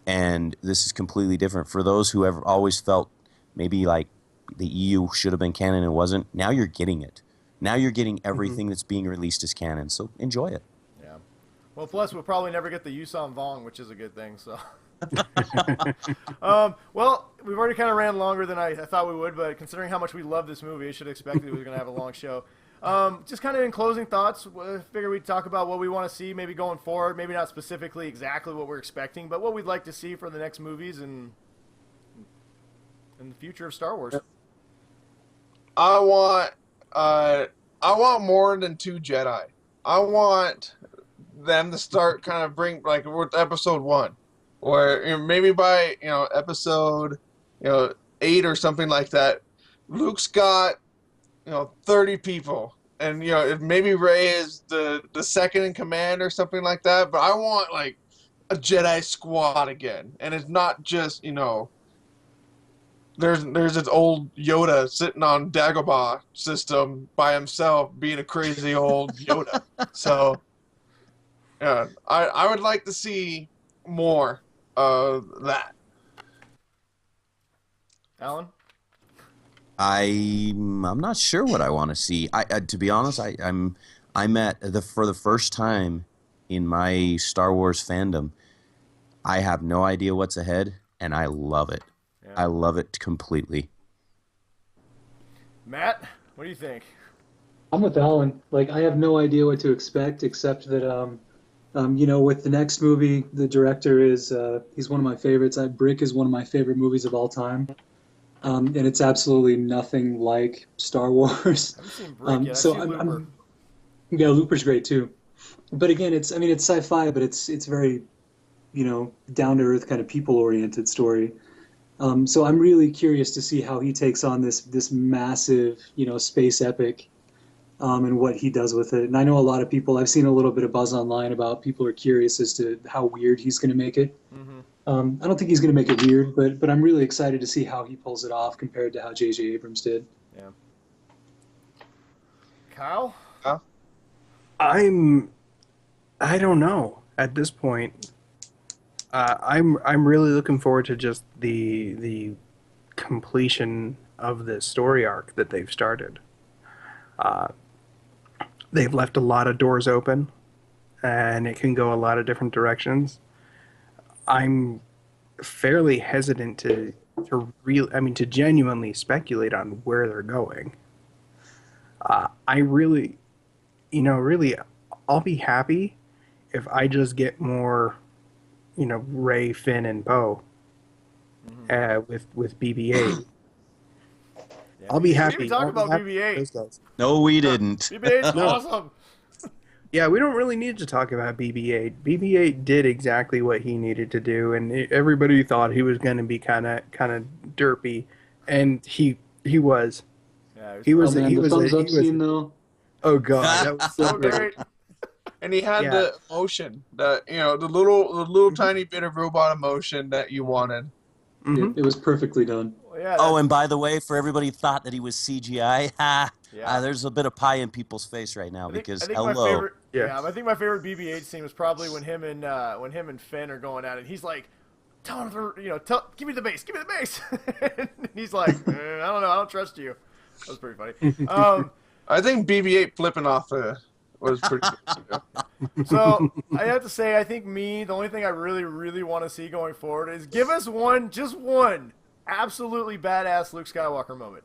And this is completely different. For those who have always felt maybe like the EU should have been canon and wasn't, now you're getting it. Now you're getting everything that's being released as canon. So enjoy it. Yeah. Well, plus we'll probably never get the Yusong Vong, which is a good thing. So. Well, we've already kind of ran longer than I thought we would, but considering how much we love this movie, I should have expected we were going to have a long show. Just kind of in closing thoughts, I figure we'd talk about what we want to see maybe going forward, maybe not specifically exactly what we're expecting, but what we'd like to see for the next movies and in the future of Star Wars. I want more than 2 Jedi. I want them to start kind of bring, like with episode 1, where maybe by episode 8 or something like that, Luke's got 30 people, and maybe Rey is the second in command or something like that. But I want like a Jedi squad again, and it's not just There's this old Yoda sitting on Dagobah system by himself, being a crazy old Yoda. So, I would like to see more of that. Alan? I'm not sure what I want to see. To be honest, I'm at for the first time in my Star Wars fandom. I have no idea what's ahead, and I love it. Yeah. I love it completely. Matt, what do you think? I'm with Alan. Like, I have no idea what to expect, except that, with the next movie, the director is, he's one of my favorites. Brick is one of my favorite movies of all time. And it's absolutely nothing like Star Wars. I haven't seen Brick yet. I've So seen Looper. Yeah, Looper's great too. But again, it's sci-fi, but it's very, down to earth kind of people oriented story. So I'm really curious to see how he takes on this massive, space epic, and what he does with it. And I know a lot of people. I've seen a little bit of buzz online about people are curious as to how weird he's going to make it. Mm-hmm. I don't think he's going to make it weird, but I'm really excited to see how he pulls it off compared to how J.J. Abrams did. Yeah. Kyle? I don't know at this point. I'm really looking forward to just the completion of this story arc that they've started. They've left a lot of doors open, and it can go a lot of different directions. I'm fairly hesitant to genuinely speculate on where they're going. I really, I'll be happy if I just get more, Rey, Finn, and Poe with BB-8. Yeah, I'll be happy. We didn't talk about I'll be BB-8. happy with those guys. No, we didn't. BB-8's awesome. Yeah, we don't really need to talk about BB-8. BB-8 did exactly what he needed to do, and everybody thought he was going to be kind of derpy, and he was. Yeah, He was. Oh, man, he the was. thumbs He up was. scene though. Oh god, that was so great. And he had Yeah. the emotion that the little tiny bit of robot emotion that you wanted. Mhm. It was perfectly done. Well, yeah, Oh, and by the way, for everybody who thought that he was CGI, Yeah. there's a bit of pie in people's face right now I think hello. my favorite. Yeah. Yeah, I think my favorite BB-8 scene was probably when him and Finn are going at it. He's like, "Tell him to, give me the base, give me the base." And he's like, "I don't know, I don't trust you." That was pretty funny. I think BB-8 flipping off was pretty good. So I have to say, I think the only thing I really, really want to see going forward is give us just one absolutely badass Luke Skywalker moment.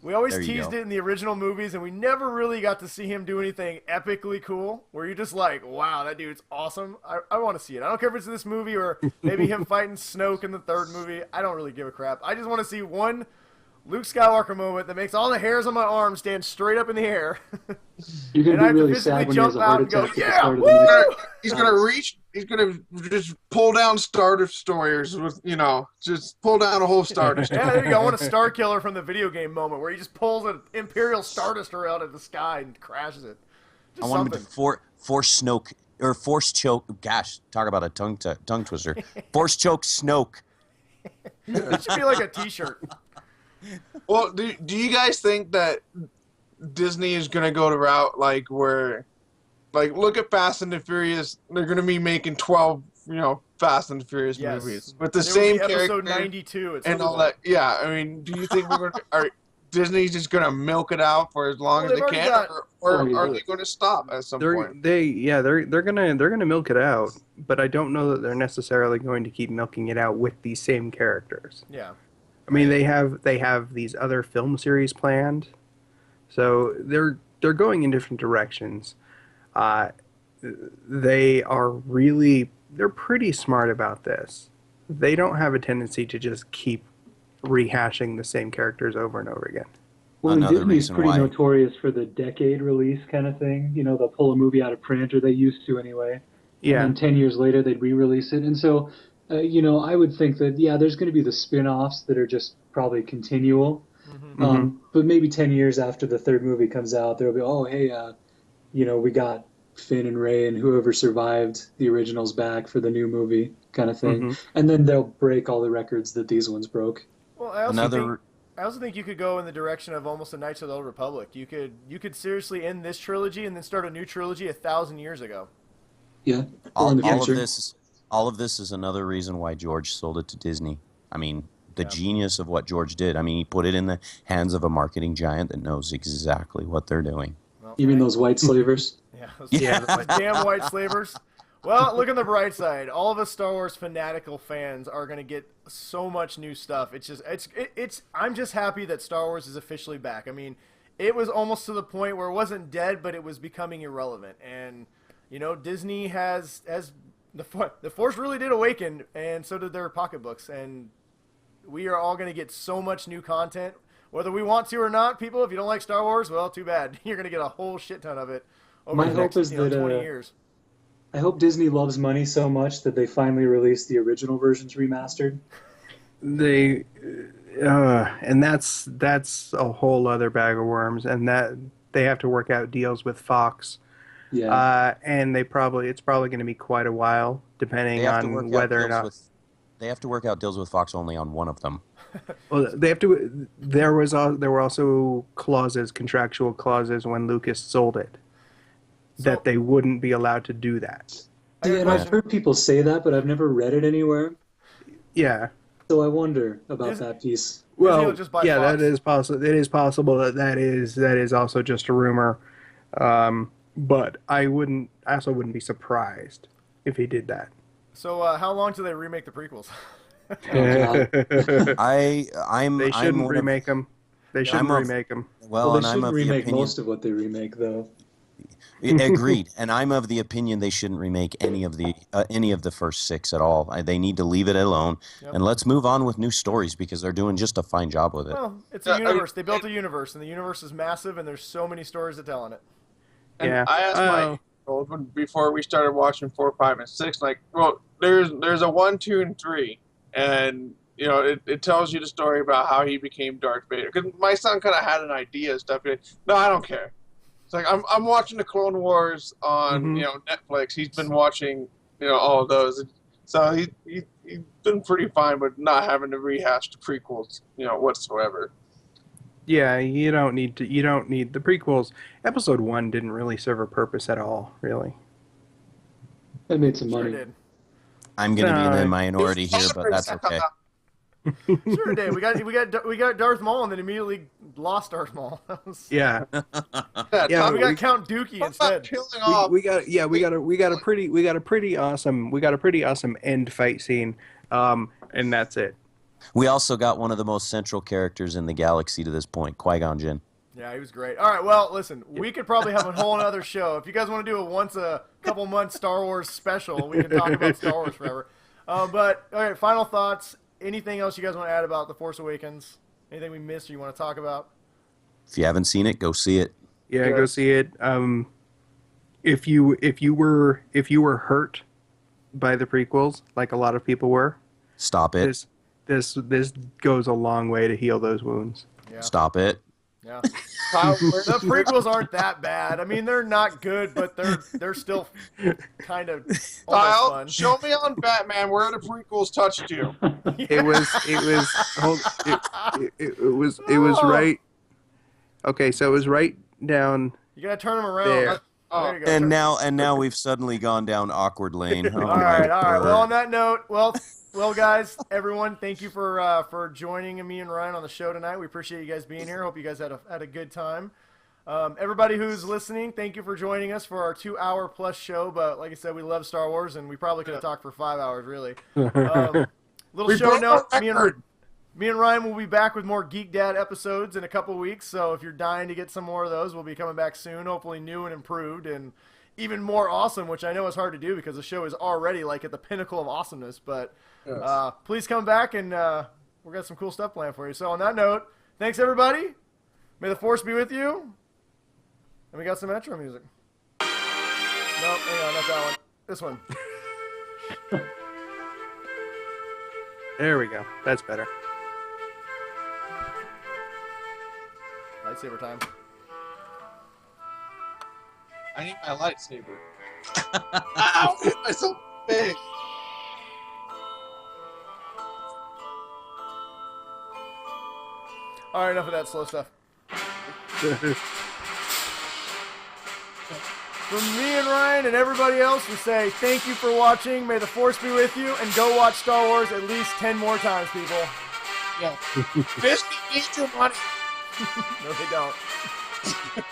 We always There you teased go. it in the original movies, and we never really got to see him do anything epically cool, where you're just like, wow, that dude's awesome. I want to see it. I don't care if it's in this movie or maybe him fighting Snoke in the third movie. I don't really give a crap. I just want to see one Luke Skywalker moment that makes all the hairs on my arm stand straight up in the air. You're And gonna I be have to really physically sad when he has jump a out heart and go, attack at the yeah, start of the next. woo! He's gonna reach. He's gonna just pull down Star Destroyers with just pull down a whole Star Destroyer. Yeah, there you go. I want a Star Killer from the video game moment where he just pulls an Imperial Star Destroyer out of the sky and crashes it. Just I want him something. to force Snoke or force choke. Gosh, talk about a tongue twister. Force choke Snoke. It should be like a T-shirt. Well, do you guys think that Disney is gonna go the route where, look at Fast and the Furious? They're gonna be making 12, Fast and the Furious Yes. movies with the There will same be episode character 92 at and some all point. that. Yeah, I mean, do you think Disney's just gonna milk it out for as long Well, as they they've already can, got- or are they gonna stop at some point? They're gonna milk it out, but I don't know that they're necessarily going to keep milking it out with these same characters. Yeah. I mean, they have these other film series planned, so they're going in different directions. They're pretty smart about this. They don't have a tendency to just keep rehashing the same characters over and over again. Well, and Another Disney's reason pretty why. notorious for the decade release kind of thing. They'll pull a movie out of print, or they used to anyway. Yeah, And 10 years later, they'd re-release it. And so, I would think that, there's going to be the spin-offs that are just probably continual. But maybe 10 years after the third movie comes out, there'll be, oh, hey, we got Finn and Rey and whoever survived the originals back for the new movie kind of thing. And then they'll break all the records that these ones broke. Well, I also think you could go in the direction of almost the Knights of the Old Republic. You could seriously end this trilogy and then start a new trilogy 1,000 years ago. Yeah. All in the of future. this is another reason why George sold it to Disney. I mean, the genius of what George did. I mean, he put it in the hands of a marketing giant that knows exactly what they're doing. Well, You mean those white slavers? those damn white slavers. Well, look on the bright side. All of us Star Wars fanatical fans are going to get so much new stuff. I'm just happy that Star Wars is officially back. I mean, it was almost to the point where it wasn't dead, but it was becoming irrelevant. And, you know, Disney has the Force really did awaken, and so did their pocketbooks. And we are all going to get so much new content, whether we want to or not. People, if you don't like Star Wars, well, too bad. You're going to get a whole shit ton of it over the next 20 years. I hope Disney loves money so much that they finally release the original versions remastered. And that's a whole other bag of worms, and that they have to work out deals with Fox. Yeah. And it's probably going to be quite a while, depending on whether or not they have to work out deals with Fox only on one of them. Well, they have to. There were also contractual clauses when Lucas sold it, that they wouldn't be allowed to do that. Yeah, and I've heard people say that, but I've never read it anywhere. Yeah. So I wonder about that piece. Well, yeah, Fox. That is possible. It is possible that is also just a rumor. But I also wouldn't be surprised if he did that. So how long till they remake the prequels? They shouldn't remake them. They shouldn't remake them. Well, they shouldn't remake most of what they remake, though. Agreed, and I'm of the opinion they shouldn't remake any of the first 6 at all. They need to leave it alone, and let's move on with new stories because they're doing just a fine job with it. Well, it's a universe. They built a universe, and the universe is massive, and there's so many stories to tell in it. And I asked my old before we started watching 4, 5, and 6, like, well, there's a 1, 2, and 3, and you know it tells you the story about how he became Darth Vader. Because my son kind of had an idea and stuff. No, I don't care. It's like I'm watching the Clone Wars on Netflix. He's been watching all of those, so he's been pretty fine with not having to rehash the prequels whatsoever. Yeah, you don't need the prequels. Episode 1 didn't really serve a purpose at all, really. It made some money. Did. I'm going to be in the minority here, but that's okay. Sure did. We got Darth Maul and then immediately lost Darth Maul. Yeah. We got Count Dookie instead. We got a pretty awesome end fight scene, and that's it. We also got one of the most central characters in the galaxy to this point, Qui-Gon Jinn. Yeah, he was great. All right, well, listen, we could probably have a whole other show. If you guys want to do a once a couple months Star Wars special, we can talk about Star Wars forever. But, all right, final thoughts. Anything else you guys want to add about The Force Awakens? Anything we missed or you want to talk about? If you haven't seen it, go see it. Yeah, go see it. If you were hurt by the prequels, like a lot of people were, stop it. This goes a long way to heal those wounds. Yeah. Stop it. Yeah. The prequels aren't that bad. I mean, they're not good, but they're still kind of fun. Show me on Batman where the prequels touched you. It was right. Okay, so it was right down. You gotta turn them around. There. There you go. And now we've suddenly gone down awkward lane. Oh, all right. Well, on that note, well, guys, everyone, thank you for joining me and Ryan on the show tonight. We appreciate you guys being here. Hope you guys had a good time. Everybody who's listening, thank you for joining us for our 2-hour plus show. But like I said, we love Star Wars, and we probably could have talked for 5 hours, really. Little show note: me and Ryan will be back with more Geek Dad episodes in a couple weeks. So if you're dying to get some more of those, we'll be coming back soon. Hopefully, new and improved and even more awesome, which I know is hard to do because the show is already like at the pinnacle of awesomeness. But please come back, and we've got some cool stuff planned for you. So on that note, thanks everybody. May the Force be with you. And we got some intro music. Nope, hang on, not that one. This one. There we go. That's better. Lightsaber time. I need my lightsaber. Ow! It's so big. All right, enough of that slow stuff. From me and Ryan and everybody else, we say thank you for watching. May the Force be with you, and go watch Star Wars at least 10 more times, people. Yeah. Disney needs your money. No, they don't.